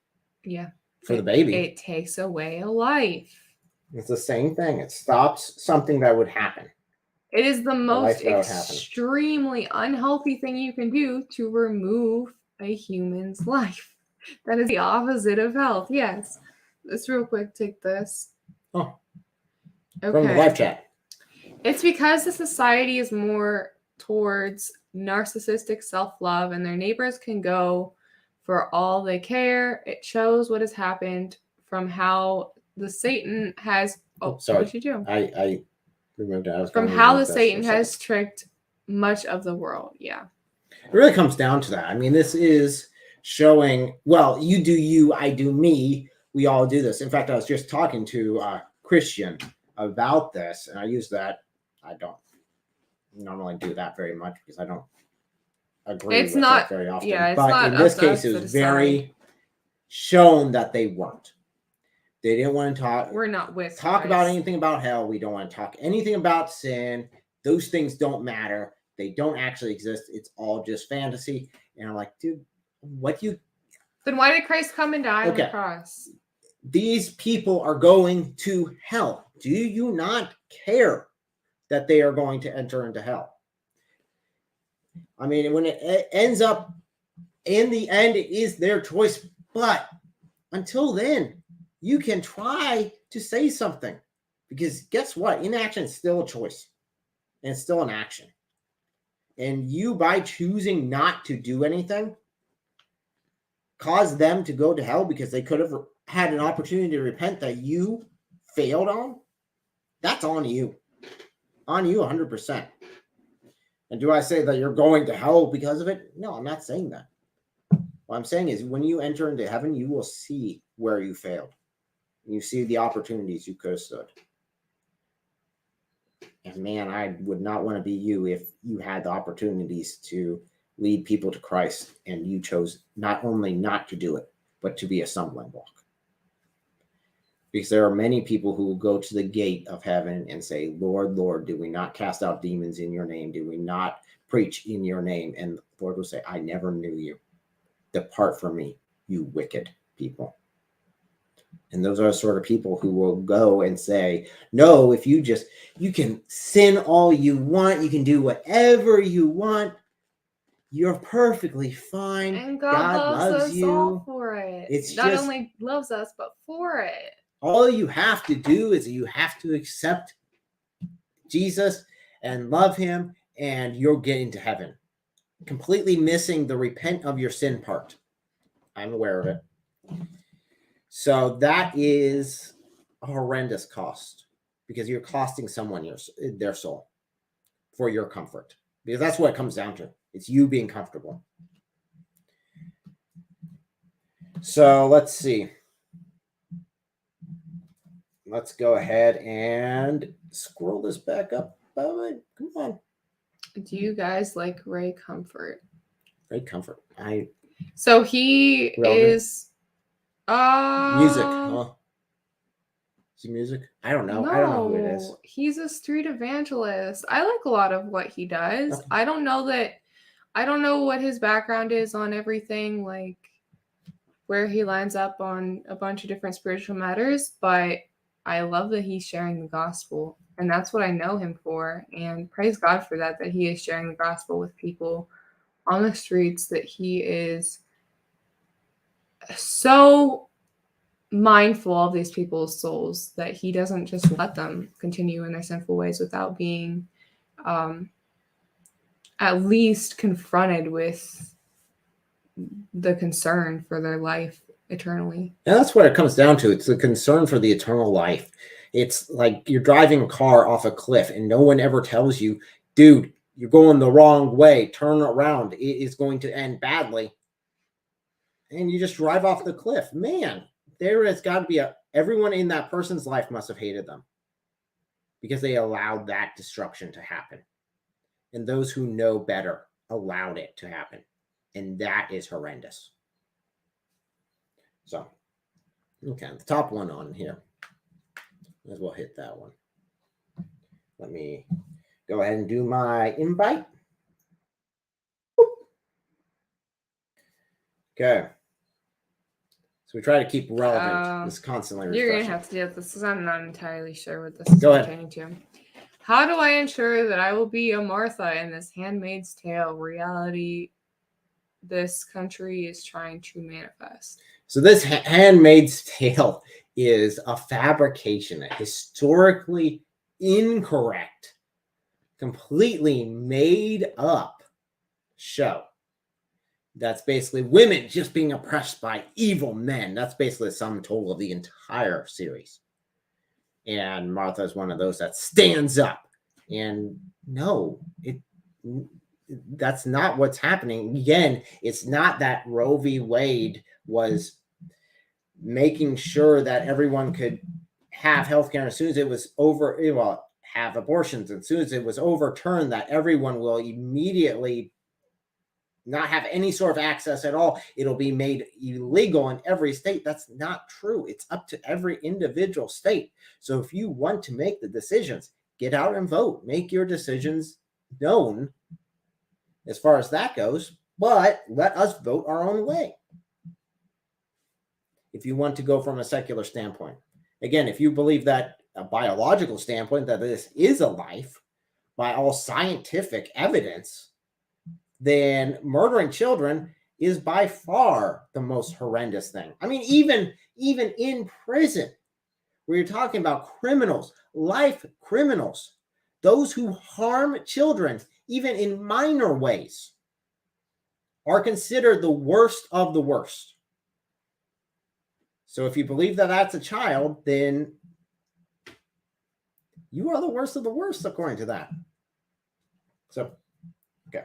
S2: Yeah.
S1: For the baby.
S2: It takes away a life.
S1: It's the same thing. It stops something that would happen.
S2: It is the most extremely unhealthy thing you can do to remove a human's life. That is the opposite of health. Yes. Let's real quick take this.
S1: Oh.
S2: Okay.
S1: From the live chat.
S2: It's because the society is more towards narcissistic self-love and their neighbors can go for all they care. It shows what has happened from how the Satan has... Oh, sorry. What did you do?
S1: I removed it.
S2: From how the Satan has tricked much of the world. Yeah.
S1: It really comes down to that. I mean, this is showing, well, you do you, I do me. We all do this. In fact, I was just talking to Christian about this, and I use that. I don't normally do that very much because I don't agree with it very often.
S2: Yeah, it's
S1: but
S2: not
S1: in this case, it was very shown that they weren't. They didn't want to talk.
S2: We're not with
S1: talk about anything about hell. We don't want to talk anything about sin. Those things don't matter. They don't actually exist. It's all just fantasy. And I'm like, dude,
S2: Then why did Christ come and die on the
S1: Okay.
S2: cross?
S1: These people are going to hell. Do you not care that they are going to enter into hell? I mean, when it ends up in the end, it is their choice. But until then, you can try to say something, because guess what? Inaction is still a choice, and it's still an action. And you, by choosing not to do anything, cause them to go to hell because they could have had an opportunity to repent that you failed on. That's on you. On you 100%. And do I say that you're going to hell because of it? No, I'm not saying that. What I'm saying is when you enter into heaven, you will see where you failed. You see the opportunities you could have stood. And man, I would not want to be you if you had the opportunities to lead people to Christ and you chose not only not to do it, but to be a stumbling block. Because there are many people who will go to the gate of heaven and say, Lord, Lord, did we not cast out demons in your name? Did we not preach in your name? And the Lord will say, I never knew you. Depart from me, you wicked people. And those are the sort of people who will go and say, no, if you can sin all you want, you can do whatever you want, you're perfectly fine.
S2: And God loves us
S1: you.
S2: all for it.
S1: It's
S2: not
S1: just,
S2: only loves us, but for it.
S1: all you have to do is you have to accept Jesus and love him, and you're getting to heaven. Completely missing the repent of your sin part. I'm aware of it. So that is a horrendous cost, because you're costing someone their soul for your comfort, because that's what it comes down to. It's you being comfortable. So let's see. Let's go ahead and scroll this back up. Come on.
S2: Do you guys like Ray Comfort?
S1: Ray Comfort.
S2: So he is
S1: music. Huh? Is he music? I don't know.
S2: No,
S1: I don't know who it is.
S2: He's a street evangelist. I like a lot of what he does.
S1: Okay.
S2: I don't know what his background is on everything, like where he lines up on a bunch of different spiritual matters, but I love that he's sharing the gospel, and that's what I know him for. And praise God for that he is sharing the gospel with people on the streets, that he is so mindful of these people's souls, that he doesn't just let them continue in their sinful ways without being at least confronted with the concern for their life eternally.
S1: And that's what it comes down to. It's the concern for the eternal life. It's like you're driving a car off a cliff and no one ever tells you, dude, you're going the wrong way, turn around, it is going to end badly. And you just drive off the cliff. Man, there has got to be everyone in that person's life must have hated them, because they allowed that destruction to happen. And those who know better allowed it to happen. And that is horrendous. So, okay, the top one on here. Might as well hit that one. Let me go ahead and do my invite. Okay. So we try to keep relevant. It's constantly refreshing.
S2: You're going to have to do this because I'm not entirely sure what this is pertaining to. How do I ensure that I will be a Martha in this Handmaid's Tale reality this country is trying to manifest?
S1: So this Handmaid's Tale is a fabrication, a historically incorrect, completely made up show. That's basically women just being oppressed by evil men. That's basically the sum total of the entire series. And Martha is one of those that stands up. And no, that's not what's happening. Again, it's not that RoeVWade was making sure that everyone could have healthcare as soon as it was have abortions. As soon as it was overturned, that everyone will immediately not have any sort of access at all. It'll be made illegal in every state. That's not true. It's up to every individual state. So if you want to make the decisions, get out and vote. Make your decisions known as far as that goes, but let us vote our own way. if you want to go from a secular standpoint. Again, if you believe that a biological standpoint, that this is a life by all scientific evidence, then murdering children is by far the most horrendous thing. I mean, even in prison, where you're talking about criminals, life criminals, those who harm children, even in minor ways, are considered the worst of the worst. So if you believe that that's a child, then you are the worst of the worst, according to that. So, okay.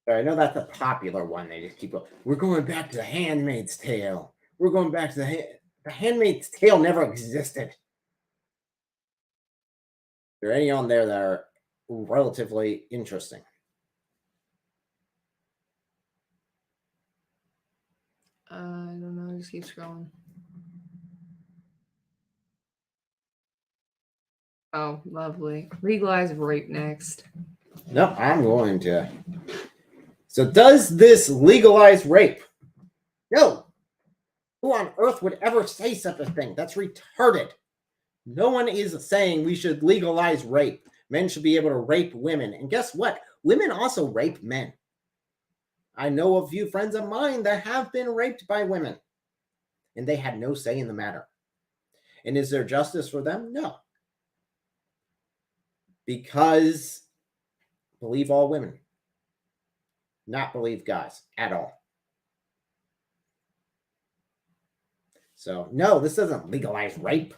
S1: I know that's a popular one. They just keep going. We're going back to the Handmaid's Tale. We're going back to the Handmaid's Tale never existed. Are there any on there that are relatively interesting?
S2: I don't know. Just keep scrolling. Oh, lovely. Legalize rape next.
S1: No, I'm going to. So does this legalize rape? No. Who on earth would ever say such a thing? That's retarded. No one is saying we should legalize rape. Men should be able to rape women. And guess what? Women also rape men. I know a few friends of mine that have been raped by women, and they had no say in the matter. And is there justice for them? No. Because believe all women, not believe guys at all. So, no, this doesn't legalize rape.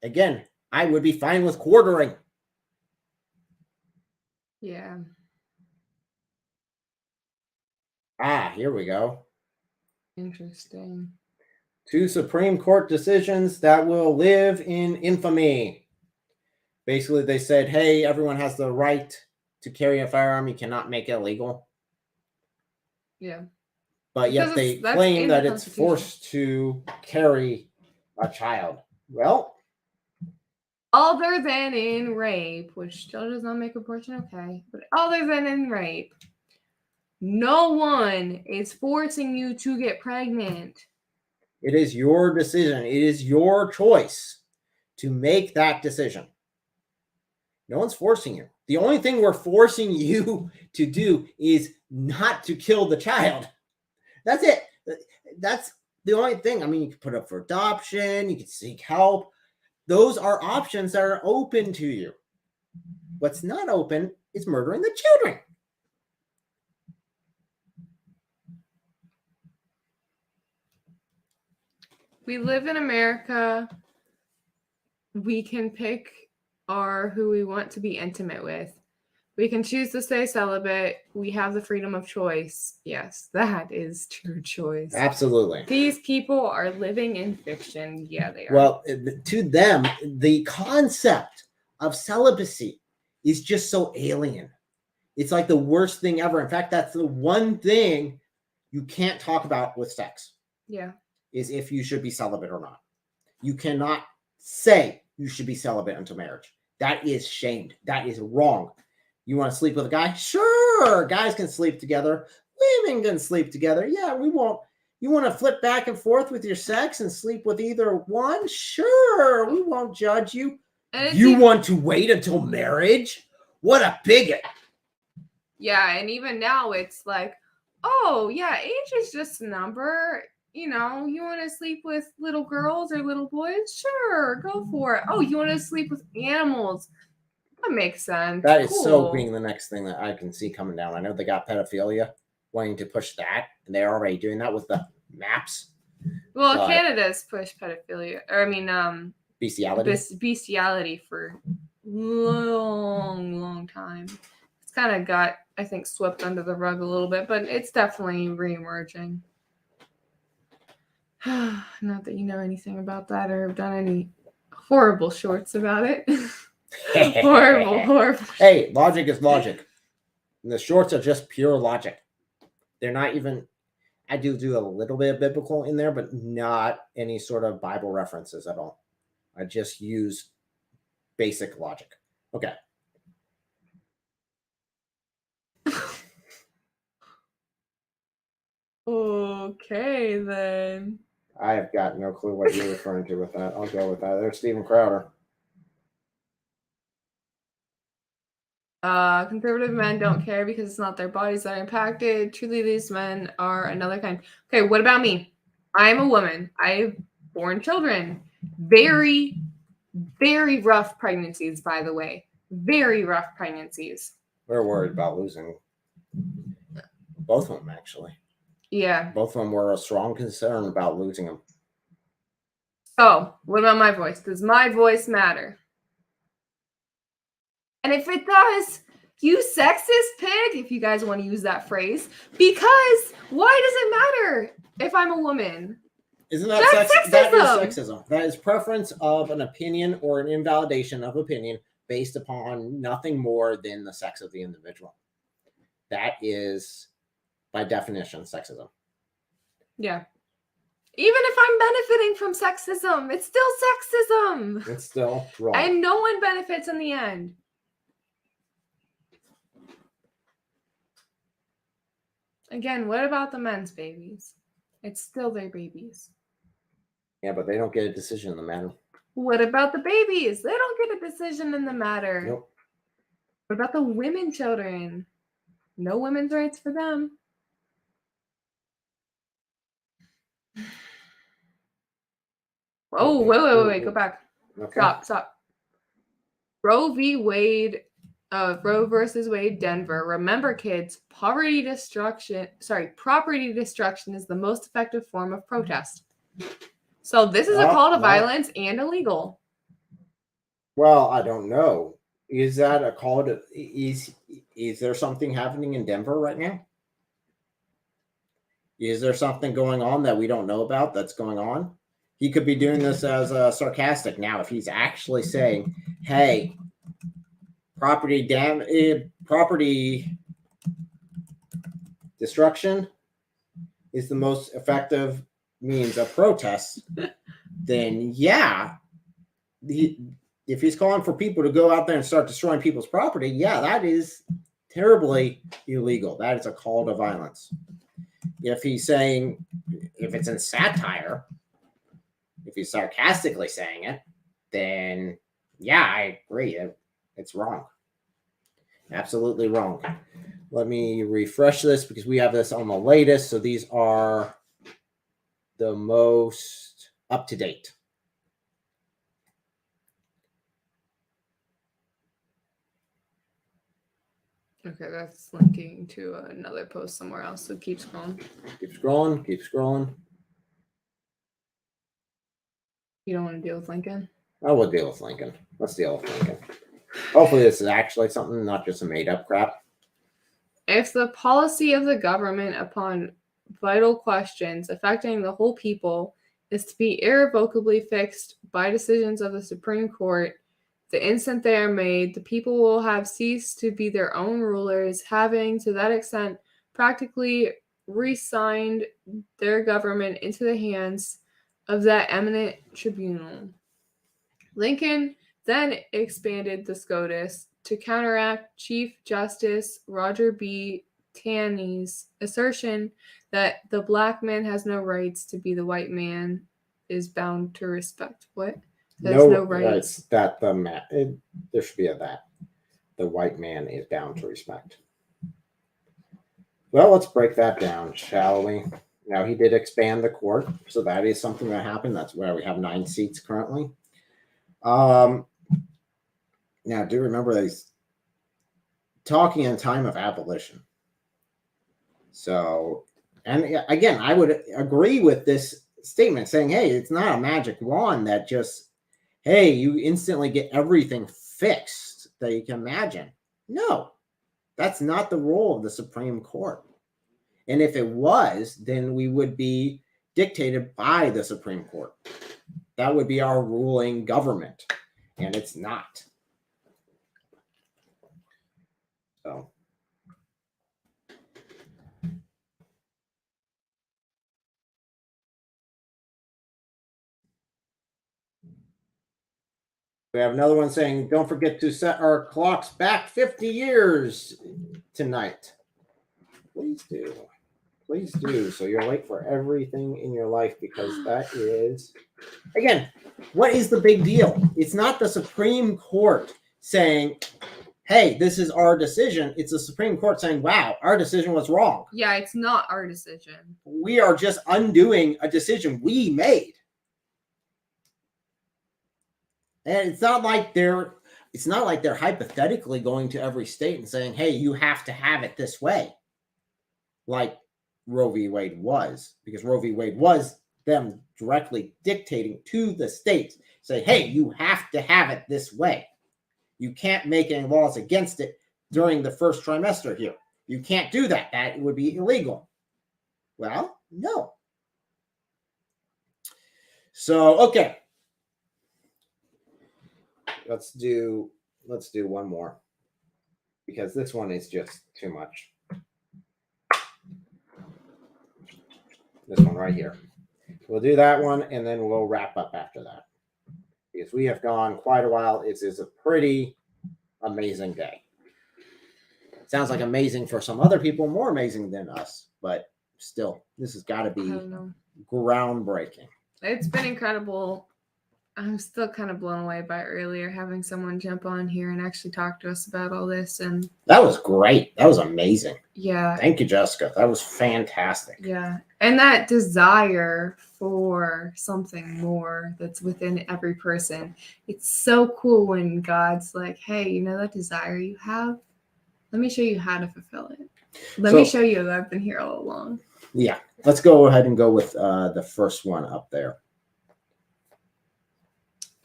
S1: Again, I would be fine with quartering.
S2: Yeah.
S1: Ah, here we go.
S2: Interesting.
S1: 2 Supreme Court decisions that will live in infamy. Basically, they said, hey, everyone has the right to carry a firearm. You cannot make it illegal.
S2: Yeah.
S1: But yet they claim that it's forced to carry a child. Well,
S2: other than in rape, which still does not make abortion okay, but other than in rape, no one is forcing you to get pregnant.
S1: it is your decision. It is your choice to make that decision. No one's forcing you. The only thing we're forcing you to do is not to kill the child. That's it. That's the only thing. I mean, you can put up for adoption. You can seek help. Those are options that are open to you. What's not open is murdering the children.
S2: We live in America. We can pick who we want to be intimate with. We can choose to stay celibate. We have the freedom of choice. Yes, that is true choice.
S1: Absolutely.
S2: These people are living in fiction. Yeah, they are.
S1: Well, to them, the concept of celibacy is just so alien. It's like the worst thing ever. In fact, that's the one thing you can't talk about with sex.
S2: Yeah.
S1: Is if you should be celibate or not. You cannot say you should be celibate until marriage. That is shamed. That is wrong. You want to sleep with a guy? Sure. Guys can sleep together. Women can sleep together. Yeah, we won't. You want to flip back and forth with your sex and sleep with either one? Sure. We won't judge you. You want to wait until marriage? What a bigot.
S2: Yeah, and even now it's like, oh, yeah, age is just a number. You know, you want to sleep with little girls or little boys? Sure, go for it. Oh, you want to sleep with animals? That makes sense.
S1: That is so being the next thing that I can see coming down. I know they got pedophilia wanting to push that, and they're already doing that with the maps.
S2: Well, Canada's pushed pedophilia, or I mean,
S1: bestiality.
S2: Bestiality for long time. It's kind of got, I think, swept under the rug a little bit, but it's definitely reemerging. Not that you know anything about that or have done any horrible shorts about it. horrible.
S1: Hey, logic is logic. And the shorts are just pure logic. They're not even, I do a little bit of biblical in there, but not any sort of Bible references at all. I just use basic logic. Okay.
S2: Okay, then.
S1: I have got no clue what you're referring to with that. I'll go with that. There's Steven Crowder.
S2: Conservative men don't care because it's not their bodies that are impacted. Truly, these men are another kind. Okay, what about me? I'm a woman. I've born children. Very, very rough pregnancies, by the way. Very rough pregnancies.
S1: We're worried about losing both of them, actually.
S2: Yeah.
S1: Both of them were a strong concern about losing them.
S2: So, what about my voice? Does my voice matter? And if it does, you sexist pig, if you guys want to use that phrase, because why does it matter if I'm a woman?
S1: Isn't that
S2: That's
S1: that is
S2: sexism.
S1: sexism. That is preference of an opinion or an invalidation of opinion based upon nothing more than the sex of the individual. That is, by definition, sexism.
S2: Yeah. Even if I'm benefiting from sexism, it's still sexism.
S1: It's still wrong.
S2: And no one benefits in the end. Again, what about the men's babies? It's still their babies.
S1: Yeah, but they don't get a decision in the matter.
S2: What about the babies? They don't get a decision in the matter.
S1: Nope.
S2: What about the women children? No women's rights for them. Oh, wait. Go back.
S1: Okay.
S2: Stop. Roe v. Wade, Roe versus Wade, Denver. Remember, kids, property destruction is the most effective form of protest. So this is a call to violence and illegal.
S1: Well, I don't know. Is that a call to? Is there something happening in Denver right now? Is there something going on that we don't know about that's going on? He could be doing this as sarcastic. Now, if he's actually saying, "Hey, property destruction is the most effective means of protest," then yeah, if he's calling for people to go out there and start destroying people's property, yeah, that is terribly illegal. That is a call to violence. If he's saying, if it's in satire, if he's sarcastically saying it, then yeah, I agree. It's wrong. Absolutely wrong. Let me refresh this because we have this on the latest. So these are the most up to date.
S2: Okay, that's linking to another post somewhere else. So keep scrolling.
S1: Keep scrolling.
S2: You don't want to deal with Lincoln?
S1: I will deal with Lincoln. Let's deal with Lincoln. Hopefully this is actually something, not just a made up crap.
S2: If the policy of the government upon vital questions affecting the whole people is to be irrevocably fixed by decisions of the Supreme Court, the instant they are made, the people will have ceased to be their own rulers, having to that extent practically re-signed their government into the hands of that eminent tribunal. Lincoln then expanded the SCOTUS to counteract Chief Justice Roger B. Taney's assertion that the black man has no rights to be the white man is bound to respect. What? There's no rights.
S1: That there should be a that. The white man is bound to respect. Well, let's break that down, shall we? Now, he did expand the court, so that is something that happened. That's where we have 9 seats currently. Now, do remember he's talking in time of abolition. So, and again, I would agree with this statement saying, hey, it's not a magic wand that just, hey, you instantly get everything fixed that you can imagine. No, that's not the role of the Supreme Court. And if it was, then we would be dictated by the Supreme Court. That would be our ruling government, and it's not. So. We have another one saying, don't forget to set our clocks back 50 years tonight. Please do. Please do. So you're late for everything in your life because that is, again, what is the big deal? It's not the Supreme Court saying, hey, this is our decision. It's the Supreme Court saying, wow, our decision was wrong.
S2: Yeah, it's not our decision.
S1: We are just undoing a decision we made. And it's not like they're hypothetically going to every state and saying, hey, you have to have it this way. Like Roe v. Wade was, because Roe v. Wade was them directly dictating to the states, say, hey, you have to have it this way. You can't make any laws against it during the first trimester here. You can't do that. That would be illegal. Well, no. So, okay. Let's do one more, because this one is just too much. This one right here. We'll do that one, and then we'll wrap up after that, because we have gone quite a while. It is a pretty amazing day. Sounds like amazing for some other people, more amazing than us, but still, this has got to be groundbreaking.
S2: It's been incredible. I'm still kind of blown away by earlier having someone jump on here and actually talk to us about all this. And
S1: that was great. That was amazing.
S2: Yeah.
S1: Thank you, Jessica. That was fantastic.
S2: Yeah. And that desire for something more that's within every person. It's so cool when God's like, hey, you know that desire you have? Let me show you how to fulfill it. Let me show you that I've been here all along. Yeah.
S1: Let's go ahead and go with the first one up there.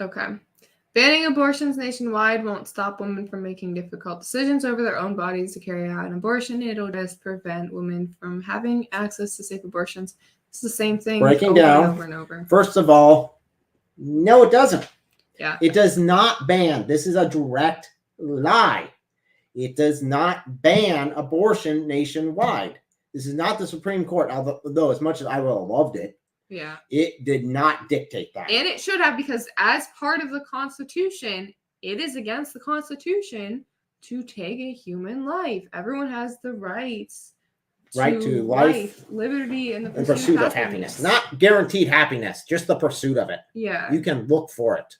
S2: Okay. Banning abortions nationwide won't stop women from making difficult decisions over their own bodies to carry out an abortion. It'll just prevent women from having access to safe abortions. It's the same thing.
S1: Breaking down.
S2: Over and over.
S1: First of all, no, it doesn't.
S2: Yeah.
S1: It does not ban. This is a direct lie. It does not ban abortion nationwide. This is not the Supreme Court, although as much as I would have loved it.
S2: Yeah.
S1: It did not dictate that.
S2: And it should have, because as part of the Constitution, it is against the Constitution to take a human life. Everyone has the rights
S1: to life,
S2: liberty, and the
S1: pursuit of happiness. Not guaranteed happiness, just the pursuit of it.
S2: Yeah.
S1: You can look for it.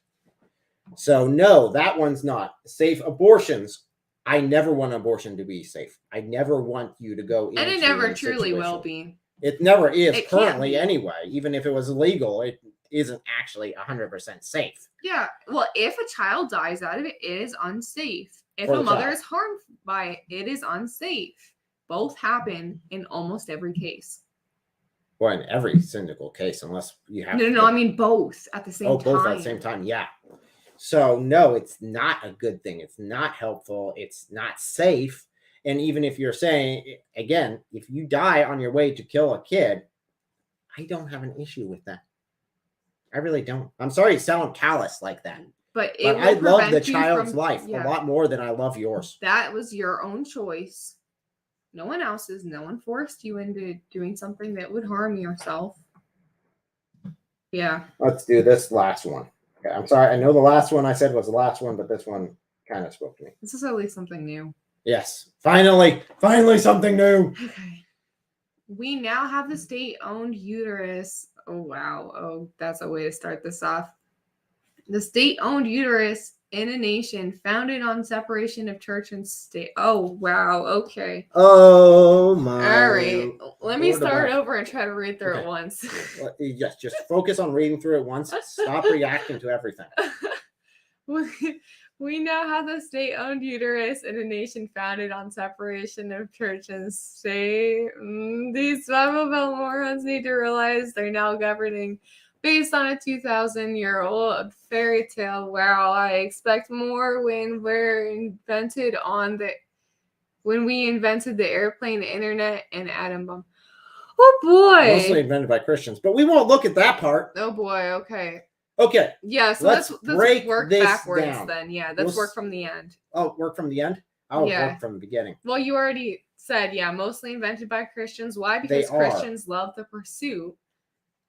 S1: So no, that one's not. Safe abortions. I never want abortion to be safe. I never want you to go into
S2: and it never
S1: a
S2: truly
S1: situation.
S2: will be.
S1: It never is
S2: It
S1: currently anyway. Even if it was illegal, it isn't actually 100% safe.
S2: Yeah. Well, if a child dies out of it, it is unsafe. If
S1: For
S2: a
S1: the
S2: mother
S1: child.
S2: is harmed by it, it is unsafe. Both happen in almost every case.
S1: Well, in every single case, unless you have
S2: No, I mean both at the same time.
S1: both at the same time, yeah. So no, it's not a good thing. It's not helpful. It's not safe. And even if you're saying, again, if you die on your way to kill a kid, I don't have an issue with that. I really don't. I'm sorry to sound callous like that.
S2: But
S1: I love the child's life a lot more than I love yours.
S2: That was your own choice. No one else's. No one forced you into doing something that would harm yourself. Yeah.
S1: Let's do this last one. Okay, I'm sorry. I know the last one I said was the last one, but this one kind of spoke to me.
S2: This is at least something new.
S1: Yes. Finally something new.
S2: Okay. We now have the state-owned uterus. Oh, wow. Oh, that's a way to start this off. The state-owned uterus in a nation founded on separation of church and state. Oh, wow. Okay.
S1: Oh, my.
S2: All right. Let me start over and try to read through it once.
S1: Yes, just focus on reading through it once. Stop reacting to everything.
S2: We now have the state-owned uterus in a nation founded on separation of church and state. These Bible Belt morons need to realize they're now governing based on a 2,000-year-old fairy tale. Wow, I expect more when we invented the airplane, the internet, and atom bomb. Oh boy!
S1: Mostly invented by Christians, but we won't look at that part.
S2: Oh boy. Okay.
S1: Okay.
S2: Yeah, so let's work backwards down. Then. Yeah, let's work from the end.
S1: Oh, work from the end? I'll work from the beginning.
S2: Well, you already said, yeah, mostly invented by Christians. Why? Because Christians love the pursuit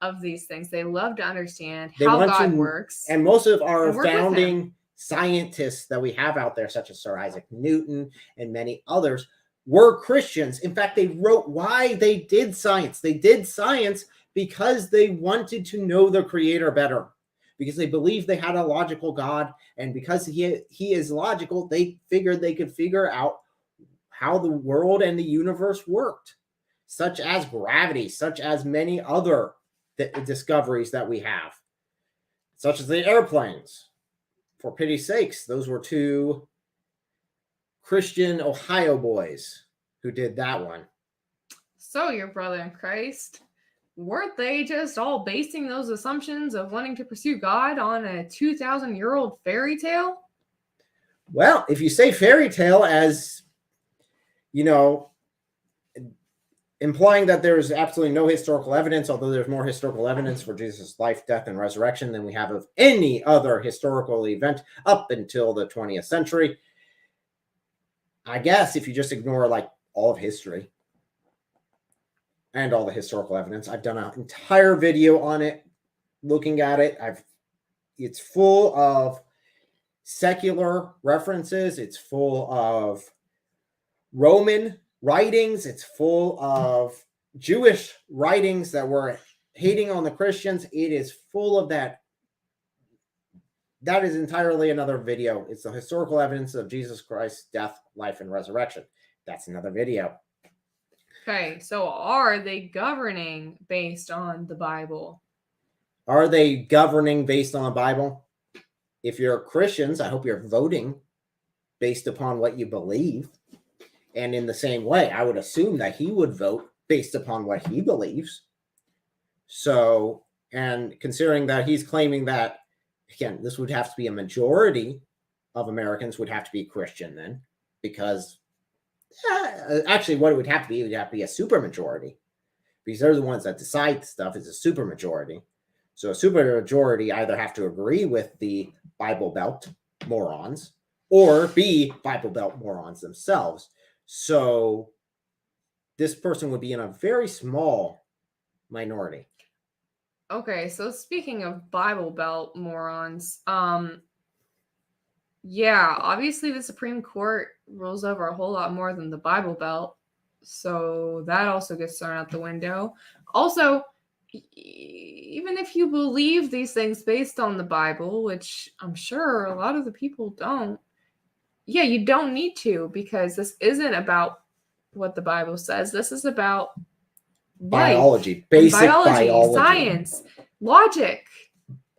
S2: of these things. They love to understand how God works.
S1: And most of our founding scientists that we have out there, such as Sir Isaac Newton and many others, were Christians. In fact, they wrote why they did science. They did science because they wanted to know the Creator better, because they believed they had a logical God, and because he is logical, they figured they could figure out how the world and the universe worked, such as gravity, such as many other discoveries that we have, such as the airplanes. For pity's sakes, those were two Christian Ohio boys who did that one.
S2: So your brother in Christ, weren't they just all basing those assumptions of wanting to pursue God on a 2,000-year-old fairy tale?
S1: Well, if you say fairy tale as, implying that there's absolutely no historical evidence, although there's more historical evidence for Jesus' life, death, and resurrection than we have of any other historical event up until the 20th century. I guess if you just ignore like all of history and all the historical evidence, I've done an entire video on it, looking at it. It's full of secular references. It's full of Roman writings. It's full of Jewish writings that were hating on the Christians. It is full of that. That is entirely another video. It's the historical evidence of Jesus Christ's death, life, and resurrection. That's another video.
S2: Okay, so are they governing based on the Bible?
S1: Are they governing based on the Bible? If you're Christians, I hope you're voting based upon what you believe. And in the same way, I would assume that he would vote based upon what he believes. So, and considering that he's claiming that, again, this would have to be a majority of Americans would have to be Christian then, because actually what it would have to be a supermajority, because they're the ones that decide stuff. It's a supermajority. So a supermajority either have to agree with the Bible Belt morons or be Bible Belt morons themselves. So this person would be in a very small minority.
S2: Okay, so speaking of Bible Belt morons, yeah, obviously the Supreme Court rules over a whole lot more than the Bible Belt, so that also gets thrown out the window. Also, even if you believe these things based on the Bible, which I'm sure a lot of the people don't, yeah, you don't need to, because this isn't about what the Bible says. This is about
S1: biology, basic biology,
S2: science, logic.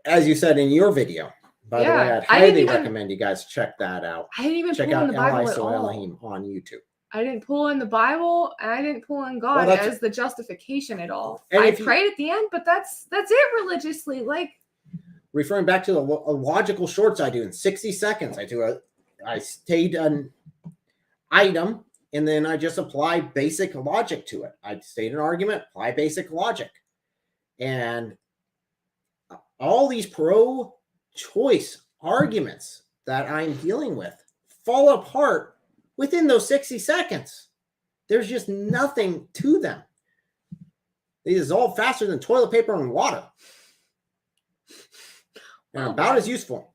S1: As you said in your video. By the way, I'd highly recommend you guys check that out.
S2: I didn't even
S1: check
S2: pull
S1: out
S2: in the Bible at
S1: ELOHIM
S2: all.
S1: on YouTube.
S2: I didn't pull in the Bible, and I didn't pull in God as the justification at all. I prayed at the end, but that's it religiously. Like,
S1: referring back to the logical shorts I do in 60 seconds, I state an item, and then I just apply basic logic to it. I state an argument, apply basic logic. And all these pro-choice arguments that I'm dealing with fall apart within those 60 seconds. There's just nothing to them. They dissolve faster than toilet paper and water. And about as useful.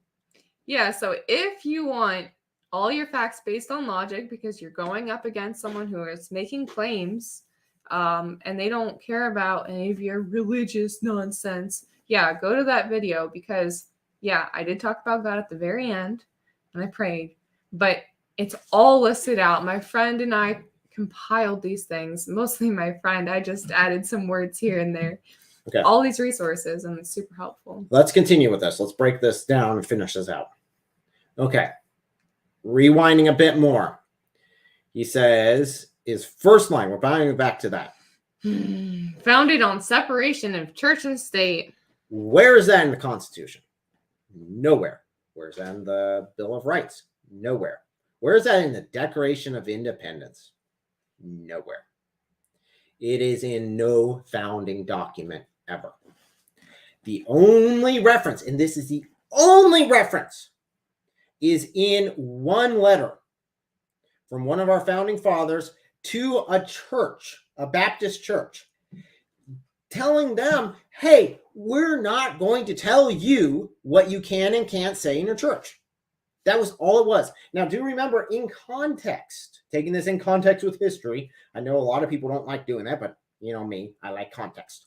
S2: Yeah, so if you want all your facts based on logic, because you're going up against someone who is making claims, and they don't care about any of your religious nonsense, yeah, go to that video, because, yeah, I did talk about God at the very end, and I prayed, but it's all listed out. My friend and I compiled these things, mostly my friend. I just added some words here and there. Okay. All these resources, and it's super helpful.
S1: Let's continue with this. Let's break this down and finish this out. Okay. Rewinding a bit more. He says, his first line, we're buying back to that.
S2: Founded on separation of church and state.
S1: Where is that in the Constitution? Nowhere. Where's that in the Bill of Rights? Nowhere. Where is that in the Declaration of Independence? Nowhere. It is in no founding document ever. The only reference, and this is the only reference, is in one letter from one of our founding fathers to a church, a Baptist church, telling them, hey, we're not going to tell you what you can and can't say in your church. That was all it was. Now, do remember, in context, taking this in context with history, I know a lot of people don't like doing that, but you know me, I like context.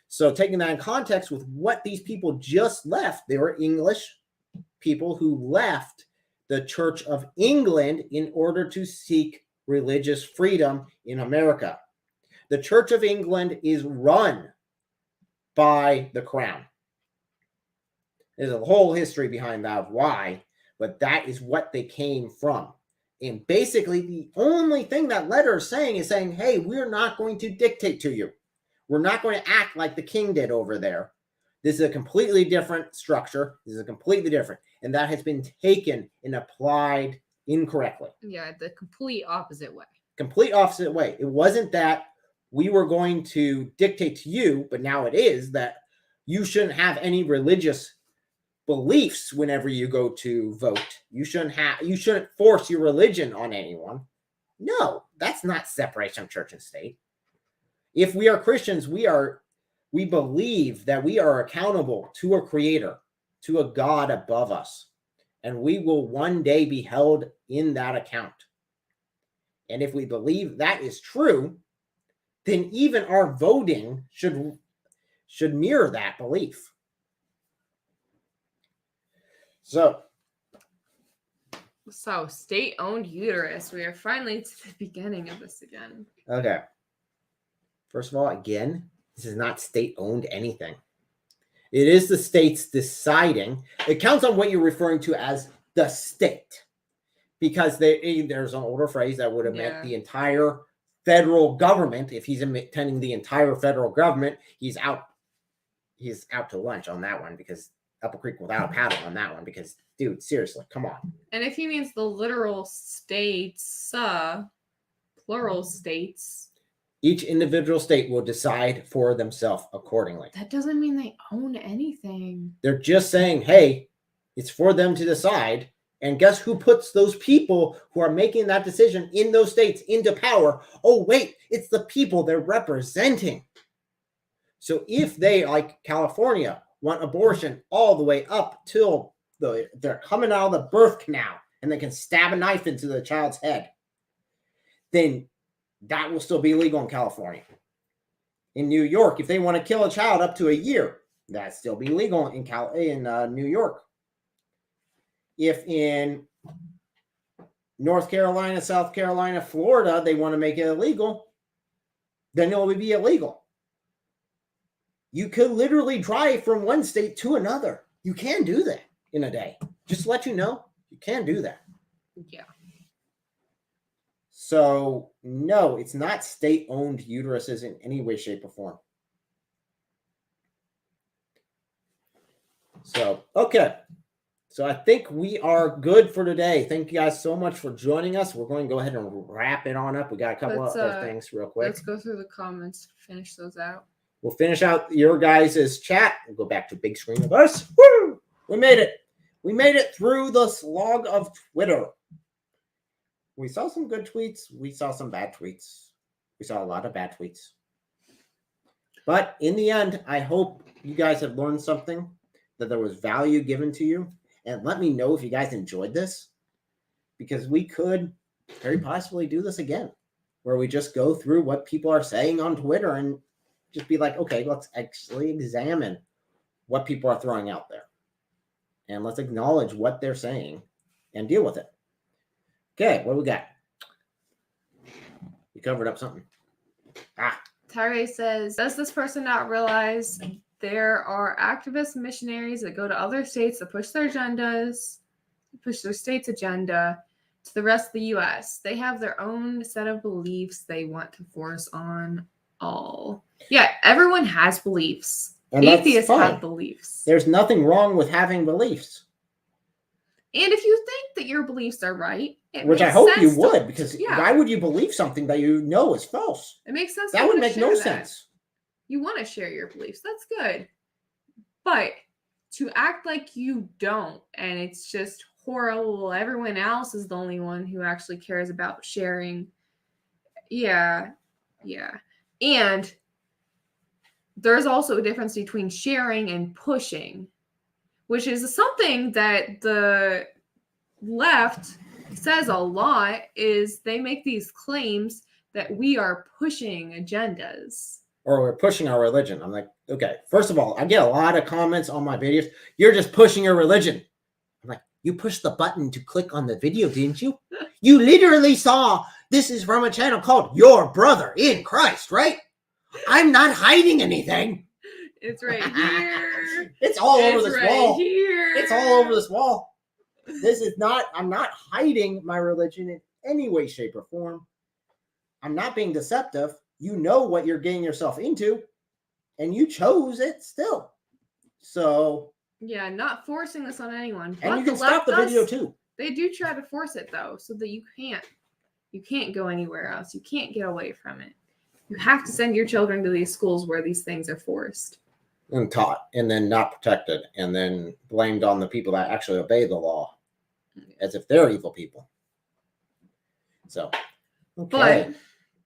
S1: So taking that in context with what these people just left, they were English people who left the Church of England in order to seek religious freedom in America. The Church of England is run by the crown. There's a whole history behind that of why, but that is what they came from. And basically, the only thing that letter is saying, hey, we're not going to dictate to you. We're not going to act like the king did over there. This is a completely different structure. This is a completely different. And that has been taken and applied incorrectly.
S2: Yeah, the complete opposite way.
S1: Complete opposite way. It wasn't that we were going to dictate to you, but now it is that you shouldn't have any religious beliefs whenever you go to vote. You shouldn't force your religion on anyone. No, that's not separation of church and state. If we are Christians, we believe that we are accountable to a creator, to a God above us, and we will one day be held in that account. And if we believe that is true, then even our voting should mirror that belief. So
S2: state-owned uterus. We are finally to the beginning of this again.
S1: Okay. First of all, again, this is not state-owned anything. It is the states deciding. It counts on what you're referring to as the state. Because there's an older phrase that would have meant the entire federal government. If he's attending the entire federal government, he's out to lunch on that one, because up a creek without a paddle on that one, because dude, seriously, come on.
S2: And if he means the literal states, plural states,
S1: each individual state will decide for themselves accordingly.
S2: That doesn't mean they own anything.
S1: They're just saying, hey, it's for them to decide. And guess who puts those people who are making that decision in those states into power? Oh, wait, it's the people they're representing. So if they, like California, want abortion all the way up till they're coming out of the birth canal and they can stab a knife into the child's head, then that will still be legal in California. In New York, if they want to kill a child up to a year, that'd still be legal in New York. If in North Carolina, South Carolina, Florida, they want to make it illegal, then it will be illegal. You could literally drive from one state to another. You can do that in a day. Just to let you know, you can do that.
S2: Yeah.
S1: So, no, it's not state-owned uteruses in any way, shape, or form. So, okay. So I think we are good for today. Thank you guys so much for joining us. We're going to go ahead and wrap it on up. We got a couple of other things real quick.
S2: Let's go through the comments, finish those out.
S1: We'll finish out your guys' chat. We'll go back to big screen of us. Woo! We made it. We made it through the slog of Twitter. We saw some good tweets. We saw some bad tweets. We saw a lot of bad tweets. But in the end, I hope you guys have learned something, that there was value given to you. And let me know if you guys enjoyed this, because we could very possibly do this again, where we just go through what people are saying on Twitter and just be like, okay, let's actually examine what people are throwing out there. And let's acknowledge what they're saying and deal with it. Okay, what do we got? You covered up something.
S2: Tyree says, does this person not realize there are activist missionaries that go to other states to push their agendas, push their state's agenda to the rest of the U.S.? They have their own set of beliefs they want to force on all. Yeah, everyone has beliefs.
S1: And
S2: atheists have beliefs.
S1: There's nothing wrong with having beliefs.
S2: And if you think that your beliefs are right,
S1: which I hope you would, because why would you believe something that you know is false?
S2: It makes sense.
S1: That would make no sense.
S2: You want to share your beliefs. That's good. But to act like you don't, and it's just horrible, everyone else is the only one who actually cares about sharing. Yeah. And there's also a difference between sharing and pushing, which is something that the left says a lot is they make these claims that we are pushing agendas.
S1: Or we're pushing our religion. I'm like, okay, first of all, I get a lot of comments on my videos. You're just pushing your religion. I'm like, you pushed the button to click on the video, didn't you? You literally saw this is from a channel called Your Brother in Christ, right? I'm not hiding anything.
S2: It's right here.
S1: It's all over this
S2: right
S1: wall.
S2: Here.
S1: It's all over this wall. This is not, I'm not hiding my religion in any way, shape, or form. I'm not being deceptive. You know what you're getting yourself into, and you chose it still. So
S2: yeah, not forcing this on anyone.
S1: And you can stop the video too.
S2: They do try to force it though, so that you can't go anywhere else. You can't get away from it. You have to send your children to these schools where these things are forced
S1: and taught, and then not protected, and then blamed on the people that actually obey the law, as if they're evil people. So, okay.
S2: But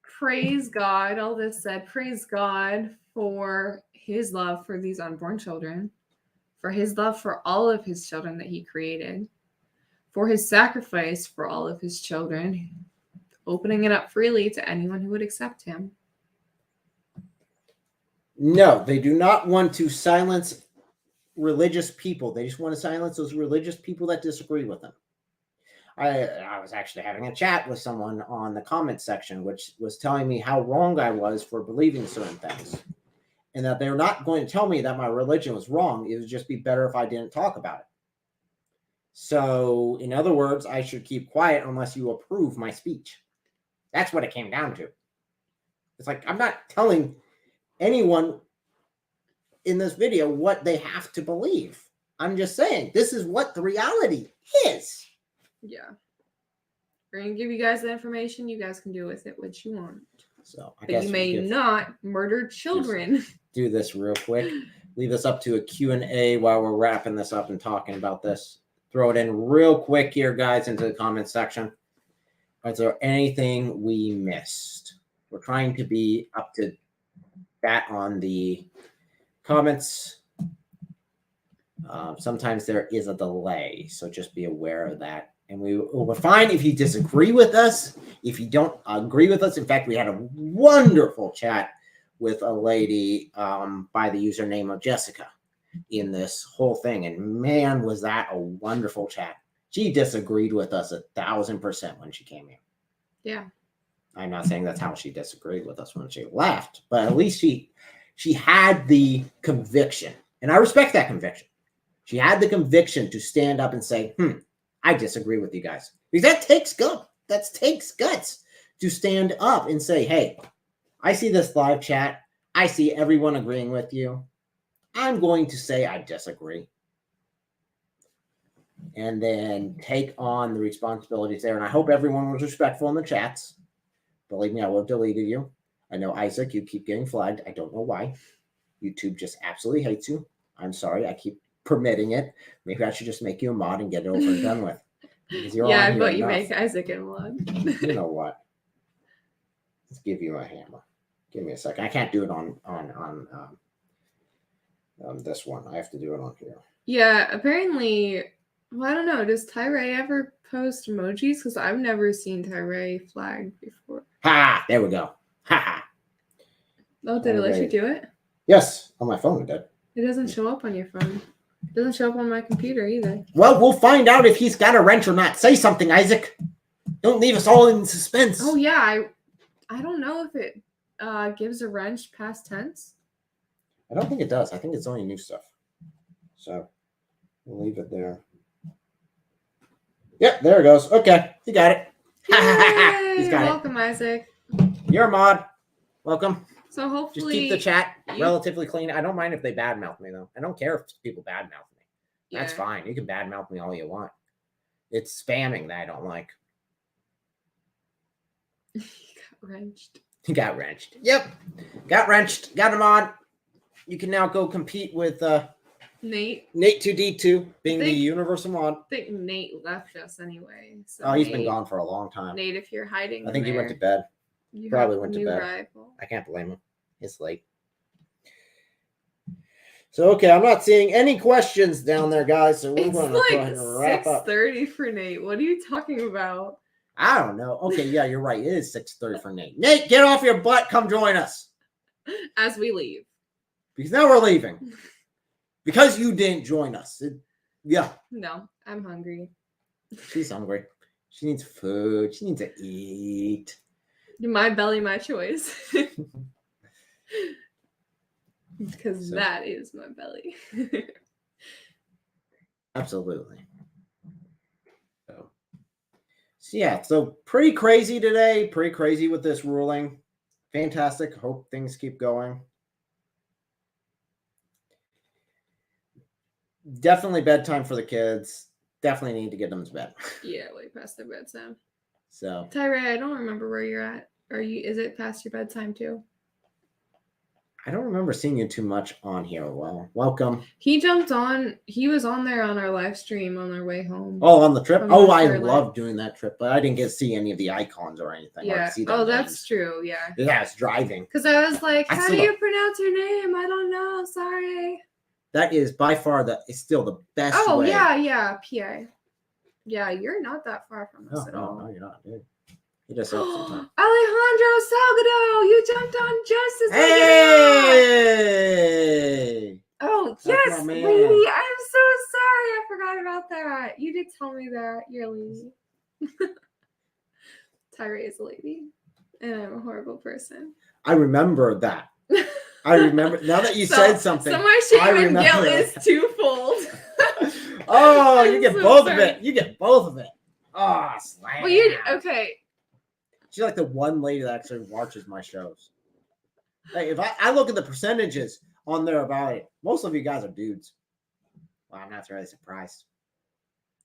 S2: praise God, all this said, praise God for his love for these unborn children, for his love for all of his children that he created, for his sacrifice for all of his children, opening it up freely to anyone who would accept him.
S1: No, they do not want to silence religious people. They just want to silence those religious people that disagree with them. I was actually having a chat with someone on the comment section, which was telling me how wrong I was for believing certain things, and that they're not going to tell me that my religion was wrong. It would just be better if I didn't talk about it. So, in other words, I should keep quiet unless you approve my speech. That's what it came down to. It's like, I'm not telling anyone in this video what they have to believe. I'm just saying, this is what the reality is.
S2: Yeah. We're going to give you guys the information. You guys can do with it what you want.
S1: So,
S2: but you may not murder children.
S1: Do this real quick. Leave this up to a Q&A while we're wrapping this up and talking about this. Throw it in real quick here, guys, into the comment section. Is there anything we missed? We're trying to be up to that on the comments. Sometimes there is a delay, so just be aware of that. And we're fine if you disagree with us. If you don't agree with us, in fact, we had a wonderful chat with a lady by the username of Jessica in this whole thing. And man, was that a wonderful chat. She disagreed with us 1,000% when she came here.
S2: Yeah.
S1: I'm not saying that's how she disagreed with us when she left, but at least she had the conviction. And I respect that conviction. She had the conviction to stand up and say, I disagree with you guys. Because that takes guts. That takes guts to stand up and say, hey, I see this live chat. I see everyone agreeing with you. I'm going to say I disagree. And then take on the responsibilities there. And I hope everyone was respectful in the chats. Believe me, I will have deleted you. I know, Isaac, you keep getting flagged. I don't know why. YouTube just absolutely hates you. I'm sorry. I keep permitting it. Maybe I should just make you a mod and get it over and done with.
S2: Yeah, but you make Isaac a mod.
S1: You know what? Let's give you a hammer. Give me a second. I can't do it on this one. I have to do it on here.
S2: Yeah, apparently, well, I don't know. Does Tyray ever post emojis? Because I've never seen Tyray flagged before.
S1: Ha! There we go. Ha ha.
S2: Oh, did it let you do it?
S1: Yes, on my phone it did.
S2: It doesn't show up on your phone. It doesn't show up on my computer either.
S1: Well, we'll find out if he's got a wrench or not. Say something, Isaac. Don't leave us all in suspense.
S2: Oh, yeah. I don't know if it gives a wrench past tense.
S1: I don't think it does. I think it's only new stuff. So we'll leave it there. Yep, there it goes. Okay, you got it.
S2: Yay!
S1: He's got
S2: Welcome, Isaac.
S1: You're a mod. Welcome.
S2: So hopefully,
S1: just keep the chat relatively clean. I don't mind if they badmouth me, though. I don't care if people badmouth me. That's fine. You can badmouth me all you want. It's spamming that I don't like.
S2: He got wrenched.
S1: He got wrenched. Yep. Got wrenched. Got him on. You can now go compete with
S2: Nate.
S1: Nate2D2 being the universal mod.
S2: I think Nate left us anyway. So
S1: oh, he's been gone for a long time.
S2: Nate, if you're hiding,
S1: I think he went to bed. Probably went to bed.
S2: Rival.
S1: I can't blame him. It's late. So, okay, I'm not seeing any questions down there, guys. So we're
S2: It's
S1: going to go ahead
S2: like
S1: and wrap up.
S2: 6:30 for Nate. What are you talking about?
S1: I don't know. Okay, yeah, you're right. It is 6:30 for Nate. Nate, get off your butt. Come join us.
S2: As we leave.
S1: Because now we're leaving. Because you didn't join us. Yeah.
S2: No, I'm hungry.
S1: She's hungry. She needs food. She needs to eat.
S2: My belly, my choice. Because
S1: So-
S2: that is my belly.
S1: Absolutely. So yeah, so pretty crazy today. Pretty crazy with this ruling. Fantastic. Hope things keep going. Definitely bedtime for the kids. Definitely need to get them to bed.
S2: Yeah, way past their bedtime.
S1: So
S2: Tyra, I don't remember where you're at. Is it past your bedtime too?
S1: I don't remember seeing you too much on here. Well, welcome.
S2: He jumped on. He was on there on our live stream on our way home.
S1: Oh, on the trip.
S2: From
S1: Oh,
S2: North
S1: I
S2: Carolina.
S1: love doing that trip, but I didn't get to see any of the icons or anything. Or
S2: Yeah.
S1: see their
S2: Oh, that's
S1: names.
S2: true. Yeah.
S1: Yeah, it's driving.
S2: Because I was like,
S1: I
S2: how
S1: still
S2: do you
S1: don't-
S2: pronounce your name? I don't know. Sorry.
S1: That is by far it's still the best
S2: Oh,
S1: way.
S2: yeah. PA. Yeah, you're not that far from us at all.
S1: No, you're not, dude. You just up sometimes.
S2: Alejandro Salgado, you jumped on just as
S1: Hey!
S2: Oh,
S1: That's
S2: yes,
S1: my man.
S2: lady. I'm so sorry. I forgot about that. You did tell me that. You're a lady. Tyra is a lady. And I'm a horrible person.
S1: I remember that. I remember now that you said something.
S2: So my
S1: I
S2: shame and
S1: remember
S2: guilt
S1: that.
S2: is twofold.
S1: Oh, you
S2: I'm
S1: get
S2: so
S1: both
S2: sorry.
S1: of it. You get both of it. Oh, slam.
S2: Well, you okay?
S1: She's like the one lady that actually watches my shows. Like if I look at the percentages on there about it, most of you guys are dudes. Well, I'm not really surprised.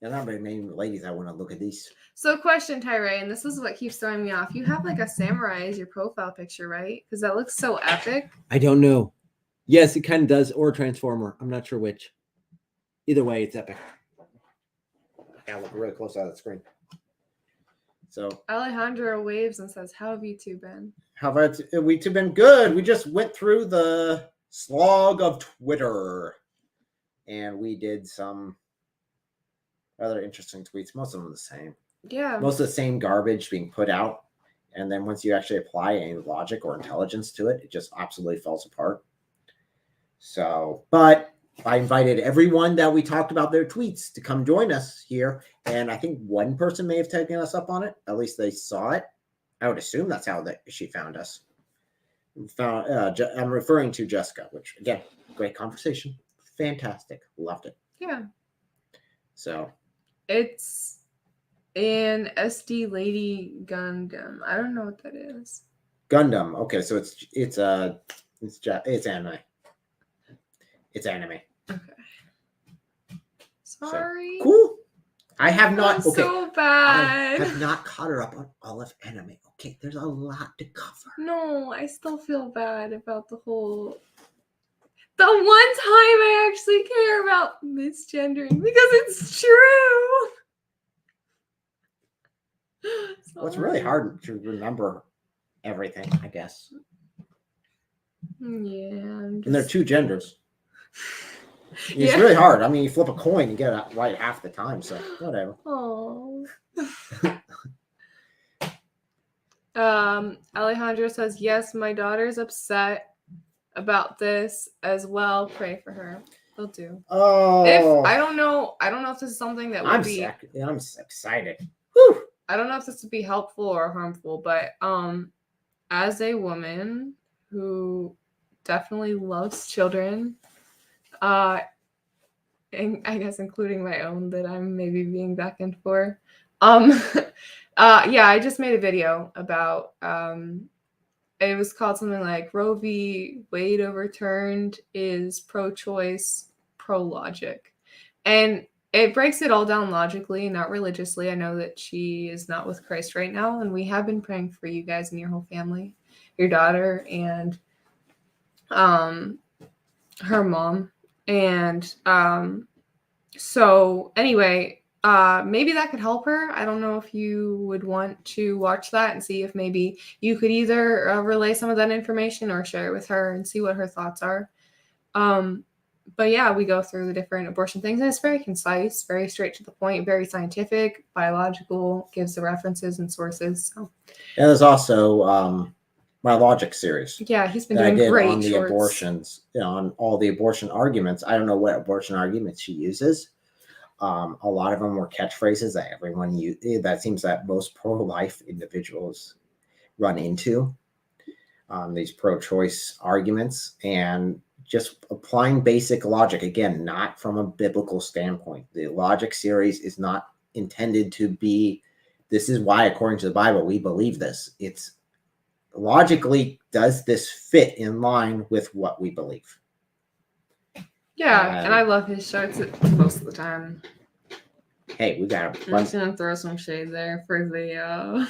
S1: There's not very many ladies that want to look at these.
S2: So, question, Tyra, and this is what keeps throwing me off. You have like a samurai as your profile picture, right? Because that looks so epic.
S4: I don't know. Yes, it kind of does, or Transformer. I'm not sure which. Either way, it's epic.
S1: I look really close out of the screen. So,
S2: Alejandro waves and says, "How have you two been?"
S1: how about we two been good? We just went through the slog of Twitter, and we did some other interesting tweets. Most of them the same.
S2: Yeah.
S1: Most of the same garbage being put out, and then once you actually apply any logic or intelligence to it, it just absolutely falls apart. So, but I invited everyone that we talked about their tweets to come join us here, and I think one person may have taken us up on it. At least they saw it. I would assume that's how she found us. I'm referring to Jessica, which again, great conversation, fantastic, loved it.
S2: Yeah.
S1: So
S2: It's an SD Lady Gundam. I don't know what that is.
S1: Gundam. Okay, so it's anime. It's anime.
S2: Okay. Sorry.
S1: Cool. I have not.
S2: I'm
S1: Okay.
S2: so
S1: I
S2: bad.
S1: have not caught her up on all of anime. Okay, there's a lot to cover.
S2: No, I still feel bad about the whole. The one time I actually care about misgendering because it's true.
S1: Well, it's really hard to remember everything, I guess.
S2: Yeah.
S1: And there are
S2: Just...
S1: two genders. It's
S2: Yeah.
S1: really hard. I mean, you flip a coin and get it right half the time, so whatever.
S2: Oh. Alejandro says, yes, my daughter's upset about this as well. Pray for her. Will do.
S1: Oh,
S2: If I don't know if this is something that would
S1: I'm
S2: be
S1: sick. I'm excited. Whew.
S2: I don't know if this would be helpful or harmful, but as a woman who definitely loves children, and I guess including my own that I'm maybe being beckoned for, yeah, I just made a video about it was called something like RoeVWade overturned is pro-choice, pro-logic, and it breaks it all down logically, not religiously. I know that she is not with Christ right now, and we have been praying for you guys and your whole family, your daughter and her mom. And so anyway, maybe that could help her. I don't know if you would want to watch that and see if maybe you could either relay some of that information or share it with her and see what her thoughts are. But yeah, we go through the different abortion things, and it's very concise, very straight to the point, very scientific, biological, gives the references and sources. So
S1: And there's also my logic series
S2: yeah, he's been
S1: that I
S2: doing
S1: did
S2: great
S1: on the
S2: shorts.
S1: abortions, on all the abortion arguments. I don't know what abortion arguments she uses. A lot of them were catchphrases that everyone uses. That seems that most pro-life individuals run into. These pro-choice arguments, and just applying basic logic, again, not from a biblical standpoint. The logic series is not intended to be, this is why according to the Bible we believe this. It's logically, does this fit in line with what we believe?
S2: Yeah, and I love his shorts most of the time.
S1: Hey, we got
S2: I'm just gonna throw some shade there for
S1: the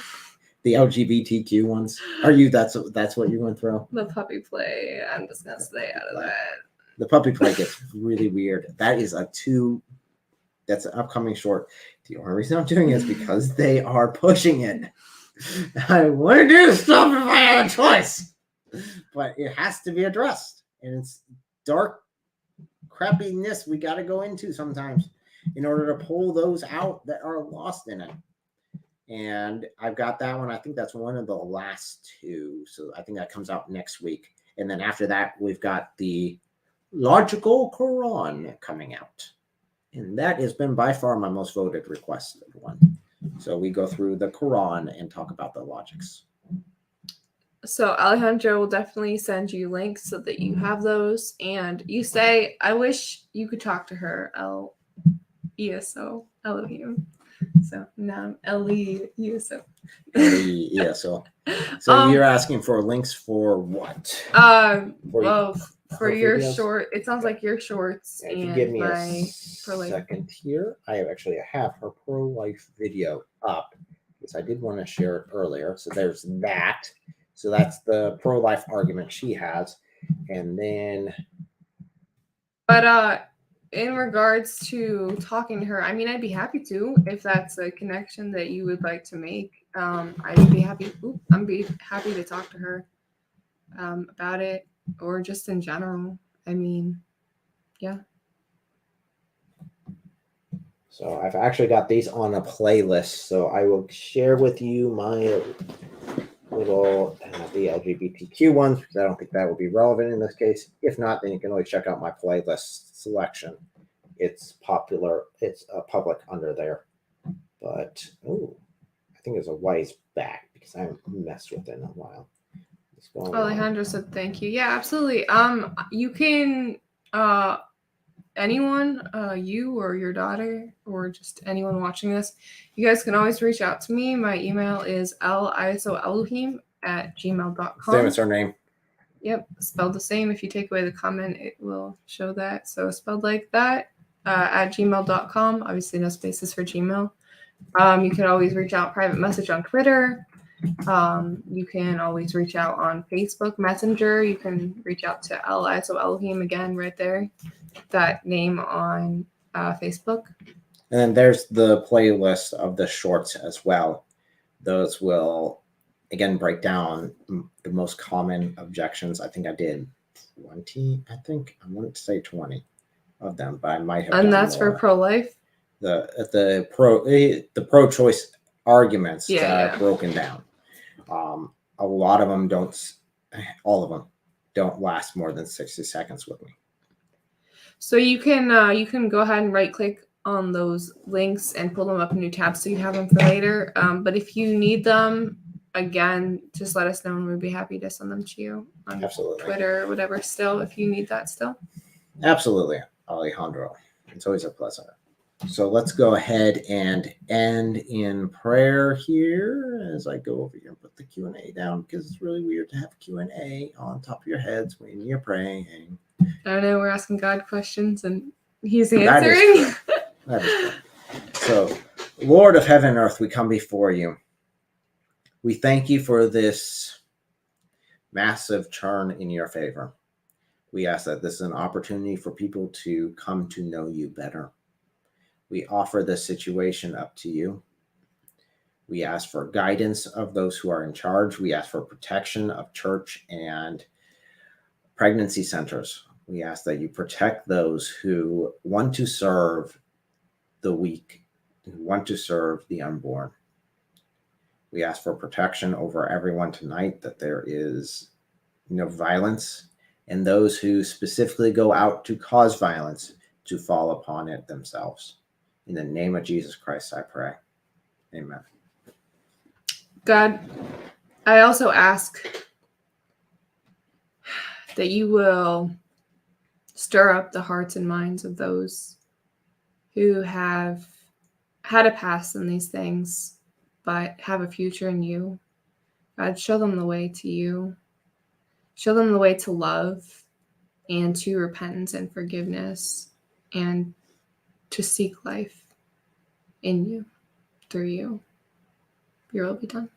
S1: LGBTQ ones. Are you? That's what you're going to throw?
S2: the puppy play. I'm just gonna stay out of that.
S1: The puppy play gets really weird. That is that's an upcoming short. The only reason I'm doing it is because they are pushing it. I want to do stuff if I had a choice, but it has to be addressed, and it's dark crappiness we got to go into sometimes in order to pull those out that are lost in it. And I've got that one. I think that's one of the last two. So I think that comes out next week. And then after that, we've got the Logical Quran coming out. And that has been by far my most voted requested one. So we go through the Quran and talk about the logics.
S2: So Alejandro will definitely send you links so that you have those. And you say, I wish you could talk to her, ESO, Elohim. So now ELOHIM.
S1: ESO. So you're asking for links for what?
S2: For your
S1: videos?
S2: short, it sounds like your shorts
S1: If you
S2: and
S1: give me
S2: my
S1: a
S2: pro-life.
S1: second here, I have her pro-life video up because I did want to share it earlier. So there's that. So that's the pro-life argument she has. And then,
S2: but in regards to talking to her, I mean, I'd be happy to, if that's a connection that you would like to make. I'd be happy. I'd be happy to talk to her about it, or just in general. I mean, yeah.
S1: so I've actually got these on a playlist. So I will share with you my little the LGBTQ ones, because I don't think that will be relevant in this case. If not, then you can always check out my playlist selection. It's popular. It's public under there. But I think there's a Wise back because I haven't messed with it in a while.
S2: Alejandro said thank you. Yeah, absolutely. You can anyone, you or your daughter, or just anyone watching this, you guys can always reach out to me. My email is ELOHIM@gmail.com.
S1: Same as her name.
S2: Yep, spelled the same. If you take away the comment, it will show that. So spelled like that, at gmail.com. Obviously, no spaces for Gmail. You can always reach out private message on Twitter. You can always reach out on Facebook Messenger. You can reach out to ELOHIM again right there. That name on Facebook.
S1: And then there's the playlist of the shorts as well. Those will, again, break down the most common objections. I think I did 20. I wanted to say 20 of them, but I might have.
S2: And that's
S1: more.
S2: for pro-life.
S1: The pro-choice arguments that are broken down. A lot of them don't. All of them don't last more than 60 seconds with me.
S2: So you can go ahead and right click on those links and pull them up in new tabs so you have them for later. But if you need them, again, just let us know and we'd be happy to send them to you on Twitter or whatever still, if you need that still.
S1: Absolutely, Alejandro. It's always a pleasure. So let's go ahead and end in prayer here as I go over here and put the Q&A down, because it's really weird to have Q&A on top of your heads when you're praying.
S2: I know we're asking God questions and he's answering.
S1: That is good. So, Lord of heaven and earth, we come before you. We thank you for this massive turn in your favor. We ask that this is an opportunity for people to come to know you better. We offer this situation up to you. We ask for guidance of those who are in charge. We ask for protection of church and pregnancy centers. We ask that you protect those who want to serve the weak, who want to serve the unborn. We ask for protection over everyone tonight, that there is no violence, and those who specifically go out to cause violence to fall upon it themselves. In the name of Jesus Christ, I pray. Amen.
S2: God, I also ask that you will stir up the hearts and minds of those who have had a past in these things, but have a future in you. God, show them the way to you. Show them the way to love and to repentance and forgiveness and to seek life in you, through you. Your will be done.